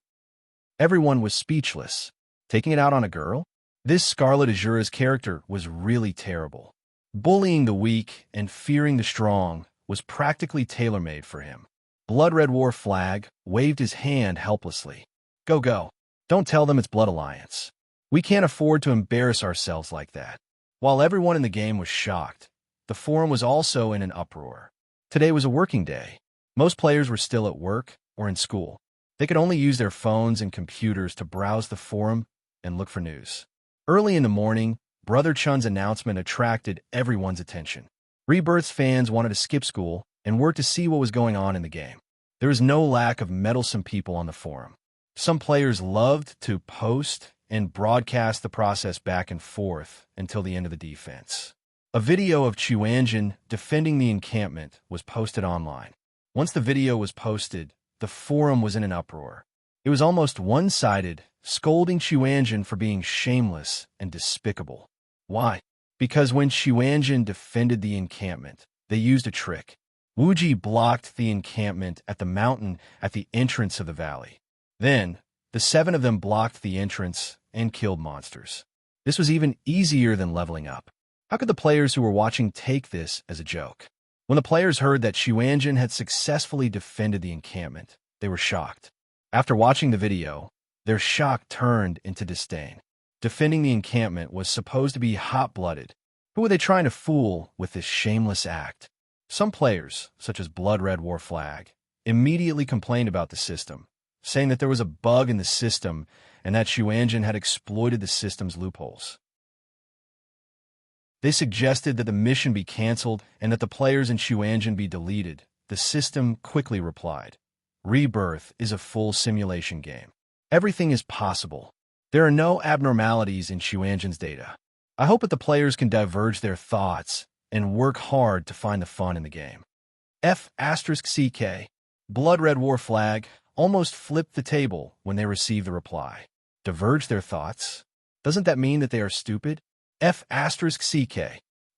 S1: Everyone was speechless. Taking it out on a girl? This Scarlet Azura's character was really terrible. Bullying the weak and fearing the strong was practically tailor-made for him. Blood Red War Flag waved his hand helplessly. Go. Don't tell them it's Blood Alliance. We can't afford to embarrass ourselves like that. While everyone in the game was shocked, the forum was also in an uproar. Today was a working day. Most players were still at work or in school. They could only use their phones and computers to browse the forum and look for news. Early in the morning, Brother Chun's announcement attracted everyone's attention. Rebirth's fans wanted to skip school and work to see what was going on in the game. There was no lack of meddlesome people on the forum. Some players loved to post and broadcast the process back and forth until the end of the defense. A video of Xuanjin defending the encampment was posted online. Once the video was posted, the forum was in an uproar. It was almost one-sided, scolding Xuanjin for being shameless and despicable. Why? Because when Xuanjin defended the encampment, they used a trick. Wuji blocked the encampment at the mountain at the entrance of the valley. Then, the 7 of them blocked the entrance and killed monsters. This was even easier than leveling up. How could the players who were watching take this as a joke? When the players heard that Xuanjin had successfully defended the encampment, they were shocked. After watching the video, their shock turned into disdain. Defending the encampment was supposed to be hot-blooded. Who were they trying to fool with this shameless act? Some players, such as Blood Red War Flag, immediately complained about the system, saying that there was a bug in the system and that Xuanjin had exploited the system's loopholes. They suggested that the mission be canceled and that the players in Xuanjin be deleted. The system quickly replied, Rebirth is a full simulation game. Everything is possible. There are no abnormalities in Xuanjin's data. I hope that the players can diverge their thoughts and work hard to find the fun in the game. F***CK, Blood Red War Flag, almost flipped the table when they received the reply. Diverge their thoughts? Doesn't that mean that they are stupid? F***CK.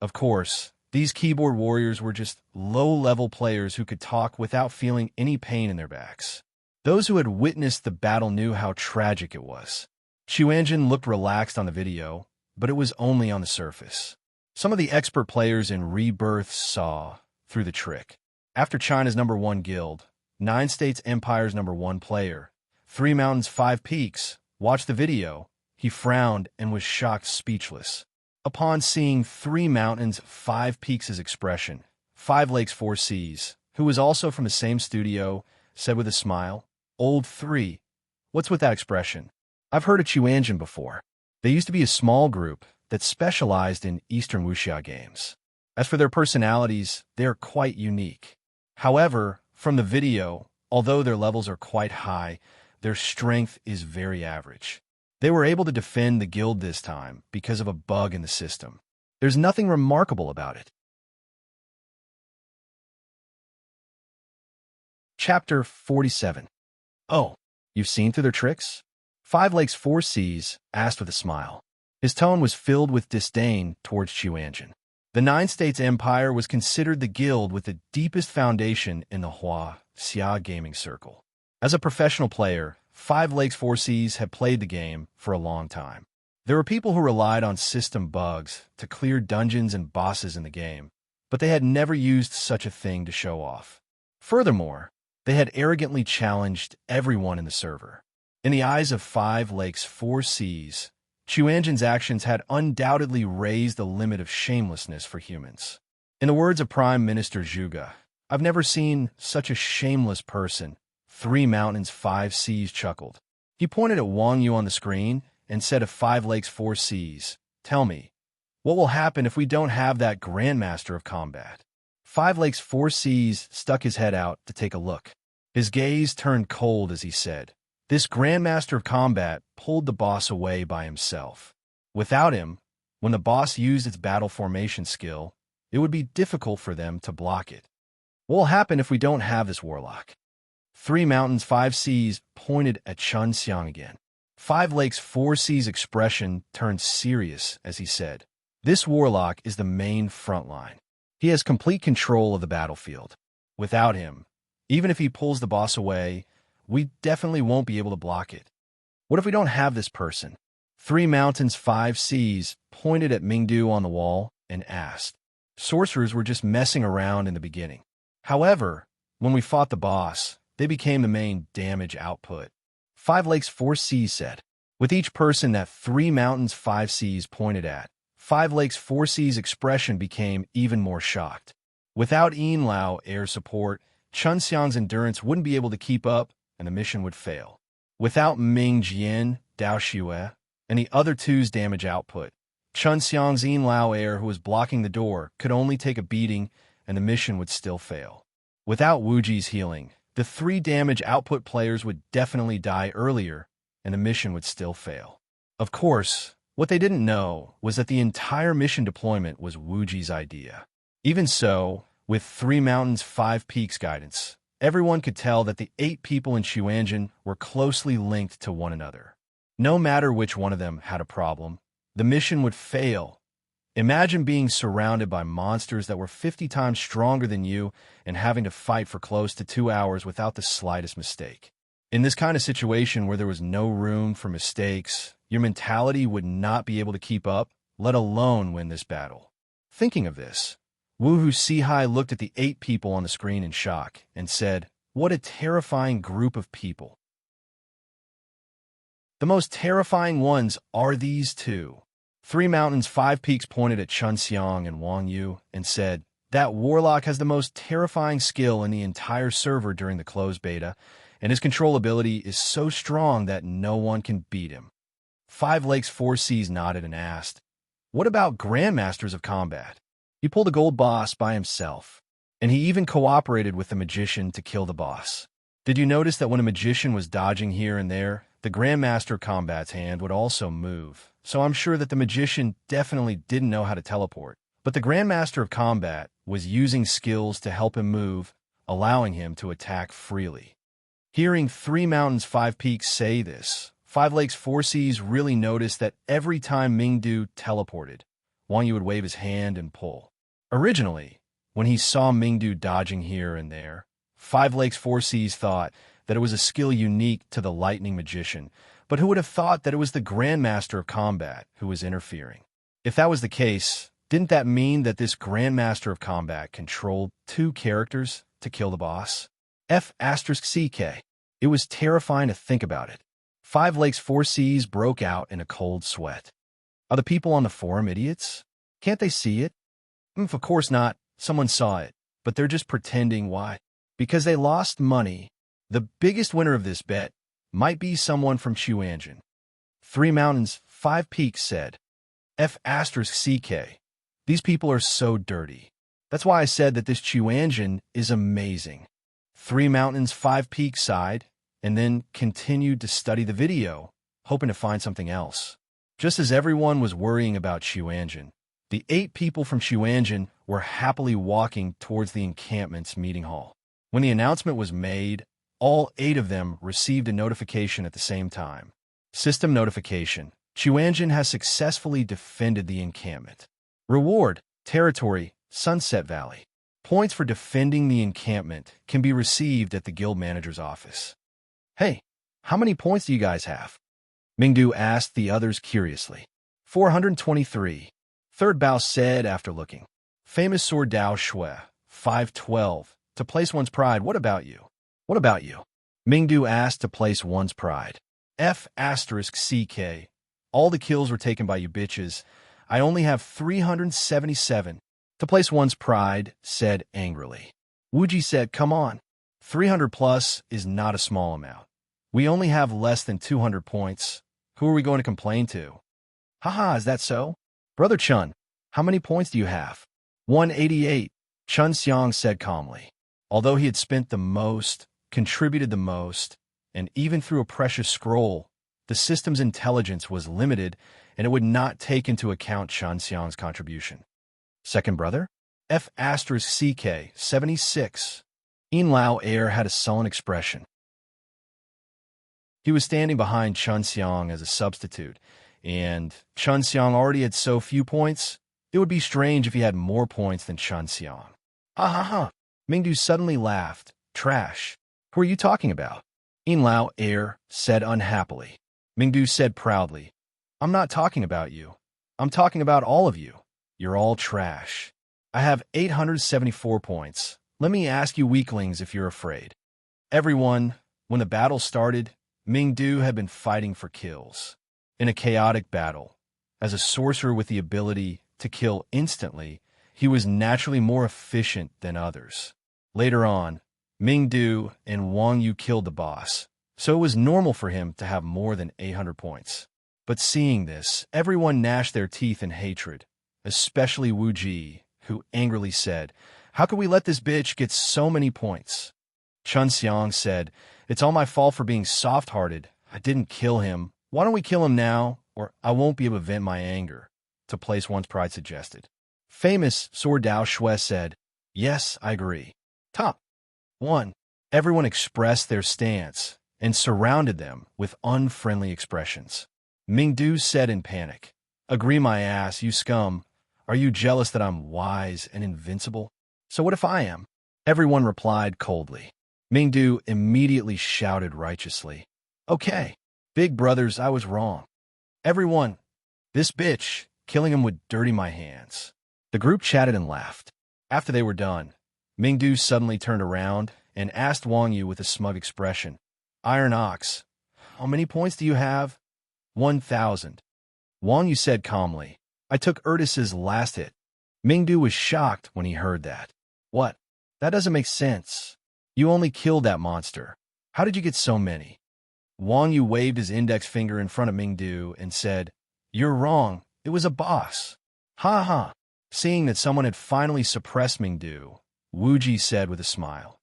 S1: Of course, these keyboard warriors were just low-level players who could talk without feeling any pain in their backs. Those who had witnessed the battle knew how tragic it was. Xuanjin looked relaxed on the video, but it was only on the surface. Some of the expert players in Rebirth saw through the trick. After China's #1 guild, 9 States Empire's #1 player, 3 Mountains 5 Peaks, watched the video, he frowned and was shocked speechless. Upon seeing 3 Mountains 5 Peaks' expression, 5 Lakes 4 Seas, who was also from the same studio, said with a smile, Old 3, what's with that expression? I've heard of Xuanjin before. They used to be a small group that specialized in Eastern Wuxia games. As for their personalities, they are quite unique. However, from the video, although their levels are quite high, their strength is very average. They were able to defend the guild this time because of a bug in the system. There's nothing remarkable about it. Chapter 47. Oh, you've seen through their tricks? 5 Lakes 4 Seas asked with a smile. His tone was filled with disdain towards Xuanjin. The 9 States Empire was considered the guild with the deepest foundation in the Xia gaming circle. As a professional player, 5 Lakes 4 Seas had played the game for a long time. There were people who relied on system bugs to clear dungeons and bosses in the game, but they had never used such a thing to show off. Furthermore, they had arrogantly challenged everyone in the server. In the eyes of 5 Lakes 4 Seas, Xuanjin's actions had undoubtedly raised the limit of shamelessness for humans. In the words of Prime Minister Zhuge, I've never seen such a shameless person. 3 mountains, 5 seas chuckled. He pointed at Wang Yu on the screen and said of 5 lakes, 4 seas. Tell me, what will happen if we don't have that Grandmaster of Combat? 5 lakes, 4 seas stuck his head out to take a look. His gaze turned cold as he said, this Grandmaster of Combat pulled the boss away by himself. Without him, when the boss used its battle formation skill, it would be difficult for them to block it. What will happen if we don't have this warlock? 3 mountains, 5 seas pointed at Chun Xiang again. 5 lakes, 4 seas expression turned serious as he said, this warlock is the main front line. He has complete control of the battlefield. Without him, even if he pulls the boss away, we definitely won't be able to block it. What if we don't have this person? 3 mountains, 5 seas pointed at Mingdu on the wall and asked. Sorcerers were just messing around in the beginning. However, when we fought the boss, they became the main damage output. 5 lakes, 4 seas said. With each person that 3 mountains, 5 seas pointed at, 5 lakes, 4 seas expression became even more shocked. Without Yin Lao air support, Chun Xiang's endurance wouldn't be able to keep up and the mission would fail. Without Ming Jian, Dao Xue, and the other two's damage output, Chun Xiang's Yin Lao air who was blocking the door could only take a beating and the mission would still fail. Without Wuji's healing, the 3 damage output players would definitely die earlier and the mission would still fail. Of course, what they didn't know was that the entire mission deployment was Wuji's idea. Even so, with 3 mountains, 5 peaks guidance, everyone could tell that the 8 people in Xuanzhen were closely linked to one another. No matter which one of them had a problem, the mission would fail. Imagine being surrounded by monsters that were 50 times stronger than you and having to fight for close to 2 hours without the slightest mistake. In this kind of situation where there was no room for mistakes, your mentality would not be able to keep up, let alone win this battle. Thinking of this, Wu Sihai looked at the 8 people on the screen in shock and said, what a terrifying group of people. The most terrifying ones are these 2. 3 mountains, 5 peaks pointed at Chun Xiang and Wang Yu and said, that warlock has the most terrifying skill in the entire server during the closed beta, and his control ability is so strong that no one can beat him. 5 lakes, 4 seas nodded and asked, what about Grandmasters of Combat? He pulled a gold boss by himself, and he even cooperated with the magician to kill the boss. Did you notice that when a magician was dodging here and there, the Grandmaster of Combat's hand would also move? So I'm sure that the magician definitely didn't know how to teleport, but the Grandmaster of Combat was using skills to help him move, allowing him to attack freely. Hearing 3 mountains, 5 peaks say this, 5 lakes, 4 seas really noticed that every time Mingdu teleported, Wang Yu would wave his hand and pull. Originally, when he saw Mingdu dodging here and there, 5 lakes, 4 seas thought that it was a skill unique to the lightning magician, but who would have thought that it was the Grandmaster of Combat who was interfering? If that was the case, didn't that mean that this Grandmaster of Combat controlled 2 characters to kill the boss? F*CK. It was terrifying to think about it. 5 lakes, 4 seas broke out in a cold sweat. Are the people on the forum idiots? Can't they see it? Of course not. Someone saw it, but they're just pretending. Why? Because they lost money. The biggest winner of this bet might be someone from Xuanzhen. 3 mountains, 5 peaks said. F*CK. These people are so dirty. That's why I said that this Xuanzhen is amazing. 3 mountains, 5 peaks sighed, and then continued to study the video, hoping to find something else. Just as everyone was worrying about Xuanzhen, the 8 people from Xuanzhen were happily walking towards the encampment's meeting hall. When the announcement was made, all 8 of them received a notification at the same time. System notification. Xuanzhen has successfully defended the encampment. Reward, territory, Sunset Valley. Points for defending the encampment can be received at the guild manager's office. Hey, how many points do you guys have? Mingdu asked the others curiously. 423. Third Bao said after looking. Famous sword Dao Xue, 512. To place one's pride, what about you? What about you? Mingdu asked to place one's pride. F*CK. All the kills were taken by you bitches. I only have 377. To place one's pride, said angrily. Wuji said, come on. 300 plus is not a small amount. We only have less than 200 points. Who are we going to complain to? Haha, is that so? Brother Chun, how many points do you have? 188, Chun Xiang said calmly. Although he had spent the most, contributed the most, and even through a precious scroll, the system's intelligence was limited, and it would not take into account Chun Xiang's contribution. Second brother? F CK 76. Yin Lao Air had a sullen expression. He was standing behind Chun Xiang as a substitute, and Chun Xiang already had so few points, it would be strange if he had more points than Chun Xiang. Ha ha ha! Mingdu suddenly laughed. Trash. Who are you talking about? Yin Lao Air said unhappily. Mingdu said proudly, I'm not talking about you. I'm talking about all of you. You're all trash. I have 874 points. Let me ask you weaklings if you're afraid. Everyone, when the battle started, Mingdu had been fighting for kills. In a chaotic battle, as a sorcerer with the ability to kill instantly, he was naturally more efficient than others. Later on, Mingdu and Wang Yu killed the boss, so it was normal for him to have more than 800 points. But seeing this, everyone gnashed their teeth in hatred, especially Wu Ji, who angrily said, How could we let this bitch get so many points? Chun Xiang said, It's all my fault for being soft-hearted. I didn't kill him. Why don't we kill him now, or I won't be able to vent my anger, to place one's pride suggested. Famous Sword Dao Shui said, Yes, I agree. Top 1. Everyone expressed their stance and surrounded them with unfriendly expressions. Mingdu said in panic, Agree my ass, you scum. Are you jealous that I'm wise and invincible? So what if I am? Everyone replied coldly. Mingdu immediately shouted righteously, Okay, big brothers, I was wrong. Everyone, this bitch, killing him would dirty my hands. The group chatted and laughed. After they were done, Mingdu suddenly turned around and asked Wang Yu with a smug expression, Iron Ox, how many points do you have? 1,000. Wang Yu said calmly, I took Ertis's last hit. Mingdu was shocked when he heard that. What? That doesn't make sense. You only killed that monster. How did you get so many? Wang Yu waved his index finger in front of Mingdu and said, You're wrong. It was a boss. Ha ha. Seeing that someone had finally suppressed Mingdu, Wu Ji said with a smile,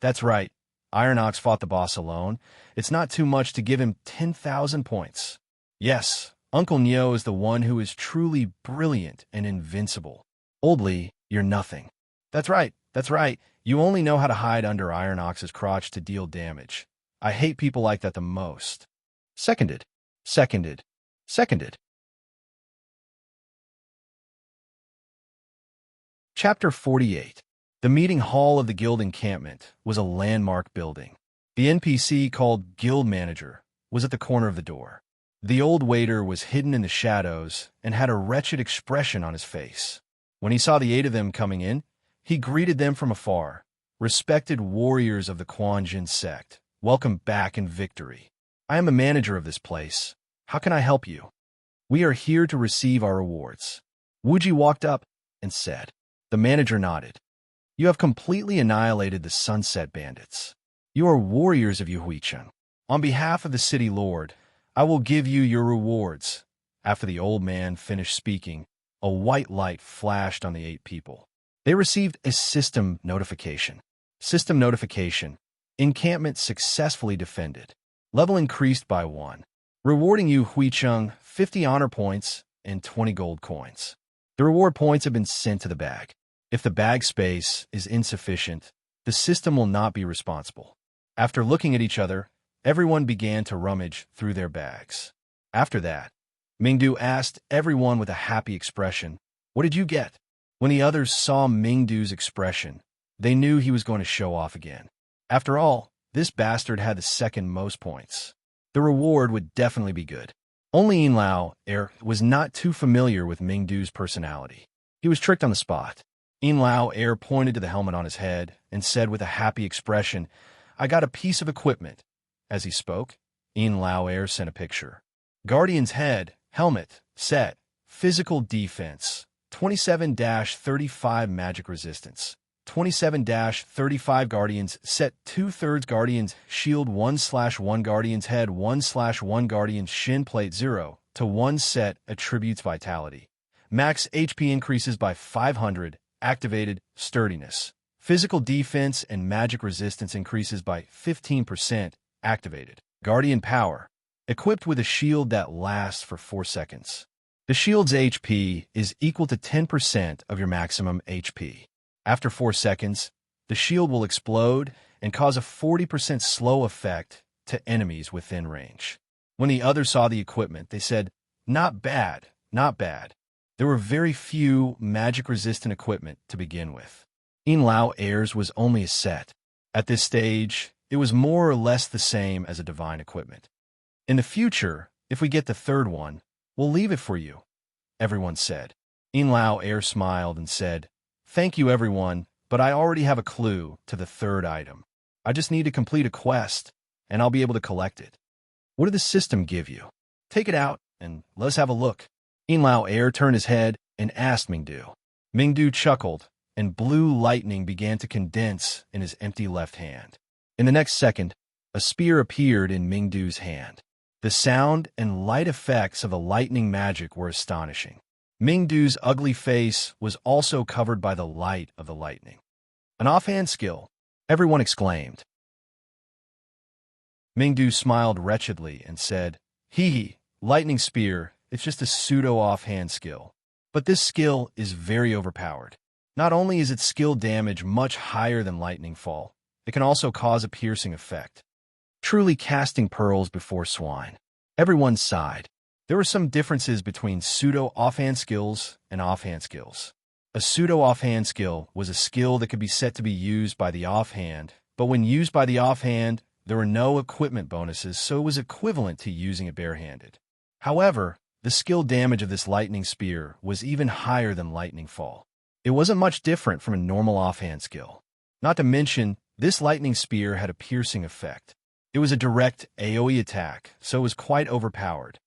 S1: That's right. Iron Ox fought the boss alone. It's not too much to give him 10,000 points. Yes, Uncle Neo is the one who is truly brilliant and invincible. Old Li, you're nothing. That's right. You only know how to hide under Iron Ox's crotch to deal damage. I hate people like that the most. Seconded. Chapter 48. The meeting hall of the guild encampment was a landmark building. The NPC called Guild Manager was at the corner of the door. The old waiter was hidden in the shadows and had a wretched expression on his face. When he saw the 8 of them coming in, he greeted them from afar. Respected warriors of the Quan Jin sect, welcome back in victory. I am a manager of this place. How can I help you? We are here to receive our rewards. Wuji walked up and said. The manager nodded. You have completely annihilated the Sunset Bandits. You are warriors of Yuhuicheng. On behalf of the city lord, I will give you your rewards. After the old man finished speaking, a white light flashed on the 8 people. They received a system notification. System notification. Encampment successfully defended. Level increased by 1. Rewarding you Huicheng 50 honor points and 20 gold coins. The reward points have been sent to the bag. If the bag space is insufficient, the system will not be responsible. After looking at each other, everyone began to rummage through their bags. After that, Mingdu asked everyone with a happy expression, What did you get? When the others saw Mingdu's expression, they knew he was going to show off again. After all, this bastard had the second most points. The reward would definitely be good. Only Yin Lao Air was not too familiar with Mingdu's personality. He was tricked on the spot. Yin Lao Air pointed to the helmet on his head and said with a happy expression, I got a piece of equipment. As he spoke, Yin Lao Air sent a picture. Guardian's head, helmet, set, physical defense, 27-35 magic resistance, 27-35 Guardians set 2/3 Guardians Shield 1/1 Guardians Head 1/1 Guardians Shin Plate 0 to 1 set Attributes Vitality. Max HP increases by 500. Activated Sturdiness. Physical defense and magic resistance increases by 15%. Activated. Guardian Power. Equipped with a shield that lasts for 4 seconds. The shield's HP is equal to 10% of your maximum HP. After 4 seconds, the shield will explode and cause a 40% slow effect to enemies within range. When the others saw the equipment, they said, "Not bad, not bad." There were very few magic-resistant equipment to begin with. Inlao Air's was only a set. At this stage, it was more or less the same as a divine equipment. "In the future, if we get the third one, we'll leave it for you," everyone said. Inlao Air smiled and said, "Thank you, everyone, but I already have a clue to the third item. I just need to complete a quest, and I'll be able to collect it." "What did the system give you? Take it out, and let's have a look." Inlao Air turned his head and asked Mingdu. Mingdu chuckled, and blue lightning began to condense in his empty left hand. In the next second, a spear appeared in Mingdu's hand. The sound and light effects of the lightning magic were astonishing. Mingdu's ugly face was also covered by the light of the lightning. "An offhand skill," everyone exclaimed. Mingdu smiled wretchedly and said, "Hee, lightning spear, it's just a pseudo-offhand skill. But this skill is very overpowered. Not only is its skill damage much higher than lightning fall, it can also cause a piercing effect. Truly casting pearls before swine." Everyone sighed. There were some differences between pseudo-offhand skills and offhand skills. A pseudo-offhand skill was a skill that could be set to be used by the offhand, but when used by the offhand, there were no equipment bonuses, so it was equivalent to using it barehanded. However, the skill damage of this lightning spear was even higher than lightning fall. It wasn't much different from a normal offhand skill. Not to mention, this lightning spear had a piercing effect. It was a direct AoE attack, so it was quite overpowered.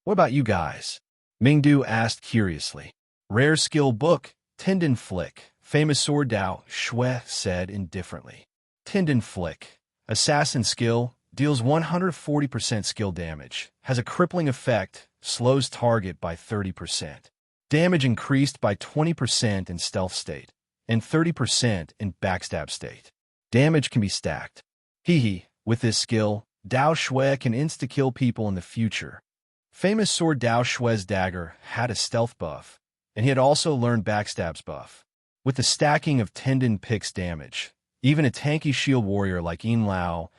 S1: "What about you guys?" Mingdu asked curiously. "Rare skill book, Tendon Flick," famous sword Dao Shui said indifferently. Tendon Flick. Assassin skill, deals 140% skill damage, has a crippling effect, slows target by 30%. Damage increased by 20% in stealth state, and 30% in backstab state. Damage can be stacked. With this skill, Dao Shui can insta-kill people in the future. Famous sword Dao Shui's dagger had a stealth buff, and he had also learned backstab's buff. With the stacking of Tendon Pick's damage, even a tanky shield warrior like Yin Lao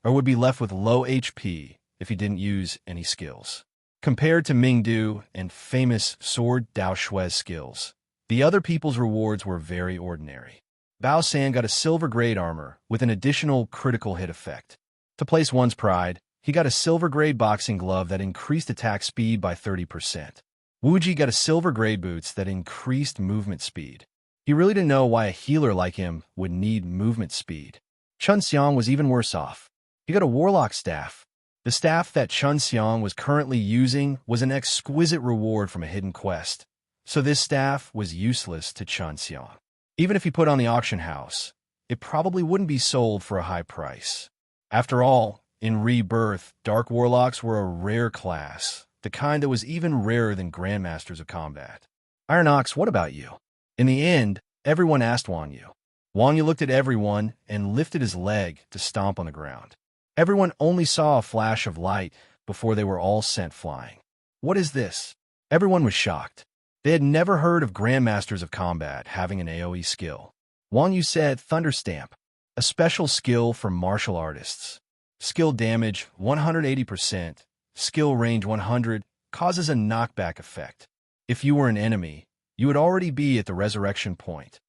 S1: would be left with low HP if he didn't use any skills. Compared to Mingdu and famous sword Dao Shui's skills, the other people's rewards were very ordinary. Bao San got a silver grade armor with an additional critical hit effect. To place one's pride, he got a silver grade boxing glove that increased attack speed by 30%. Wuji got a silver grade boots that increased movement speed. He really didn't know why a healer like him would need movement speed. Chun Xiang was even worse off. He got a warlock staff. The staff that Chun Xiang was currently using was an exquisite reward from a hidden quest, so this staff was useless to Chun Xiang. Even if he put on the auction house, it probably wouldn't be sold for a high price. After all, in Rebirth, Dark Warlocks were a rare class, the kind that was even rarer than Grandmasters of Combat. Iron Ox, what about you? In the end, everyone asked Wang Yu. Wang Yu looked at everyone and lifted his leg to stomp on the ground. Everyone only saw a flash of light before they were all sent flying. "What is this?" Everyone was shocked. They had never heard of Grandmasters of Combat having an AoE skill. Wang Yu said Thunderstamp, a special skill for martial artists. Skill damage 180%, skill range 100, causes a knockback effect. If you were an enemy, you would already be at the resurrection point.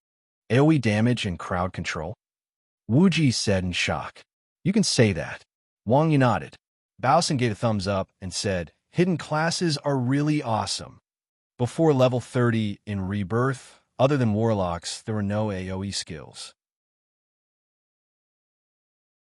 S1: AoE damage and crowd control? Wuji said in shock. "You can say that." Wang Yu nodded. Baosan gave a thumbs up and said, "Hidden classes are really awesome." Before level 30 in Rebirth, other than Warlocks, there were no AoE skills.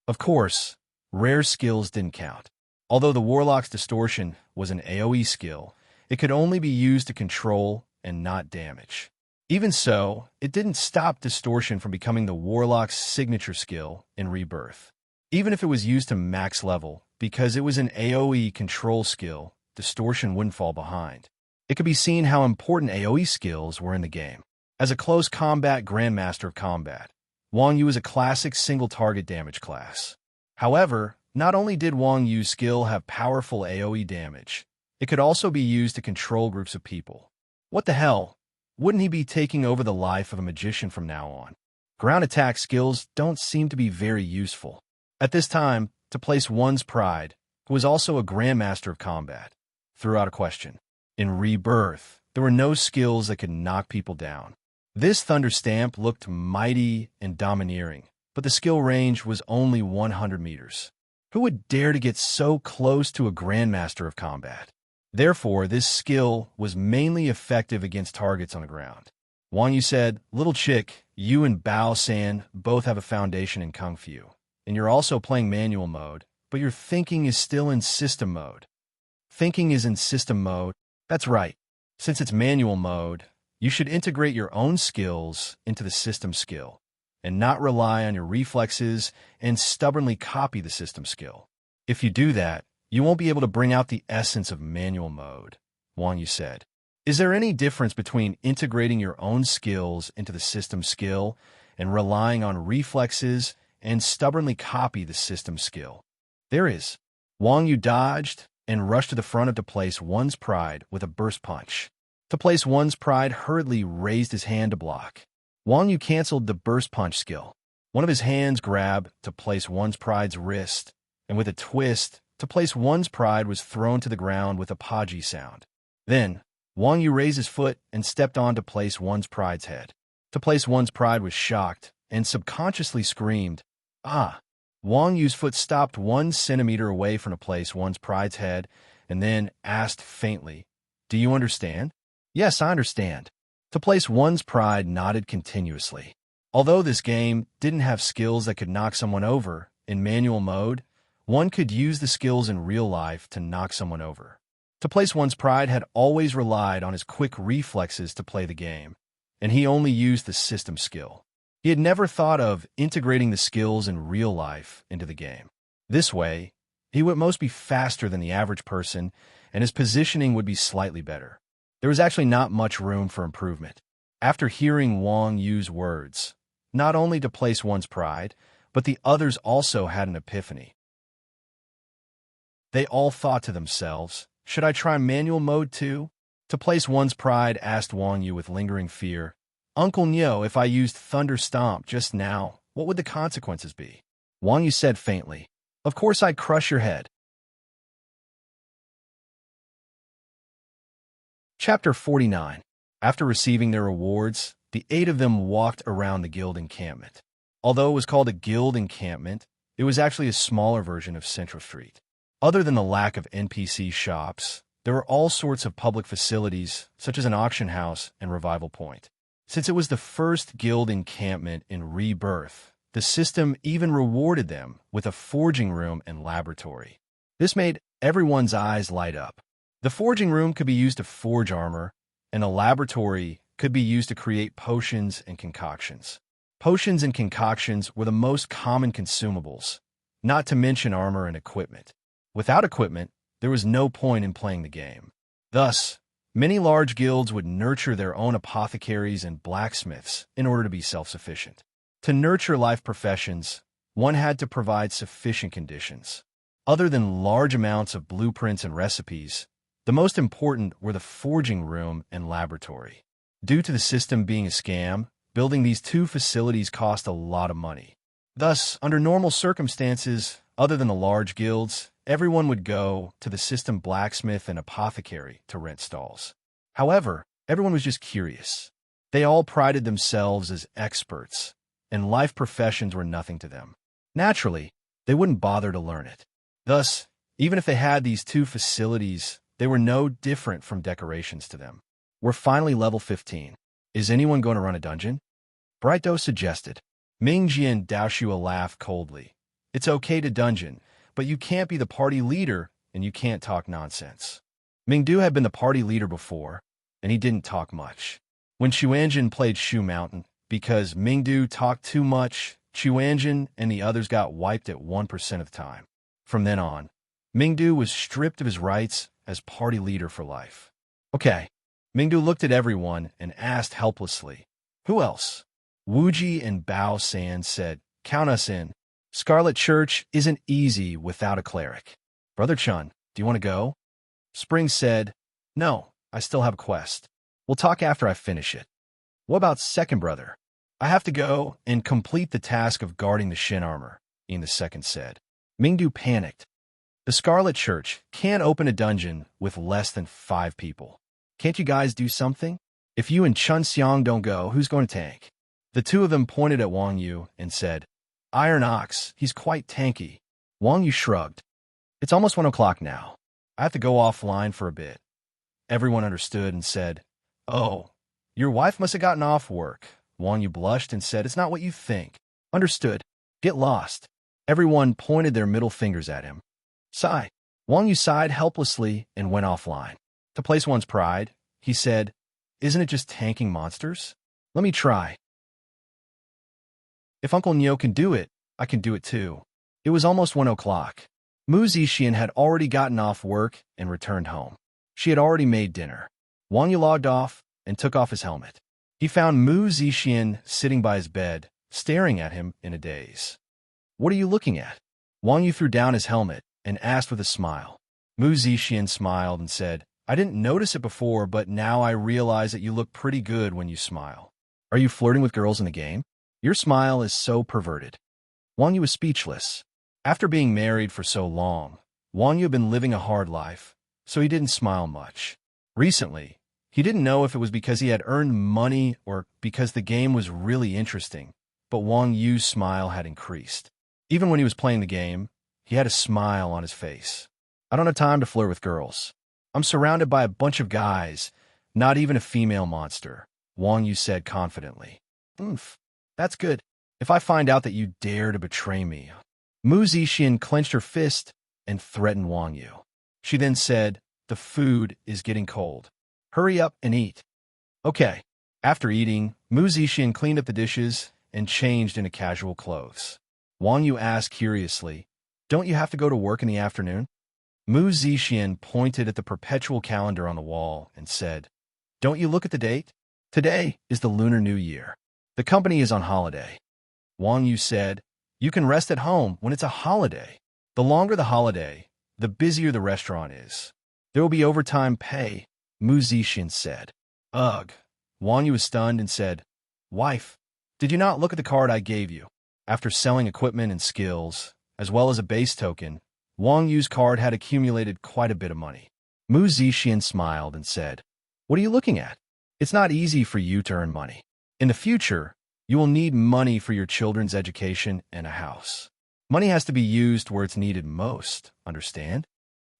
S1: Of course, rare skills didn't count. Although the Warlock's Distortion was an AoE skill, it could only be used to control and not damage. Even so, it didn't stop distortion from becoming the warlock's signature skill in Rebirth. Even if it was used to max level, because it was an AoE control skill, distortion wouldn't fall behind. It could be seen how important AoE skills were in the game. As a close combat Grandmaster of Combat, Wang Yu is a classic single-target damage class. However, not only did Wang Yu's skill have powerful AoE damage, it could also be used to control groups of people. What the hell? Wouldn't he be taking over the life of a magician from now on? Ground attack skills don't seem to be very useful. At this time, to place one's pride, who was also a Grandmaster of Combat, threw out a question. In Rebirth, there were no skills that could knock people down. This Thunder Stamp looked mighty and domineering, but the skill range was only 100 meters. Who would dare to get so close to a Grandmaster of Combat? Therefore, this skill was mainly effective against targets on the ground. Wang Yu said, "Little chick, you and Bao San both have a foundation in Kung Fu, and you're also playing manual mode, but your thinking is still in system mode." Thinking is in system mode? That's right. Since it's manual mode, you should integrate your own skills into the system skill, and not rely on your reflexes and stubbornly copy the system skill. If you do that, you won't be able to bring out the essence of manual mode, Wang Yu said. Is there any difference between integrating your own skills into the system skill and relying on reflexes and stubbornly copy the system skill? There is. Wang Yu dodged and rushed to the front to place one's pride with a burst punch. To place one's pride, hurriedly raised his hand to block. Wang Yu canceled the burst punch skill. One of his hands grabbed to place one's pride's wrist, and with a twist, to place one's pride was thrown to the ground with a podgy sound. Then, Wang Yu raised his foot and stepped on to place one's pride's head. To place one's pride was shocked and subconsciously screamed, "Ah!" Wang Yu's foot stopped 1 centimeter away from to place one's pride's head and then asked faintly, "Do you understand?" "Yes, I understand." To place one's pride nodded continuously. Although this game didn't have skills that could knock someone over, in manual mode, one could use the skills in real life to knock someone over. To place one's pride had always relied on his quick reflexes to play the game, and he only used the system skill. He had never thought of integrating the skills in real life into the game. This way, he would at most be faster than the average person, and his positioning would be slightly better. There was actually not much room for improvement. After hearing Wang Yu's words, not only to place one's pride, but the others also had an epiphany. They all thought to themselves, "Should I try manual mode too?" To place one's pride, asked Wang Yu with lingering fear, "Uncle Nyo, if I used Thunder Stomp just now, what would the consequences be?" Wang Yu said faintly, "Of course I'd crush your head." Chapter 49. After receiving their rewards, the 8 of them walked around the guild encampment. Although it was called a guild encampment, it was actually a smaller version of Central Street. Other than the lack of NPC shops, there were all sorts of public facilities, such as an auction house and revival point. Since it was the first guild encampment in Rebirth, the system even rewarded them with a forging room and laboratory. This made everyone's eyes light up. The forging room could be used to forge armor, and a laboratory could be used to create potions and concoctions. Potions and concoctions were the most common consumables, not to mention armor and equipment. Without equipment, there was no point in playing the game. Thus, many large guilds would nurture their own apothecaries and blacksmiths in order to be self-sufficient. To nurture life professions, one had to provide sufficient conditions. Other than large amounts of blueprints and recipes, the most important were the forging room and laboratory. Due to the system being a scam, building these 2 facilities cost a lot of money. Thus, under normal circumstances, other than the large guilds, everyone would go to the system blacksmith and apothecary to rent stalls. However, everyone was just curious. They all prided themselves as experts, and life professions were nothing to them. Naturally, they wouldn't bother to learn it. Thus, even if they had these 2 facilities, they were no different from decorations to them. We're finally level 15. Is anyone going to run a dungeon? Brighto suggested. Mingji and Daoshua laughed coldly. It's okay to dungeon, but you can't be the party leader and you can't talk nonsense. Mingdu had been the party leader before, and he didn't talk much. When Chuanjin played Shu Mountain, because Mingdu talked too much, Chuanjin and the others got wiped at 1% of the time. From then on, Mingdu was stripped of his rights as party leader for life. Okay. Mingdu looked at everyone and asked helplessly, "Who else?" Wuji and Bao San said, "Count us in. Scarlet Church isn't easy without a cleric." "Brother Chun, do you want to go?" Spring said, "No, I still have a quest. We'll talk after I finish it." "What about second brother?" "I have to go and complete the task of guarding the Shin armor," Ian the second said. Mingdu panicked. "The Scarlet Church can't open a dungeon with less than 5 people. Can't you guys do something? If you and Chun Xiang don't go, who's going to tank?" The two of them pointed at Wang Yu and said, "Iron Ox, he's quite tanky." Wang Yu shrugged. "It's almost 1 o'clock now. I have to go offline for a bit." Everyone understood and said, "Oh, your wife must have gotten off work." Wang Yu blushed and said, "It's not what you think." "Understood. Get lost." Everyone pointed their middle fingers at him. "Sigh." Wang Yu sighed helplessly and went offline. To place one's pride, he said, "Isn't it just tanking monsters? Let me try. If Uncle Neo can do it, I can do it too." It was almost 1 o'clock. Mu Zixian had already gotten off work and returned home. She had already made dinner. Wang Yu logged off and took off his helmet. He found Mu Zixian sitting by his bed, staring at him in a daze. "What are you looking at?" Wang Yu threw down his helmet and asked with a smile. Mu Zixian smiled and said, "I didn't notice it before, but now I realize that you look pretty good when you smile. Are you flirting with girls in the game? Your smile is so perverted." Wang Yu was speechless. After being married for so long, Wang Yu had been living a hard life, so he didn't smile much. Recently, he didn't know if it was because he had earned money or because the game was really interesting, but Wang Yu's smile had increased. Even when he was playing the game, he had a smile on his face. "I don't have time to flirt with girls. I'm surrounded by a bunch of guys, not even a female monster," Wang Yu said confidently. "Oomph, that's good. If I find out that you dare to betray me..." Mu Zixian clenched her fist and threatened Wang Yu. She then said, "The food is getting cold. Hurry up and eat." "Okay." After eating, Mu Zixian cleaned up the dishes and changed into casual clothes. Wang Yu asked curiously, "Don't you have to go to work in the afternoon?" Mu Zixian pointed at the perpetual calendar on the wall and said, "Don't you look at the date? Today is the Lunar New Year. The company is on holiday." Wang Yu said, "You can rest at home when it's a holiday. The longer the holiday, the busier the restaurant is. There will be overtime pay," Mu Zixian said. "Ugh." Wang Yu was stunned and said, "Wife, did you not look at the card I gave you?" After selling equipment and skills, as well as a base token, Wang Yu's card had accumulated quite a bit of money. Mu Zixian smiled and said, "What are you looking at? It's not easy for you to earn money. In the future, you will need money for your children's education and a house. Money has to be used where it's needed most, understand?"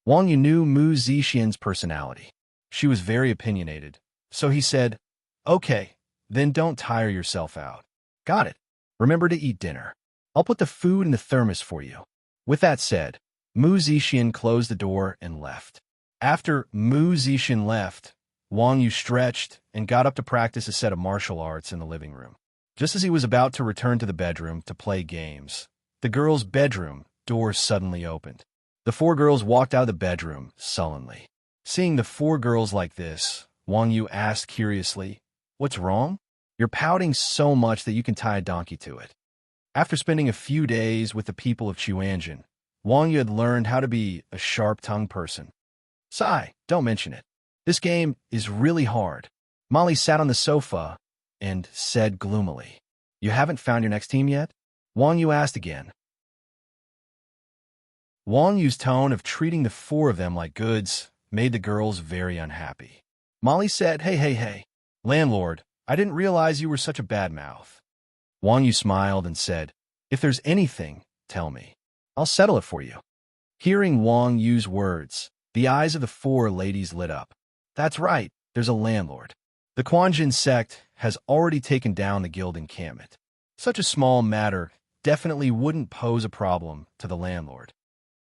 S1: Wang Yu knew Mu Zixian's personality. She was very opinionated, so he said, "Okay, then don't tire yourself out." "Got it. Remember to eat dinner. I'll put the food in the thermos for you." With that said, Mu Zixian closed the door and left. After Mu Zixian left, Wang Yu stretched and got up to practice a set of martial arts in the living room. Just as he was about to return to the bedroom to play games, the girls' bedroom door suddenly opened. The 4 girls walked out of the bedroom sullenly. Seeing the 4 girls like this, Wang Yu asked curiously, "What's wrong?" "You're pouting so much that you can tie a donkey to it." After spending a few days with the people of Chuanjin, Wang Yu had learned how to be a sharp-tongued person. "Sigh, don't mention it. This game is really hard." Molly sat on the sofa and said gloomily, "You haven't found your next team yet?" Wang Yu asked again. Wang Yu's tone of treating the 4 of them like goods made the girls very unhappy. Molly said, Hey, landlord, I didn't realize you were such a bad mouth." Wang Yu smiled and said, "If there's anything, tell me. I'll settle it for you." Hearing Wang Yu's words, the eyes of the 4 ladies lit up. "That's right, there's a landlord. The Quanjin sect has already taken down the guild encampment. Such a small matter definitely wouldn't pose a problem to the landlord.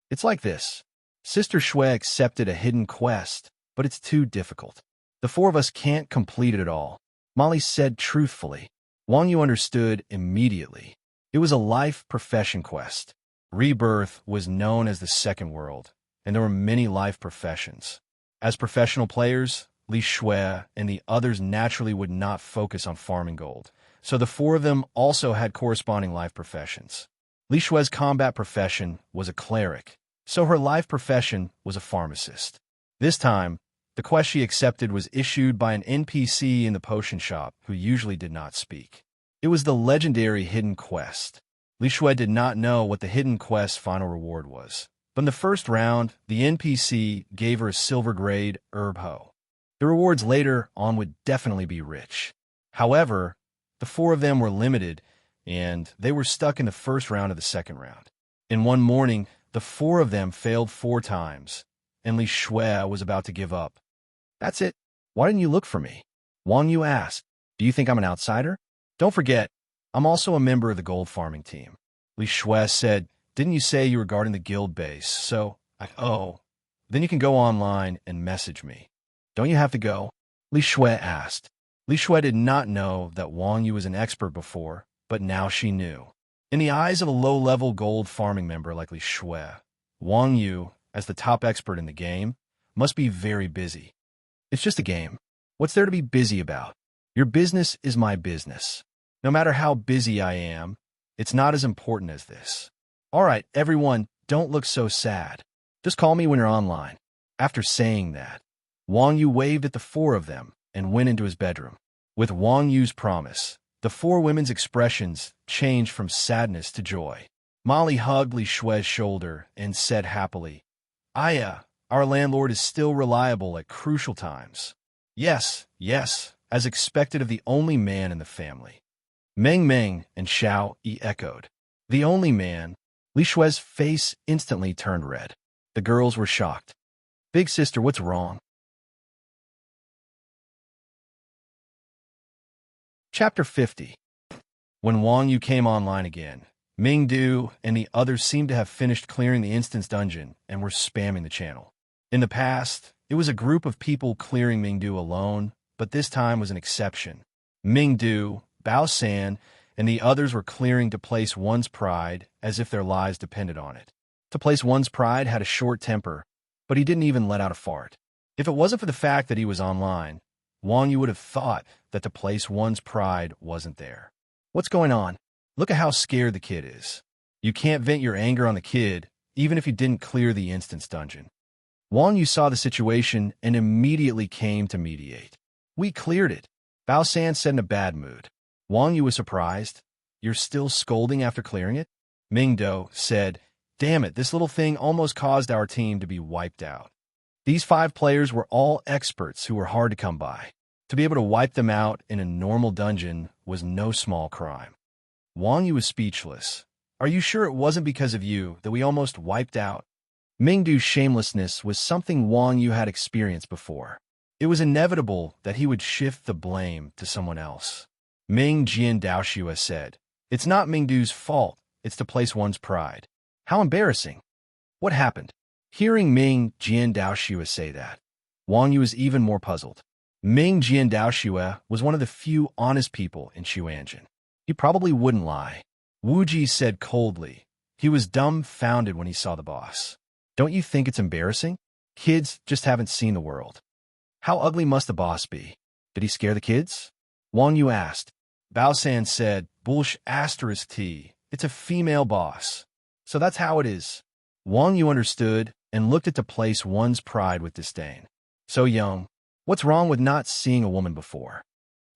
S1: It's like this. Sister Shui accepted a hidden quest, but it's too difficult. The 4 of us can't complete it at all. Molly said truthfully. Wang Yu understood immediately. It was a life profession quest. Rebirth was known as the second world, and there were many life professions. As professional players, Li Shui and the others naturally would not focus on farming gold, so the four of them also had corresponding life professions. Li Shui's combat profession was a cleric, so her life profession was a pharmacist. This time, the quest she accepted was issued by an NPC in the potion shop who usually did not speak. It was the legendary hidden quest. Li Shui did not know what the hidden quest's final reward was, but in the first round, the NPC gave her a silver-grade herb hoe. The rewards later on would definitely be rich. However, the four of them were limited, and they were stuck in the first round of the second round. In one morning, the four of them failed 4 times, and Li Shui was about to give up. That's it. Why didn't you look for me? Wang Yu asked. Do you think I'm an outsider? Don't forget, I'm also a member of the gold farming team. Li Shui said, didn't you say you were guarding the guild base? So, then you can go online and message me. Don't you have to go? Li Shui asked. Li Shui did not know that Wang Yu was an expert before, but now she knew. In the eyes of a low-level gold farming member like Li Shui, Wang Yu, as the top expert in the game, must be very busy. It's just a game. What's there to be busy about? Your business is my business. No matter how busy I am, it's not as important as this. All right, everyone, don't look so sad. Just call me when you're online. After saying that, Wang Yu waved at the four of them and went into his bedroom. With Wang Yu's promise, the four women's expressions changed from sadness to joy. Molly hugged Li Shui's shoulder and said happily, Aya, our landlord is still reliable at crucial times. Yes, as expected of the only man in the family. Meng Meng and Xiao Yi echoed. The only man? Li Shui's face instantly turned red. The girls were shocked. Big sister, what's wrong? Chapter 50. When Wang Yu came online again, Ming Du and the others seemed to have finished clearing the instance dungeon and were spamming the channel. In the past, it was a group of people clearing Ming Du alone, but this time was an exception. Ming Du, Bao San, and the others were clearing to place one's pride as if their lives depended on it. To place one's pride had a short temper, but he didn't even let out a fart. If it wasn't for the fact that he was online, Wang Yu would have thought that to place one's pride wasn't there. What's going on? Look at how scared the kid is. You can't vent your anger on the kid, even if you didn't clear the instance dungeon. Wang Yu saw the situation and immediately came to mediate. We cleared it, Bao San said in a bad mood. Wang Yu was surprised. You're still scolding after clearing it? Ming Do said, damn it, this little thing almost caused our team to be wiped out. These 5 players were all experts who were hard to come by. To be able to wipe them out in a normal dungeon was no small crime. Wang Yu was speechless. Are you sure it wasn't because of you that we almost wiped out? Mingdu's shamelessness was something Wang Yu had experienced before. It was inevitable that he would shift the blame to someone else. Ming Jian Daoxue said, it's not Mingdu's fault, it's to place one's pride. How embarrassing. What happened? Hearing Ming Jian Daoxue say that, Wang Yu was even more puzzled. Ming Jian Daoxue was one of the few honest people in Xuanjin. He probably wouldn't lie. Wu Ji said coldly. He was dumbfounded when he saw the boss. Don't you think it's embarrassing? Kids just haven't seen the world. How ugly must the boss be? Did he scare the kids? Wang Yu asked. Bao San said, Bullsh asterisk T. It's a female boss. So that's how it is. Wang Yu understood and looked at to place one's pride with disdain. So young, what's wrong with not seeing a woman before?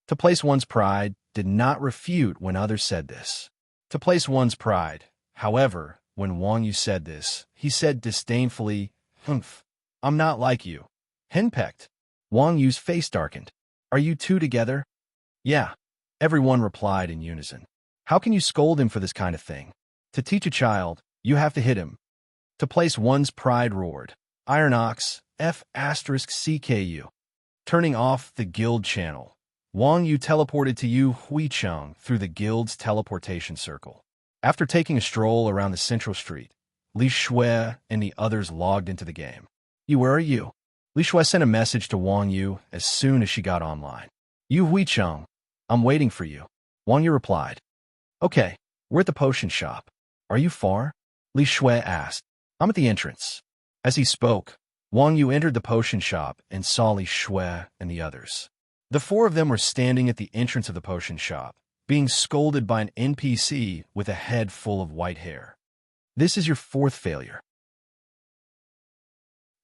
S1: To place one's pride did not refute when others said this. To place one's pride, however, when Wang Yu said this, he said disdainfully, Humph, I'm not like you. Henpecked. Wang Yu's face darkened. Are you two together? Yeah. Everyone replied in unison. How can you scold him for this kind of thing? To teach a child, you have to hit him. To place one's pride roared. Iron Ox, F asterisk CKU. Turning off the guild channel, Wang Yu teleported to Yu Huicheng through the guild's teleportation circle. After taking a stroll around the central street, Li Shui and the others logged into the game. Where are you? Li Shui sent a message to Wang Yu as soon as she got online. Yu Huicheng, I'm waiting for you. Wang Yu replied. Okay, we're at the potion shop. Are you far? Li Shui asked. I'm at the entrance. As he spoke, Wang Yu entered the potion shop and saw Li Shui and the others. The four of them were standing at the entrance of the potion shop, being scolded by an NPC with a head full of white hair. This is your fourth failure.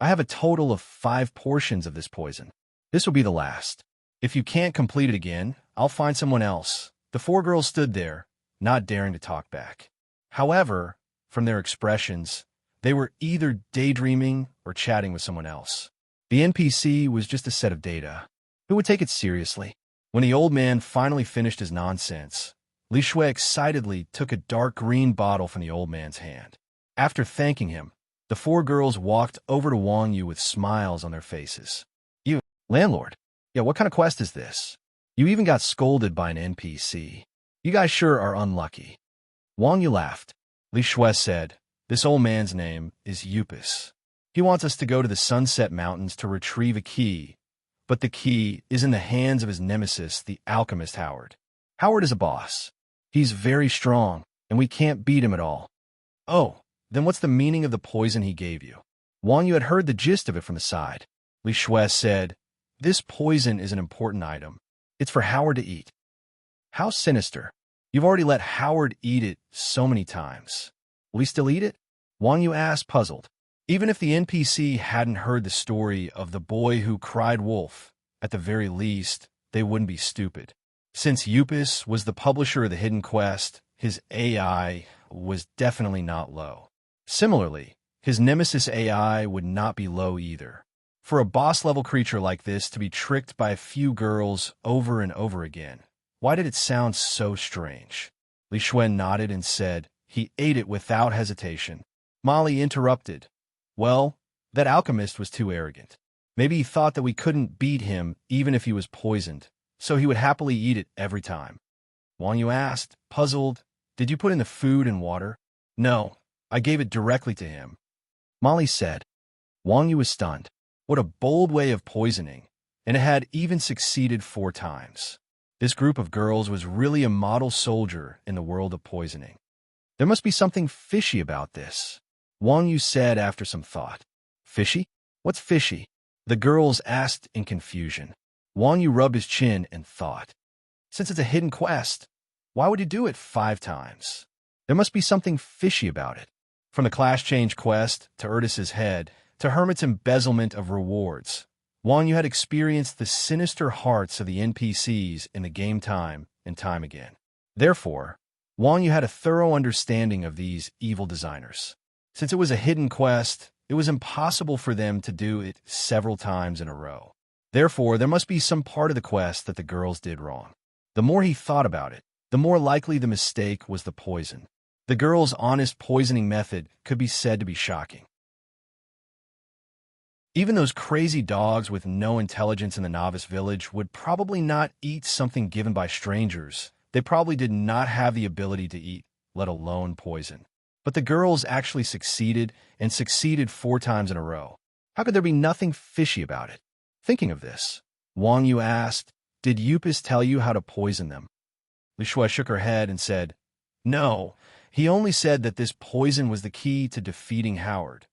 S1: I have a total of 5 portions of this poison. This will be the last. If you can't complete it again, I'll find someone else. The 4 girls stood there, not daring to talk back. However, from their expressions, they were either daydreaming or chatting with someone else. The NPC was just a set of data. Who would take it seriously? When the old man finally finished his nonsense, Li Shui excitedly took a dark green bottle from the old man's hand. After thanking him, the 4 girls walked over to Wang Yu with smiles on their faces. You, landlord. Yeah, what kind of quest is this? You even got scolded by an NPC. You guys sure are unlucky. Wang Yu laughed. Li Shui said, this old man's name is Upus. He wants us to go to the Sunset Mountains to retrieve a key, but the key is in the hands of his nemesis, the alchemist Howard. Howard is a boss. He's very strong, and we can't beat him at all. Oh, then what's the meaning of the poison he gave you? Wang Yu had heard the gist of it from the side. Li Shui said, this poison is an important item. It's for Howard to eat. How sinister. You've already let Howard eat it so many times. Will he still eat it? Wang Yu asked, puzzled. Even if the NPC hadn't heard the story of the boy who cried wolf, at the very least, they wouldn't be stupid. Since Upus was the publisher of the hidden quest, his AI was definitely not low. Similarly, his nemesis AI would not be low either. For a boss-level creature like this to be tricked by a few girls over and over again, why did it sound so strange? Li Shui nodded and said he ate it without hesitation. Molly interrupted. Well, that alchemist was too arrogant. Maybe he thought that we couldn't beat him even if he was poisoned, so he would happily eat it every time. Wang Yu asked, puzzled, did you put in the food and water? No, I gave it directly to him. Molly said. Wang Yu was stunned. What a bold way of poisoning, and it had even succeeded 4 times. This group of girls was really a model soldier in the world of poisoning. There must be something fishy about this, Wang Yu said after some thought. Fishy? What's fishy? The girls asked in confusion. Wang Yu rubbed his chin and thought. Since it's a hidden quest, why would he do it 5 times? There must be something fishy about it. From the Clash Change quest to Erdis's head to Hermit's embezzlement of rewards, Wang Yu had experienced the sinister hearts of the NPCs in the game time and time again. Therefore, Wang Yu had a thorough understanding of these evil designers. Since it was a hidden quest, it was impossible for them to do it several times in a row. Therefore, there must be some part of the quest that the girls did wrong. The more he thought about it, the more likely the mistake was the poison. The girls' honest poisoning method could be said to be shocking. Even those crazy dogs with no intelligence in the novice village would probably not eat something given by strangers. They probably did not have the ability to eat, let alone poison. But the girls actually succeeded, and succeeded 4 times in a row. How could there be nothing fishy about it? Thinking of this, Wang Yu asked, did Upus tell you how to poison them? Li Shui shook her head and said, no, he only said that this poison was the key to defeating Howard.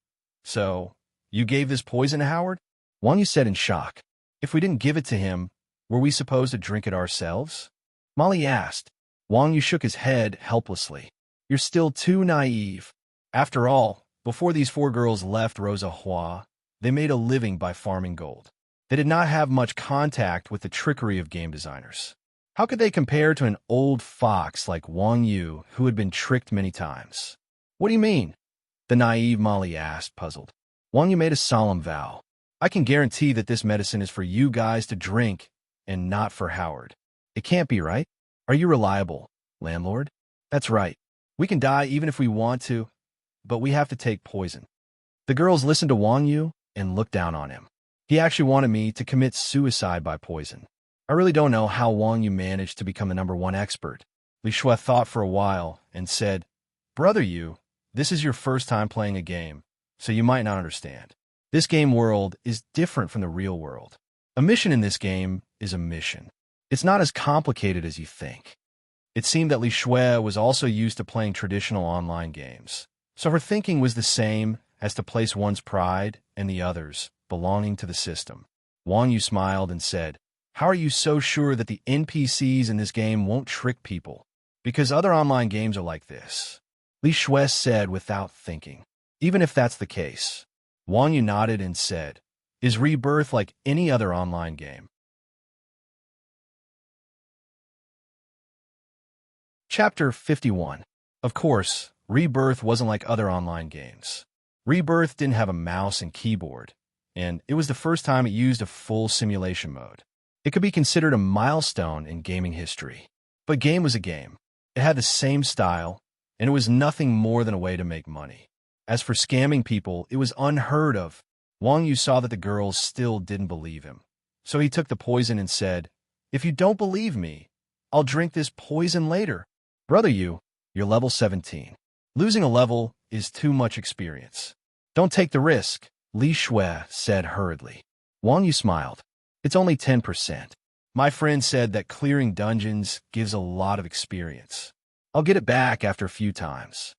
S1: So, you gave this poison to Howard? Wang Yu said in shock. If we didn't give it to him, were we supposed to drink it ourselves? Molly asked. Wang Yu shook his head helplessly. You're still too naive. After all, before these 4 girls left Rosa Hua, they made a living by farming gold. They did not have much contact with the trickery of game designers. How could they compare to an old fox like Wang Yu who had been tricked many times? What do you mean? The naive Molly asked, puzzled. Wang Yu made a solemn vow. I can guarantee that this medicine is for you guys to drink and not for Howard. It can't be, right? Are you reliable, landlord? That's right. We can die even if we want to, but we have to take poison. The girls listened to Wang Yu and looked down on him. He actually wanted me to commit suicide by poison. I really don't know how Wang Yu managed to become the #1 expert. Li Shui thought for a while and said, Brother Yu, this is your first time playing a game, so you might not understand. This game world is different from the real world. A mission in this game is a mission. It's not as complicated as you think. It seemed that Li Shui was also used to playing traditional online games, so her thinking was the same as to place one's pride and the others belonging to the system. Wang Yu smiled and said, "How are you so sure that the NPCs in this game won't trick people? Because other online games are like this." Li Shui said without thinking. "Even if that's the case." Wang Yu nodded and said, "Is Rebirth like any other online game?" Chapter 51. Of course, Rebirth wasn't like other online games. Rebirth didn't have a mouse and keyboard, and it was the first time it used a full simulation mode. It could be considered a milestone in gaming history. But game was a game. It had the same style, and it was nothing more than a way to make money. As for scamming people, it was unheard of. Wang Yu saw that the girls still didn't believe him. So he took the poison and said, "If you don't believe me, I'll drink this poison later." "Brother Yu, you're level 17. Losing a level is too much experience. Don't take the risk," Li Shui said hurriedly. Wang Yu smiled. "It's only 10%. My friend said that clearing dungeons gives a lot of experience. I'll get it back after a few times."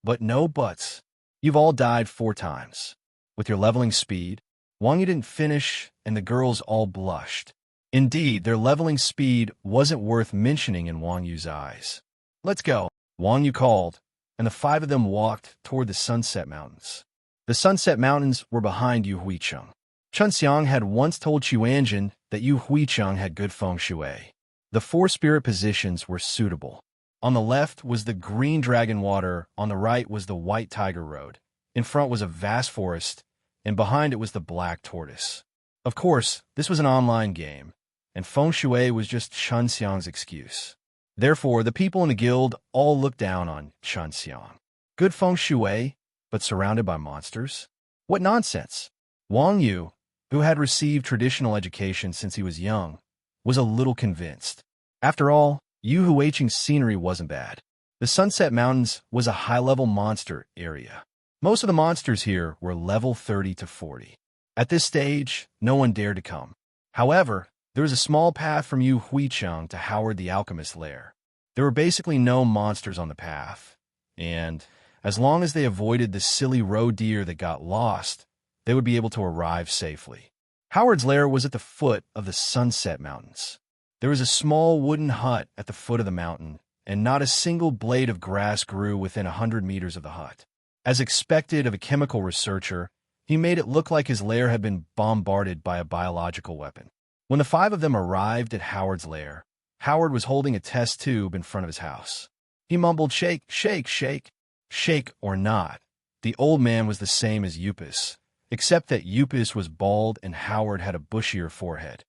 S1: "But no buts. You've all died 4 times. With your leveling speed." Wang Yu didn't finish, and the girls all blushed. Indeed, their leveling speed wasn't worth mentioning in Wang Yu's eyes. "Let's go," Wang Yu called, and the 5 of them walked toward the Sunset Mountains. The Sunset Mountains were behind Yu Huicheng. Chun Xiang had once told Xuanjin that Yu Huicheng had good feng shui. The 4 spirit positions were suitable. On the left was the green dragon water, on the right was the white tiger road, in front was a vast forest, and behind it was the black tortoise. Of course, this was an online game, and feng shui was just Chun Xiang's excuse. Therefore, the people in the guild all looked down on Chun Xiang. Good feng shui, but surrounded by monsters? What nonsense! Wang Yu, who had received traditional education since he was young, was a little convinced. After all, Yu Huicheng's scenery wasn't bad. The Sunset Mountains was a high-level monster area. Most of the monsters here were level 30 to 40. At this stage, no one dared to come. However, there was a small path from Yu Huicheng to Howard the Alchemist's lair. There were basically no monsters on the path, and as long as they avoided the silly roe deer that got lost, they would be able to arrive safely. Howard's lair was at the foot of the Sunset Mountains. There was a small wooden hut at the foot of the mountain, and not a single blade of grass grew within 100 meters of the hut. As expected of a chemical researcher, he made it look like his lair had been bombarded by a biological weapon. When the 5 of them arrived at Howard's lair, Howard was holding a test tube in front of his house. He mumbled, "Shake, shake, shake." Shake or not, the old man was the same as Upus, except that Upus was bald and Howard had a bushier forehead.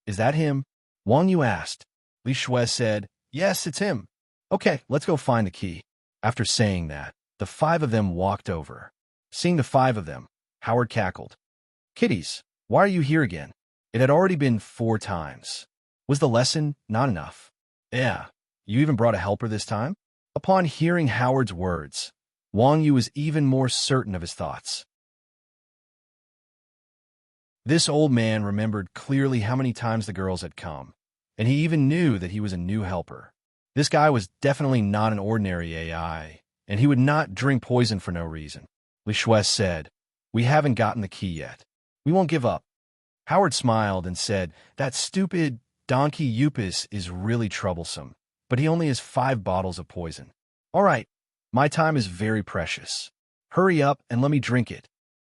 S1: "Is that him?" Wang Yu asked. Li Shui said, "Yes, it's him." "Okay, let's go find the key." After saying that, the 5 of them walked over. Seeing the 5 of them, Howard cackled. "Kiddies, why are you here again? It had already been 4 times. Was the lesson not enough?" "Yeah, you even brought a helper this time?" Upon hearing Howard's words, Wang Yu was even more certain of his thoughts. This old man remembered clearly how many times the girls had come, and he even knew that he was a new helper. This guy was definitely not an ordinary AI, and he would not drink poison for no reason. Li Shui said, "We haven't gotten the key yet. We won't give up." Howard smiled and said, "That stupid donkey Upus is really troublesome, but he only has 5 bottles of poison. All right, my time is very precious. Hurry up and let me drink it."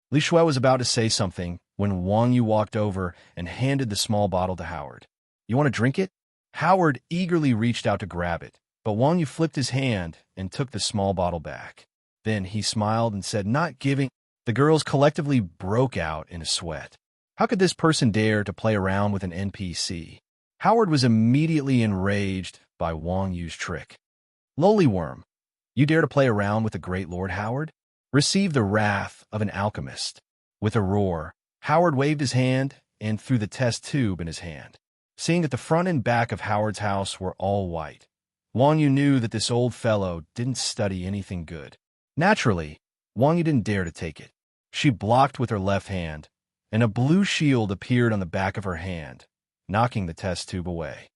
S1: Li Shui was about to say something when Wang Yu walked over and handed the small bottle to Howard. "You want to drink it?" Howard eagerly reached out to grab it, but Wang Yu flipped his hand and took the small bottle back. Then he smiled and said, "Not giving." The girls collectively broke out in a sweat. How could this person dare to play around with an NPC? Howard was immediately enraged by Wang Yu's trick. "Lowly worm, you dare to play around with the great Lord Howard? Receive the wrath of an alchemist." With a roar, Howard waved his hand and threw the test tube in his hand. Seeing that the front and back of Howard's house were all white, Wang Yu knew that this old fellow didn't study anything good. Naturally, Wang Yu didn't dare to take it. She blocked with her left hand, and a blue shield appeared on the back of her hand, knocking the test tube away.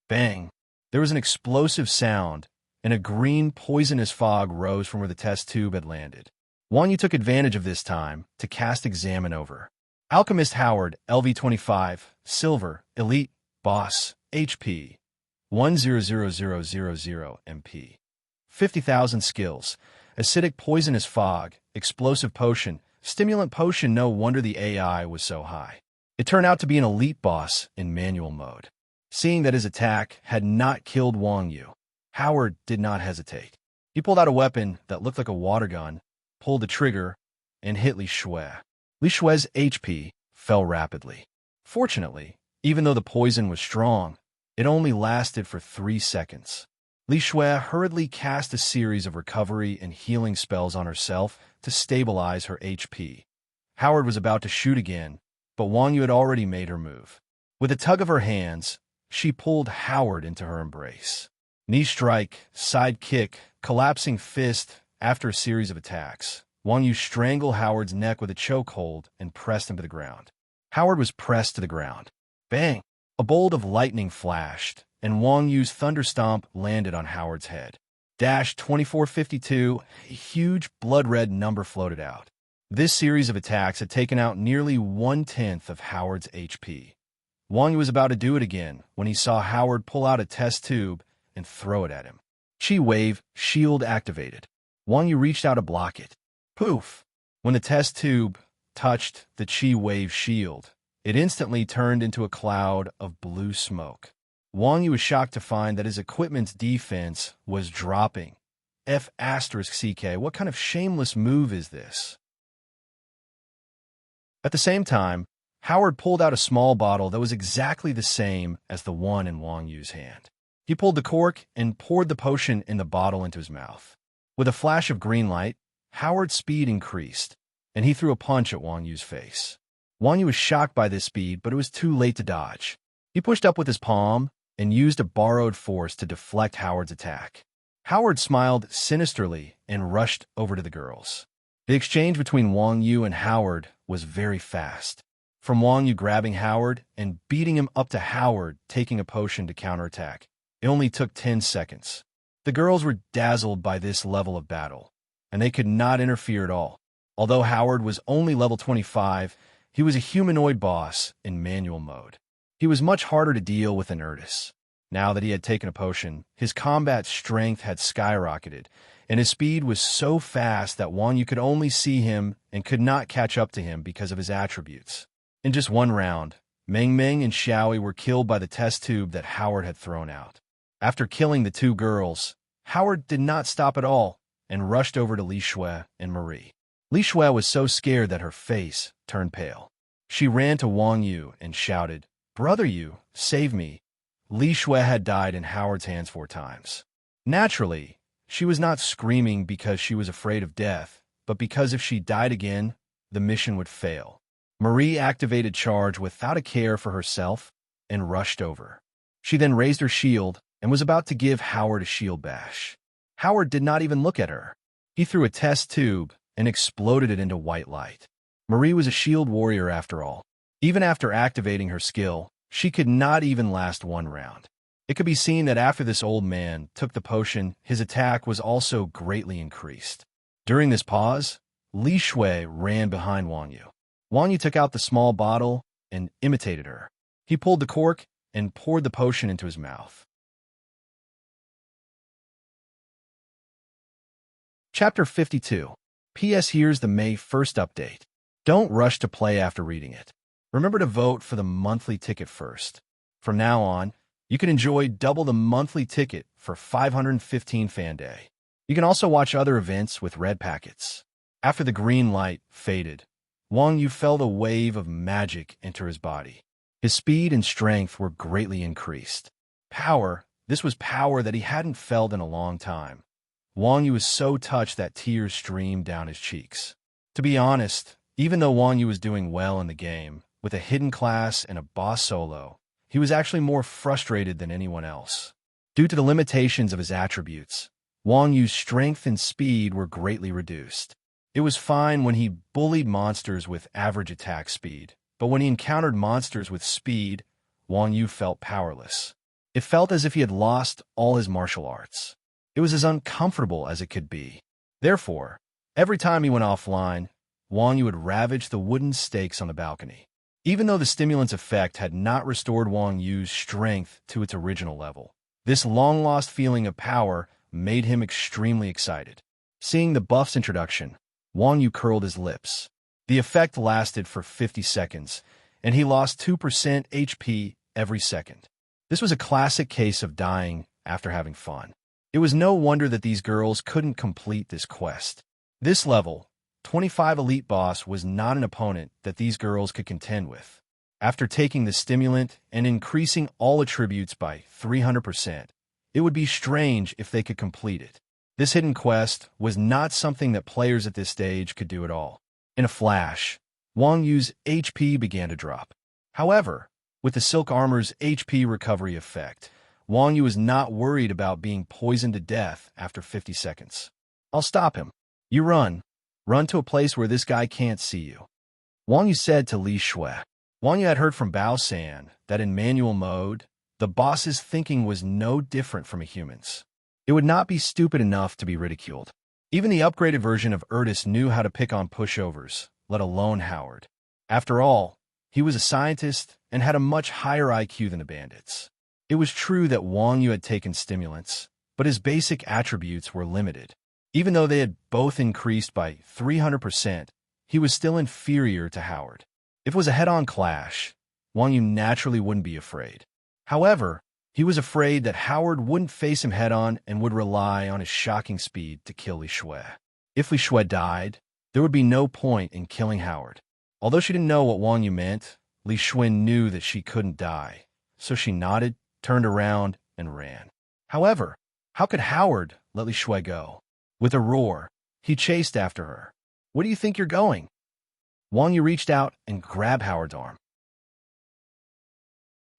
S1: Bang! There was an explosive sound, and a green, poisonous fog rose from where the test tube had landed. Wang Yu took advantage of this time to cast Examine over. Alchemist Howard, LV25, Silver, Elite, Boss, HP, 100000 MP. 50,000 skills. Acidic poisonous fog, explosive potion, stimulant potion. No wonder the AI was so high. It turned out to be an elite boss in manual mode. Seeing that his attack had not killed Wang Yu, Howard did not hesitate. He pulled out a weapon that looked like a water gun, pulled the trigger, and hit Li Shui. Li Shui's HP fell rapidly. Fortunately, even though the poison was strong, it only lasted for 3 seconds. Li Shui hurriedly cast a series of recovery and healing spells on herself to stabilize her HP. Howard was about to shoot again, but Wang Yu had already made her move. With a tug of her hands, she pulled Howard into her embrace. Knee strike, side kick, collapsing fist. After a series of attacks, Wang Yu strangled Howard's neck with a chokehold and pressed him to the ground. Howard was pressed to the ground. Bang! A bolt of lightning flashed, and Wang Yu's thunderstomp landed on Howard's head. Dash 2452, a huge blood-red number floated out. This series of attacks had taken out nearly 1/10 of Howard's HP. Wang Yu was about to do it again when he saw Howard pull out a test tube and throw it at him. Chi Wave, shield activated. Wang Yu reached out to block it. Poof! When the test tube touched the Chi Wave shield, it instantly turned into a cloud of blue smoke. Wang Yu was shocked to find that his equipment's defense was dropping. F*CK, what kind of shameless move is this? At the same time, Howard pulled out a small bottle that was exactly the same as the one in Wang Yu's hand. He pulled the cork and poured the potion in the bottle into his mouth. With a flash of green light, Howard's speed increased, and he threw a punch at Wang Yu's face. Wang Yu was shocked by this speed, but it was too late to dodge. He pushed up with his palm and used a borrowed force to deflect Howard's attack. Howard smiled sinisterly and rushed over to the girls. The exchange between Wang Yu and Howard was very fast. From Wang Yu grabbing Howard and beating him up to Howard taking a potion to counterattack, it only took 10 seconds. The girls were dazzled by this level of battle, and they could not interfere at all. Although Howard was only level 25, he was a humanoid boss in manual mode. He was much harder to deal with than Erdis. Now that he had taken a potion, his combat strength had skyrocketed, and his speed was so fast that Wang Yu could only see him and could not catch up to him because of his attributes. In just one round, Meng Meng and Xiaoi were killed by the test tube that Howard had thrown out. After killing the 2 girls, Howard did not stop at all and rushed over to Li Shui and Marie. Li Shui was so scared that her face turned pale. She ran to Wang Yu and shouted, "Brother Yu, save me." Li Shui had died in Howard's hands 4 times. Naturally, she was not screaming because she was afraid of death, but because if she died again, the mission would fail. Marie activated charge without a care for herself and rushed over. She then raised her shield and was about to give Howard a shield bash. Howard did not even look at her. He threw a test tube and exploded it into white light. Marie was a shield warrior after all. Even after activating her skill, she could not even last 1 round. It could be seen that after this old man took the potion, his attack was also greatly increased. During this pause, Li Shui ran behind Wang Yu. Wang Yu took out the small bottle and imitated her. He pulled the cork and poured the potion into his mouth. Chapter 52. P.S. Here's the May 1st update. Don't rush to play after reading it. Remember to vote for the monthly ticket first. From now on, you can enjoy double the monthly ticket for 515 Fan Day. You can also watch other events with red packets. After the green light faded, Wang Yu felt a wave of magic enter his body. His speed and strength were greatly increased. Power, this was power that he hadn't felt in a long time. Wang Yu was so touched that tears streamed down his cheeks. To be honest, even though Wang Yu was doing well in the game, with a hidden class and a boss solo, he was actually more frustrated than anyone else. Due to the limitations of his attributes, Wang Yu's strength and speed were greatly reduced. It was fine when he bullied monsters with average attack speed, but when he encountered monsters with speed, Wang Yu felt powerless. It felt as if he had lost all his martial arts. It was as uncomfortable as it could be. Therefore, every time he went offline, Wang Yu would ravage the wooden stakes on the balcony. Even though the stimulant's effect had not restored Wang Yu's strength to its original level, this long-lost feeling of power made him extremely excited. Seeing the buff's introduction, Wang Yu curled his lips. The effect lasted for 50 seconds, and he lost 2% HP every second. This was a classic case of dying after having fun. It was no wonder that these girls couldn't complete this quest. This level, 25 elite boss, was not an opponent that these girls could contend with. After taking the stimulant and increasing all attributes by 300%, it would be strange if they could complete it. This hidden quest was not something that players at this stage could do at all. In a flash, Wang Yu's HP began to drop. However, with the silk armor's HP recovery effect, Wang Yu was not worried about being poisoned to death after 50 seconds. "I'll stop him. You run. Run to a place where this guy can't see you," Wang Yu said to Li Shui. Wang Yu had heard from Bao San that in manual mode, the boss's thinking was no different from a human's. It would not be stupid enough to be ridiculed. Even the upgraded version of Erdis knew how to pick on pushovers, let alone Howard. After all, he was a scientist and had a much higher IQ than the bandits. It was true that Wang Yu had taken stimulants, but his basic attributes were limited. Even though they had both increased by 300%, he was still inferior to Howard. If it was a head-on clash, Wang Yu naturally wouldn't be afraid. However, he was afraid that Howard wouldn't face him head-on and would rely on his shocking speed to kill Li Shui. If Li Shui died, there would be no point in killing Howard. Although she didn't know what Wang Yu meant, Li Shui knew that she couldn't die, so she nodded, turned around, and ran. However, how could Howard let Li Shui go? With a roar, he chased after her. "Where do you think you're going?" Wang Yu reached out and grabbed Howard's arm.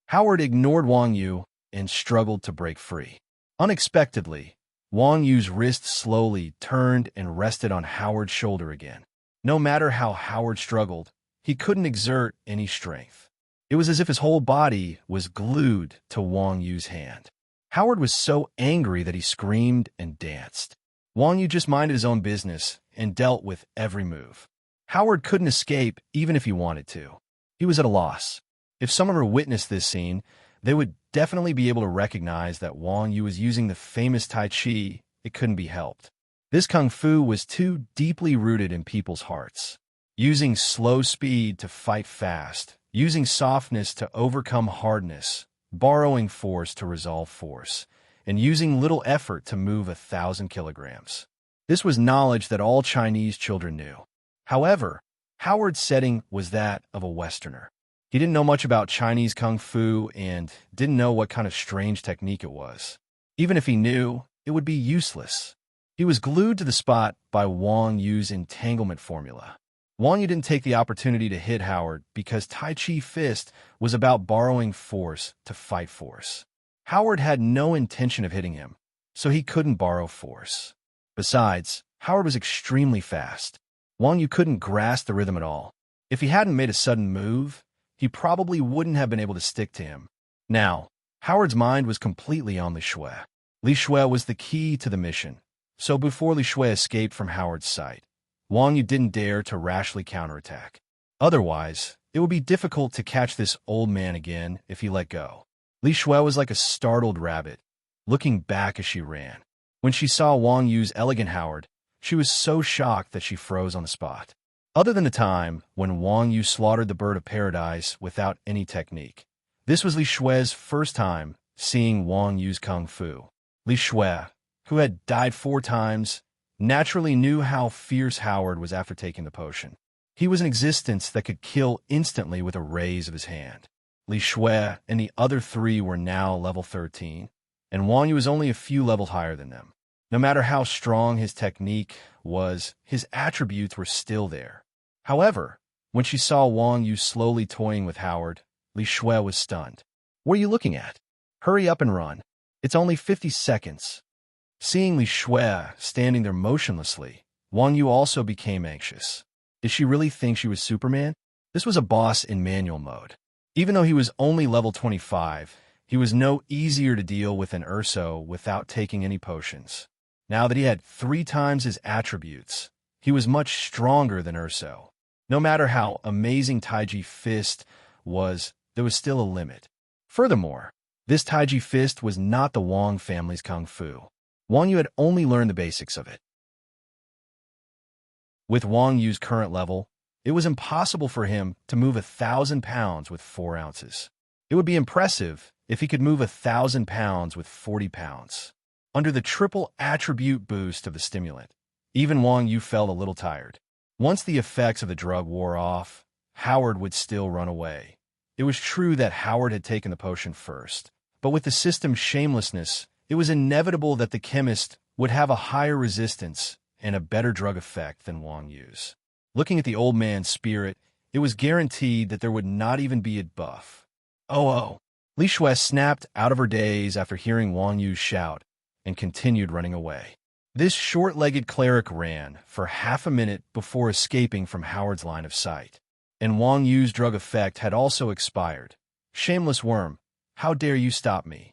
S1: Howard ignored Wang Yu and struggled to break free. Unexpectedly, Wang Yu's wrist slowly turned and rested on Howard's shoulder again. No matter how Howard struggled, he couldn't exert any strength. It was as if his whole body was glued to Wang Yu's hand. Howard was so angry that he screamed and danced. Wang Yu just minded his own business and dealt with every move. Howard couldn't escape even if he wanted to. He was at a loss. If someone were to witness this scene, they would definitely be able to recognize that Wang Yu was using the famous Tai Chi. It couldn't be helped. This kung fu was too deeply rooted in people's hearts. Using slow speed to fight fast, using softness to overcome hardness, borrowing force to resolve force, and using little effort to move 1,000 kilograms. This was knowledge that all Chinese children knew. However, Howard's setting was that of a Westerner. He didn't know much about Chinese kung fu and didn't know what kind of strange technique it was. Even if he knew, it would be useless. He was glued to the spot by Wang Yu's entanglement formula. Wang Yu didn't take the opportunity to hit Howard because Tai Chi Fist was about borrowing force to fight force. Howard had no intention of hitting him, so he couldn't borrow force. Besides, Howard was extremely fast. Wang Yu couldn't grasp the rhythm at all. If he hadn't made a sudden move, he probably wouldn't have been able to stick to him. Now, Howard's mind was completely on Li Shui. Li Shui was the key to the mission, so before Li Shui escaped from Howard's sight, Wang Yu didn't dare to rashly counterattack. Otherwise, it would be difficult to catch this old man again if he let go. Li Shui was like a startled rabbit, looking back as she ran. When she saw Wang Yu's elegant Howard, she was so shocked that she froze on the spot. Other than the time when Wang Yu slaughtered the bird of paradise without any technique, this was Li Shui's first time seeing Wang Yu's kung fu. Li Shui, who had died 4 times, naturally knew how fierce Howard was after taking the potion. He was an existence that could kill instantly with a raise of his hand. Li Shui and the other 3 were now level 13, and Wang Yu was only a few levels higher than them. No matter how strong his technique was, his attributes were still there. However, when she saw Wang Yu slowly toying with Howard, Li Shui was stunned. "What are you looking at? Hurry up and run. It's only 50 seconds. Seeing Li Shui standing there motionlessly, Wang Yu also became anxious. Did she really think she was Superman? This was a boss in manual mode. Even though he was only level 25, He was no easier to deal with than Urso without taking any potions. Now that he had 3 times his attributes, he was much stronger than Urso. No matter how amazing Taiji Fist was, there was still a limit. Furthermore, this Taiji Fist was not the Wang family's kung fu. Wang Yu had only learned the basics of it. With Wang Yu's current level, it was impossible for him to move 1,000 pounds with 4 ounces. It would be impressive if he could move 1,000 pounds with 40 pounds. Under the triple attribute boost of the stimulant, even Wang Yu felt a little tired. Once the effects of the drug wore off, Howard would still run away. It was true that Howard had taken the potion first, but with the system's shamelessness, it was inevitable that the chemist would have a higher resistance and a better drug effect than Wang Yu's. Looking at the old man's spirit, it was guaranteed that there would not even be a buff. Oh! Li Shui snapped out of her daze after hearing Wang Yu's shout and continued running away. This short-legged cleric ran for half a minute before escaping from Howard's line of sight. And Wang Yu's drug effect had also expired. Shameless worm, how dare you stop me?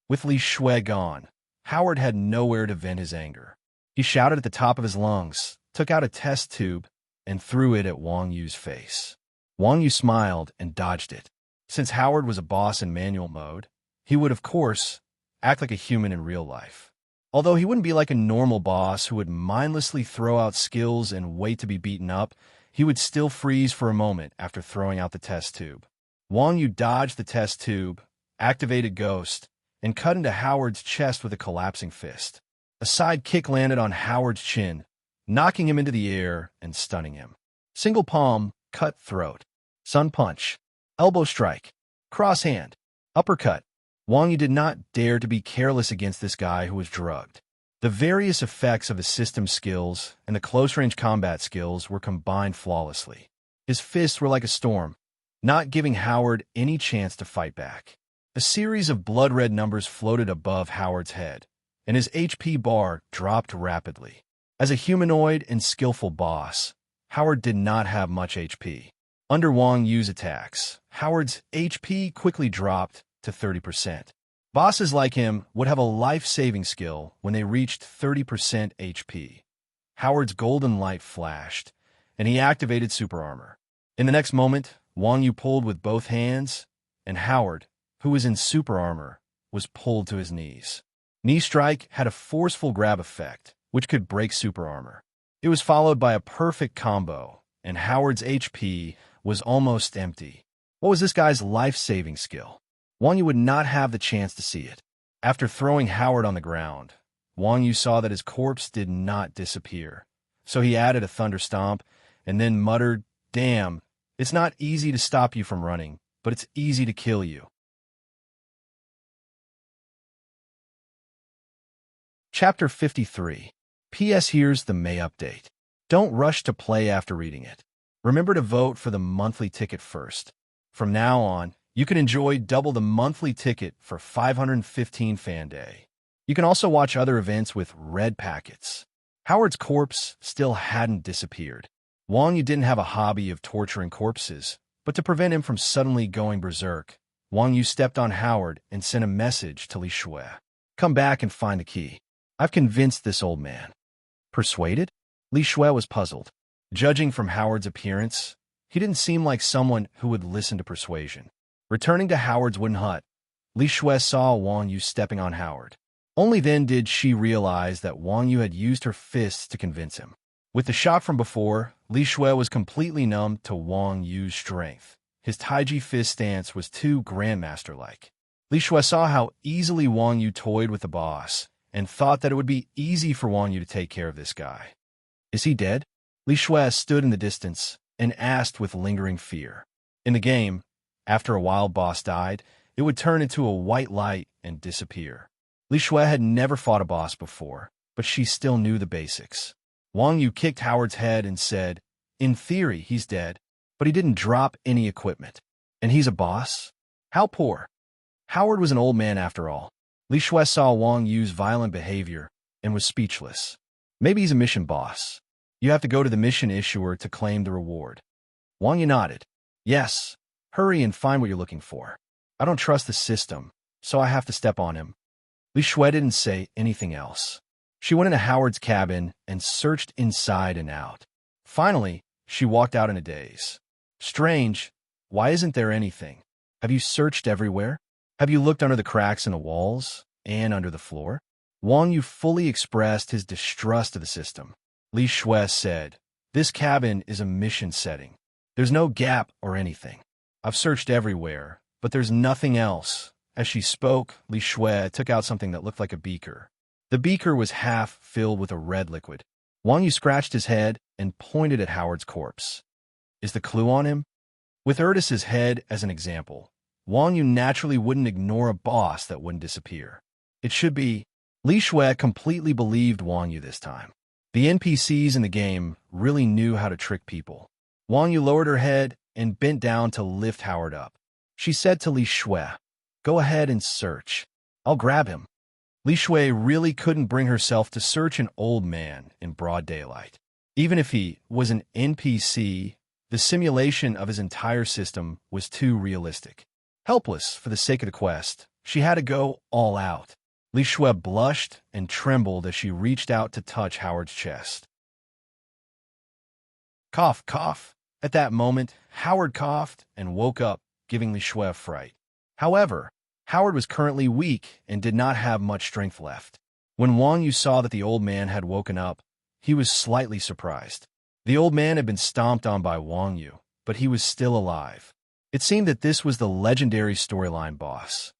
S1: With Li Shui gone, Howard had nowhere to vent his anger. He shouted at the top of his lungs, took out a test tube, and threw it at Wang Yu's face. Wang Yu smiled and dodged it. Since Howard was a boss in manual mode, he would, of course, act like a human in real life. Although he wouldn't be like a normal boss who would mindlessly throw out skills and wait to be beaten up, he would still freeze for a moment after throwing out the test tube. Wang Yu dodged the test tube, activated Ghost, and cut into Howard's chest with a collapsing fist. A side kick landed on Howard's chin, knocking him into the air and stunning him. Single palm, cut throat. Sun punch. Elbow strike. Cross hand. Uppercut. Wang Yu did not dare to be careless against this guy who was drugged. The various effects of the system skills and the close-range combat skills were combined flawlessly. His fists were like a storm, not giving Howard any chance to fight back. A series of blood-red numbers floated above Howard's head, and his HP bar dropped rapidly. As a humanoid and skillful boss, Howard did not have much HP. Under Wang Yu's attacks, Howard's HP quickly dropped to 30%. Bosses like him would have a life-saving skill when they reached 30% HP. Howard's golden light flashed, and he activated super armor. In the next moment, Wang Yu pulled with both hands, and Howard, who was in super armor, was pulled to his knees. Knee strike had a forceful grab effect, which could break super armor. It was followed by a perfect combo, and Howard's HP was almost empty. What was this guy's life-saving skill? Wang Yu would not have the chance to see it. After throwing Howard on the ground, Wang Yu saw that his corpse did not disappear. So he added a thunder stomp and then muttered, "Damn, it's not easy to stop you from running, but it's easy to kill you." Chapter 53. P.S. Here's the May update. Don't rush to play after reading it. Remember to vote for the monthly ticket first. From now on, you can enjoy double the monthly ticket for 515 Fan Day. You can also watch other events with red packets. Howard's corpse still hadn't disappeared. Wang Yu didn't have a hobby of torturing corpses, but to prevent him from suddenly going berserk, Wang Yu stepped on Howard and sent a message to Li Shui. "Come back and find the key. I've convinced this old man." Persuaded? Li Shui was puzzled. Judging from Howard's appearance, he didn't seem like someone who would listen to persuasion. Returning to Howard's wooden hut, Li Shui saw Wang Yu stepping on Howard. Only then did she realize that Wang Yu had used her fists to convince him. With the shock from before, Li Shui was completely numb to Wang Yu's strength. His Taiji fist stance was too grandmaster-like. Li Shui saw how easily Wang Yu toyed with the boss, and thought that it would be easy for Wang Yu to take care of this guy. "Is he dead?" Li Shui stood in the distance and asked with lingering fear. In the game, after a wild boss died, it would turn into a white light and disappear. Li Shui had never fought a boss before, but she still knew the basics. Wang Yu kicked Howard's head and said, "In theory, he's dead, but he didn't drop any equipment. And he's a boss? How poor." Howard was an old man after all. Li Shui saw Wang Yu's violent behavior and was speechless. Maybe he's a mission boss. You have to go to the mission issuer to claim the reward. Wang Yu nodded. "Yes, hurry and find what you're looking for. I don't trust the system, so I have to step on him. Li Shui didn't say anything else. She went into Howard's cabin and searched inside and out. Finally, she walked out in a daze. Strange, why isn't there anything? Have you searched everywhere? Have you looked under the cracks in the walls and under the floor? Wang Yu fully expressed his distrust of the system. Li Shui said, "This cabin is a mission setting. There's no gap or anything. I've searched everywhere, but there's nothing else." As she spoke, Li Shui took out something that looked like a beaker. The beaker was half filled with a red liquid. Wang Yu scratched his head and pointed at Howard's corpse. Is the clue on him? With Erdis's head as an example, Wang Yu naturally wouldn't ignore a boss that wouldn't disappear. It should be. Li Shui completely believed Wang Yu this time. The NPCs in the game really knew how to trick people. Wang Yu lowered her head and bent down to lift Howard up. She said to Li Shui, "Go ahead and search. I'll grab him." Li Shui really couldn't bring herself to search an old man in broad daylight. Even if he was an NPC, the simulation of his entire system was too realistic. Helpless for the sake of the quest, she had to go all out. Li Shui blushed and trembled as she reached out to touch Howard's chest. Cough, cough. At that moment, Howard coughed and woke up, giving Li Shui a fright. However, Howard was currently weak and did not have much strength left. When Wang Yu saw that the old man had woken up, he was slightly surprised. The old man had been stomped on by Wang Yu, but he was still alive. It seemed that this was the legendary storyline boss.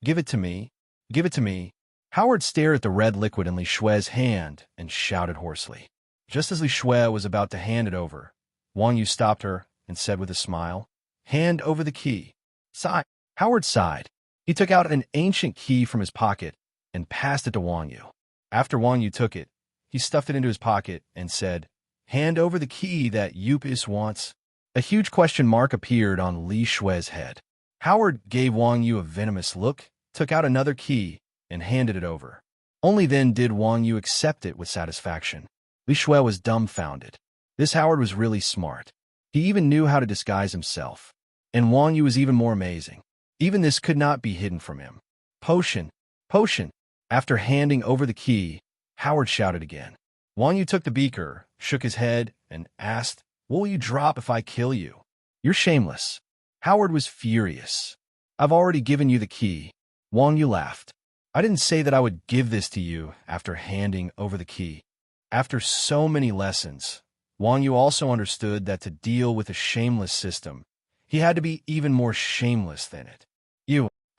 S1: "Give it to me. Give it to me." Howard stared at the red liquid in Li Shui's hand and shouted hoarsely. Just as Li Shui was about to hand it over, Wang Yu stopped her and said with a smile, "Hand over the key." Sigh. Howard sighed. He took out an ancient key from his pocket and passed it to Wang Yu. After Wang Yu took it, he stuffed it into his pocket and said, "Hand over the key that Yupis wants." A huge question mark appeared on Li Shui's head. Howard gave Wang Yu a venomous look, took out another key, and handed it over. Only then did Wang Yu accept it with satisfaction. Li Shui was dumbfounded. This Howard was really smart. He even knew how to disguise himself. And Wang Yu was even more amazing. Even this could not be hidden from him. "Potion! Potion!" After handing over the key, Howard shouted again. Wang Yu took the beaker, shook his head, and asked, "What will you drop if I kill you?" "You're shameless." Howard was furious. "I've already given you the key." Wang Yu laughed. "I didn't say that I would give this to you after handing over the key." After so many lessons, Wang Yu also understood that to deal with a shameless system, he had to be even more shameless than it.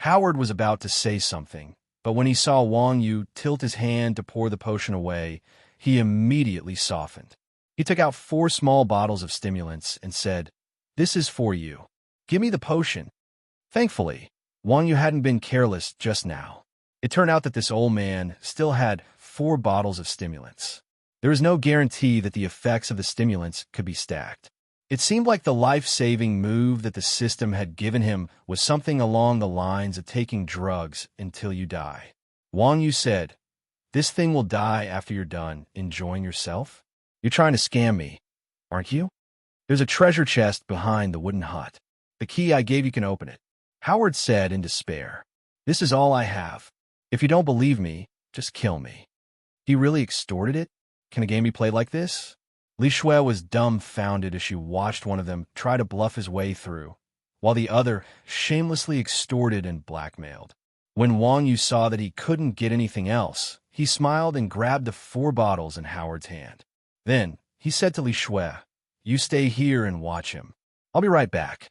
S1: Howard was about to say something, but when he saw Wang Yu tilt his hand to pour the potion away, he immediately softened. He took out 4 small bottles of stimulants and said, "This is for you. Give me the potion." Thankfully, Wang Yu hadn't been careless just now. It turned out that this old man still had 4 bottles of stimulants. There was no guarantee that the effects of the stimulants could be stacked. It seemed like the life-saving move that the system had given him was something along the lines of taking drugs until you die. Wang Yu said, "This thing will die after you're done enjoying yourself? You're trying to scam me, aren't you? There's a treasure chest behind the wooden hut. The key I gave you can open it." Howard said in despair, "This is all I have. If you don't believe me, just kill me." He really extorted it? Can a game be played like this? Li Shui was dumbfounded as she watched one of them try to bluff his way through, while the other shamelessly extorted and blackmailed. When Wang Yu saw that he couldn't get anything else, he smiled and grabbed the 4 bottles in Howard's hand. Then, he said to Li Shui, "You stay here and watch him. I'll be right back."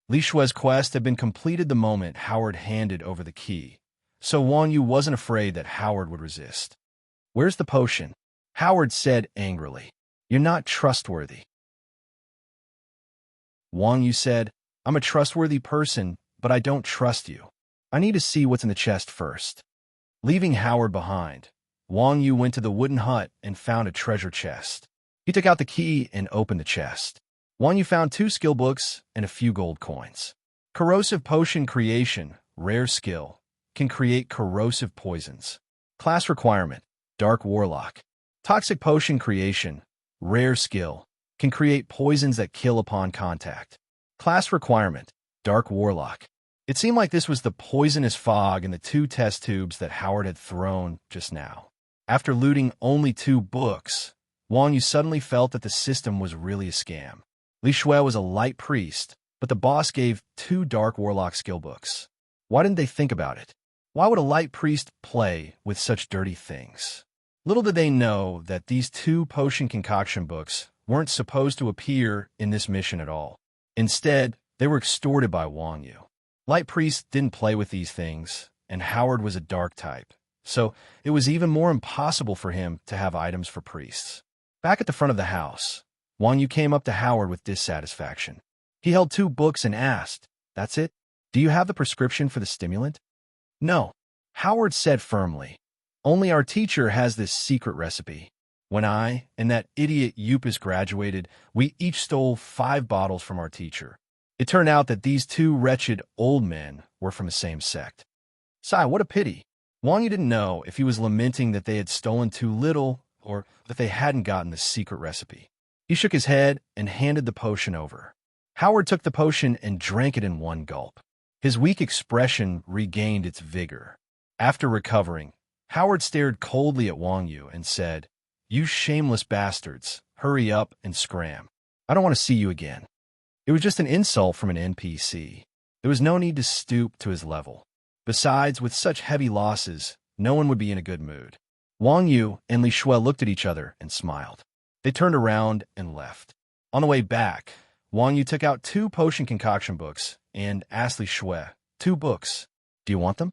S1: Li Shui's quest had been completed the moment Howard handed over the key, so Wang Yu wasn't afraid that Howard would resist. "Where's the potion?" Howard said angrily. "You're not trustworthy." Wang Yu said, "I'm a trustworthy person, but I don't trust you. I need to see what's in the chest first." Leaving Howard behind, Wang Yu went to the wooden hut and found a treasure chest. He took out the key and opened the chest. Wang Yu found 2 skill books and a few gold coins. Corrosive Potion Creation, rare skill, can create corrosive poisons. Class requirement, Dark Warlock. Toxic Potion Creation, rare skill, can create poisons that kill upon contact. Class requirement, Dark Warlock. It seemed like this was the poisonous fog in the 2 test tubes that Howard had thrown just now. After looting only 2 books, Wang Yu suddenly felt that the system was really a scam. Li Shui was a light priest, but the boss gave 2 dark warlock skill books. Why didn't they think about it? Why would a light priest play with such dirty things? Little did they know that these 2 potion concoction books weren't supposed to appear in this mission at all. Instead, they were extorted by Wang Yu. Light priests didn't play with these things, and Howard was a dark type, so it was even more impossible for him to have items for priests. Back at the front of the house, Wang Yu came up to Howard with dissatisfaction. He held 2 books and asked, "That's it? Do you have the prescription for the stimulant?" "No," Howard said firmly. "Only our teacher has this secret recipe. When I and that idiot Upis graduated, we each stole 5 bottles from our teacher. It turned out that these 2 wretched old men were from the same sect." Sigh, what a pity. Wang Yu didn't know if he was lamenting that they had stolen too little or that they hadn't gotten the secret recipe. He shook his head and handed the potion over. Howard took the potion and drank it in one gulp. His weak expression regained its vigor. After recovering, Howard stared coldly at Wang Yu and said, "You shameless bastards, hurry up and scram. I don't want to see you again." It was just an insult from an NPC. There was no need to stoop to his level. Besides, with such heavy losses, no one would be in a good mood. Wang Yu and Li Shui looked at each other and smiled. They turned around and left. On the way back, Wang Yu took out 2 potion concoction books and asked Li Shui, "2 books. Do you want them?"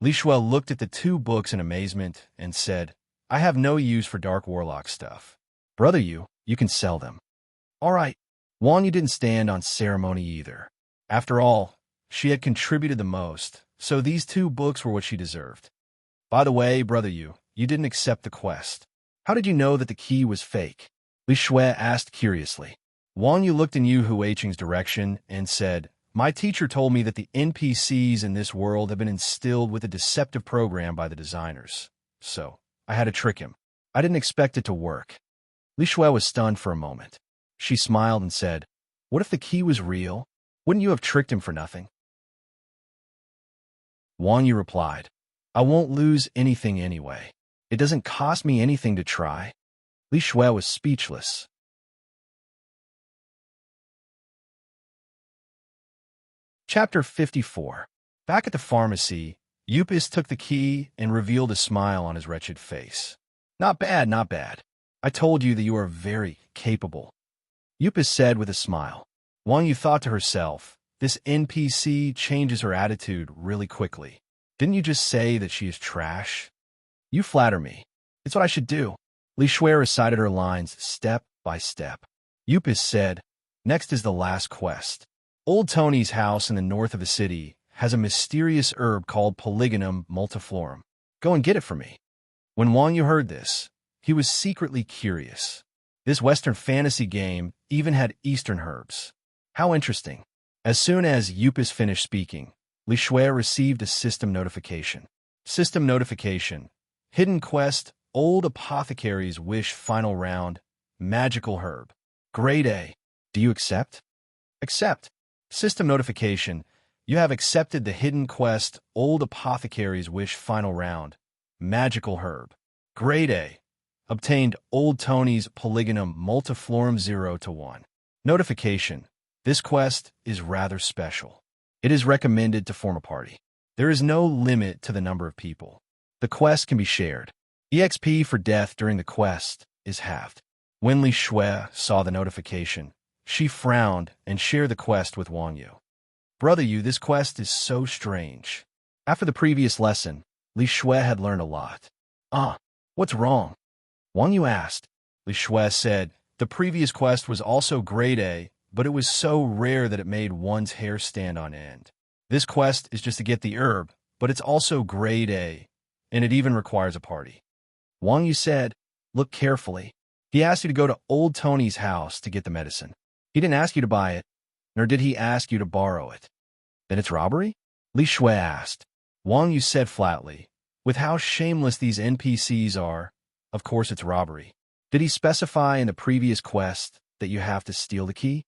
S1: Li Shui looked at the 2 books in amazement and said, "I have no use for dark warlock stuff. Brother Yu, you can sell them." All right. Wang Yu didn't stand on ceremony either. After all, she had contributed the most, so these 2 books were what she deserved. "By the way, Brother Yu, you didn't accept the quest. How did you know that the key was fake?" Li Shui asked curiously. Wang Yu looked in Yu Huiqing's direction and said, "My teacher told me that the NPCs in this world have been instilled with a deceptive program by the designers. So, I had to trick him. I didn't expect it to work." Li Shui was stunned for a moment. She smiled and said, "What if the key was real? Wouldn't you have tricked him for nothing?" Wang Yu replied, "I won't lose anything anyway. It doesn't cost me anything to try." Li Shui was speechless. Chapter 54. Back at the pharmacy, Upis took the key and revealed a smile on his wretched face. "Not bad, not bad. I told you that you are very capable," Upis said with a smile. Wang Yu thought to herself, this NPC changes her attitude really quickly. Didn't you just say that she is trash? You flatter me. It's what I should do. Li Shui recited her lines step by step. Upis said, "Next is the last quest. Old Tony's house in the north of the city has a mysterious herb called Polygonum multiflorum. Go and get it for me." When Wang Yu heard this, he was secretly curious. This Western fantasy game even had Eastern herbs. How interesting. As soon as Upis finished speaking, Li Shui received a system notification. System notification. Hidden quest, Old Apothecary's Wish Final Round, Magical Herb. Grade A. Do you accept? Accept. System notification. You have accepted the hidden quest, Old Apothecary's Wish Final Round, Magical Herb. Grade A. Obtained Old Tony's Polygonum multiflorum 0-1. Notification. This quest is rather special. It is recommended to form a party. There is no limit to the number of people. The quest can be shared. EXP for death during the quest is halved. When Li Shui saw the notification, she frowned and shared the quest with Wang Yu. "Brother Yu, this quest is so strange." After the previous lesson, Li Shui had learned a lot. What's wrong?" Wang Yu asked. Li Shui said, "The previous quest was also grade A, but it was so rare that it made one's hair stand on end. This quest is just to get the herb, but it's also grade A, and it even requires a party." Wang Yu said, "Look carefully. He asked you to go to Old Tony's house to get the medicine. He didn't ask you to buy it, nor did he ask you to borrow it. Then it's robbery?" Li Shui asked. Wang Yu said flatly, "With how shameless these NPCs are, of course it's robbery. Did he specify in the previous quest that you have to steal the key?"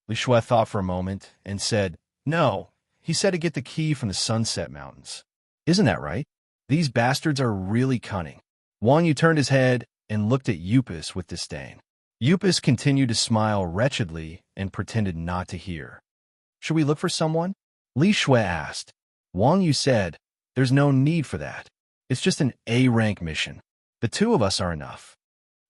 S1: Li Shui thought for a moment and said, "No, he said to get the key from the Sunset Mountains. Isn't that right? These bastards are really cunning. Wang Yu turned his head and looked at Yupis with disdain. Yupis continued to smile wretchedly and pretended not to hear. Should we look for someone? Li Shui asked. Wang Yu said, there's no need for that. It's just an A-rank mission. The two of us are enough.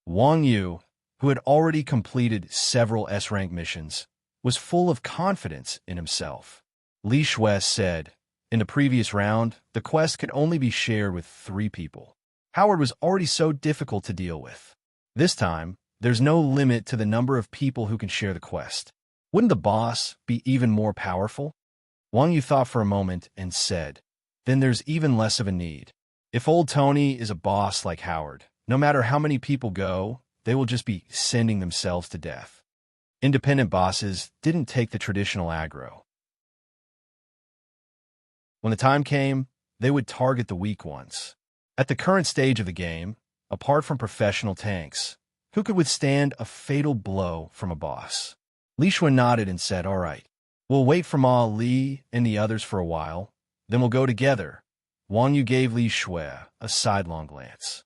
S1: Wang Yu, who had already completed several S-rank missions, was full of confidence in himself. Li Shui said, in the previous round, the quest could only be shared with 3 people. Howard was already so difficult to deal with. This time, there's no limit to the number of people who can share the quest. Wouldn't the boss be even more powerful? Wang Yu thought for a moment and said, then there's even less of a need. If old Tony is a boss like Howard, no matter how many people go, they will just be sending themselves to death. Independent bosses didn't take the traditional aggro. When the time came, they would target the weak ones. At the current stage of the game, apart from professional tanks, who could withstand a fatal blow from a boss? Li Shui nodded and said, all right, we'll wait for Ma Li and the others for a while, then we'll go together. Wang Yu gave Li Shui a sidelong glance.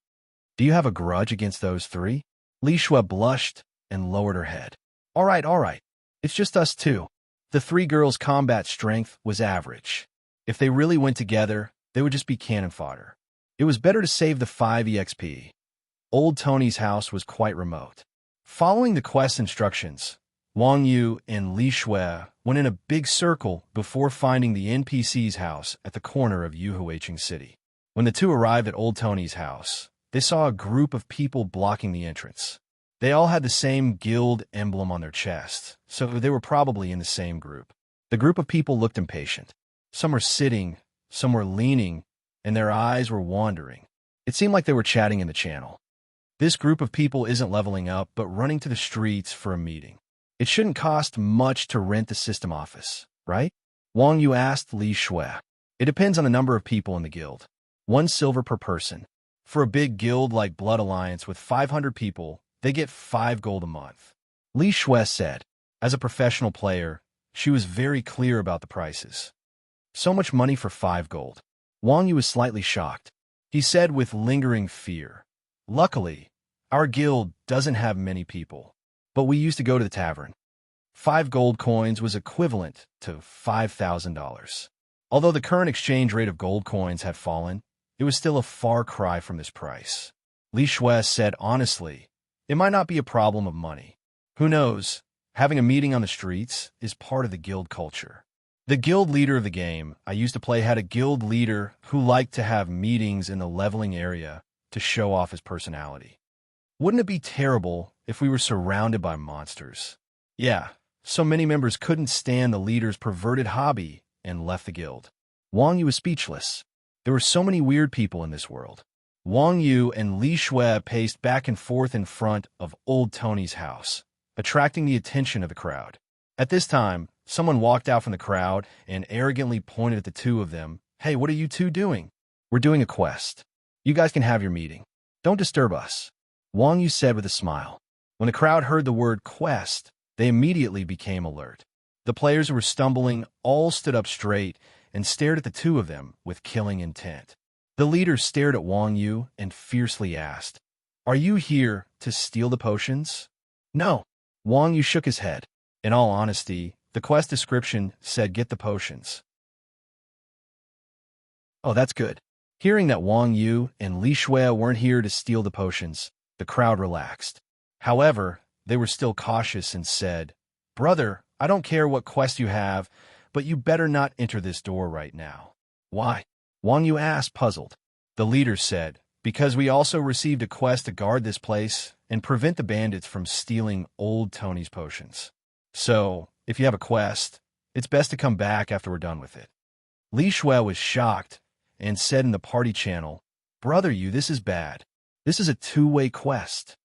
S1: Do you have a grudge against those 3? Li Shui blushed and lowered her head. All right. It's just us 2. The 3 girls' combat strength was average. If they really went together, they would just be cannon fodder. It was better to save the 5 EXP. Old Tony's house was quite remote. Following the quest instructions, Wang Yu and Li Shui went in a big circle before finding the NPC's house at the corner of Yuhuicheng City. When the 2 arrived at Old Tony's house, they saw a group of people blocking the entrance. They all had the same guild emblem on their chests, so they were probably in the same group. The group of people looked impatient. Some were sitting, some were leaning, and their eyes were wandering. It seemed like they were chatting in the channel. This group of people isn't leveling up, but running to the streets for a meeting. It shouldn't cost much to rent the system office, right? Wang Yu asked Li Shui. It depends on the number of people in the guild. 1 silver per person. For a big guild like Blood Alliance with 500 people, they get 5 gold a month. Li Shui said. As a professional player, she was very clear about the prices. So much money for 5 gold. Wang Yu was slightly shocked. He said with lingering fear, luckily, our guild doesn't have many people, but we used to go to the tavern. 5 gold coins was equivalent to $5,000. Although the current exchange rate of gold coins had fallen, it was still a far cry from this price. Li Shui said honestly, it might not be a problem of money. Who knows? Having a meeting on the streets is part of the guild culture. The guild leader of the game I used to play had a guild leader who liked to have meetings in the leveling area to show off his personality. Wouldn't it be terrible if we were surrounded by monsters? Yeah, so many members couldn't stand the leader's perverted hobby and left the guild. Wang Yu was speechless. There were so many weird people in this world. Wang Yu and Li Shui paced back and forth in front of Old Tony's house, attracting the attention of the crowd. At this time, someone walked out from the crowd and arrogantly pointed at the 2 of them. Hey, what are you 2 doing? We're doing a quest. You guys can have your meeting. Don't disturb us. Wang Yu said with a smile. When the crowd heard the word quest, they immediately became alert. The players who were stumbling all stood up straight and stared at the 2 of them with killing intent. The leader stared at Wang Yu and fiercely asked, are you here to steal the potions? No. Wang Yu shook his head. In all honesty, the quest description said get the potions. Oh, that's good. Hearing that Wang Yu and Li Shui weren't here to steal the potions, the crowd relaxed. However, they were still cautious and said, brother, I don't care what quest you have, but you better not enter this door right now. Why? Wang Yu asked, puzzled. The leader said, because we also received a quest to guard this place and prevent the bandits from stealing Old Tony's potions. So, if you have a quest, it's best to come back after we're done with it. Li Shui was shocked and said in the party channel, brother Yu, this is bad. This is a 2-way quest.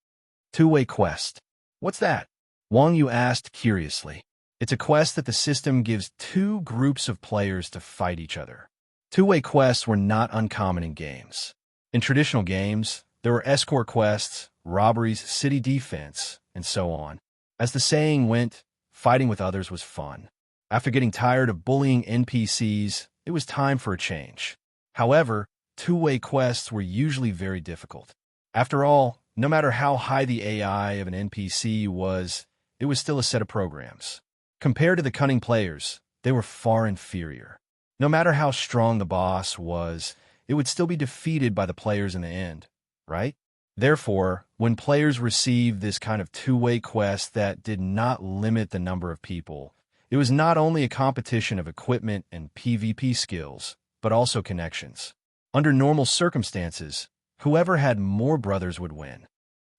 S1: 2-way quest. What's that? Wang Yu asked curiously. It's a quest that the system gives 2 groups of players to fight each other. 2-way quests were not uncommon in games. In traditional games, there were escort quests, robberies, city defense, and so on. As the saying went, fighting with others was fun. After getting tired of bullying NPCs, it was time for a change. However, two-way quests were usually very difficult. After all, no matter how high the AI of an NPC was, it was still a set of programs. Compared to the cunning players, they were far inferior. No matter how strong the boss was, it would still be defeated by the players in the end, right? Therefore, when players received this kind of two-way quest that did not limit the number of people, it was not only a competition of equipment and PvP skills, but also connections. Under normal circumstances, whoever had more brothers would win.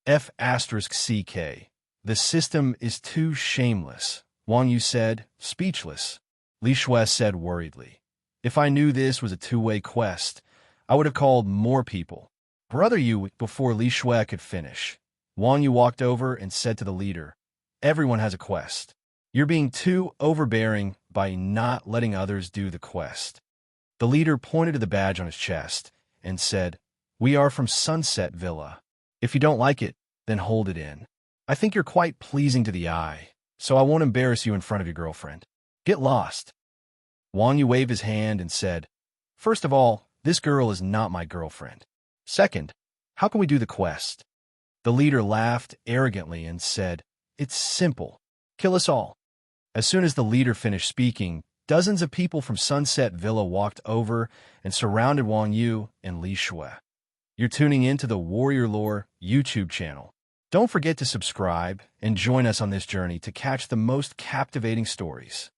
S1: F*CK. The system is too shameless, Wang Yu said, speechless. Li Shui said worriedly. If I knew this was a two-way quest, I would have called more people. Brother Yu, before Li Shui could finish, Wang Yu walked over and said to the leader, everyone has a quest. You're being too overbearing by not letting others do the quest. The leader pointed to the badge on his chest and said, we are from Sunset Villa. If you don't like it, then hold it in. I think you're quite pleasing to the eye, so I won't embarrass you in front of your girlfriend. Get lost. Wang Yu waved his hand and said, first of all, this girl is not my girlfriend. Second, how can we do the quest? The leader laughed arrogantly and said, it's simple. Kill us all. As soon as the leader finished speaking, dozens of people from Sunset Villa walked over and surrounded Wang Yu and Li Shui. You're tuning in to the Warrior Lore YouTube channel. Don't forget to subscribe and join us on this journey to catch the most captivating stories.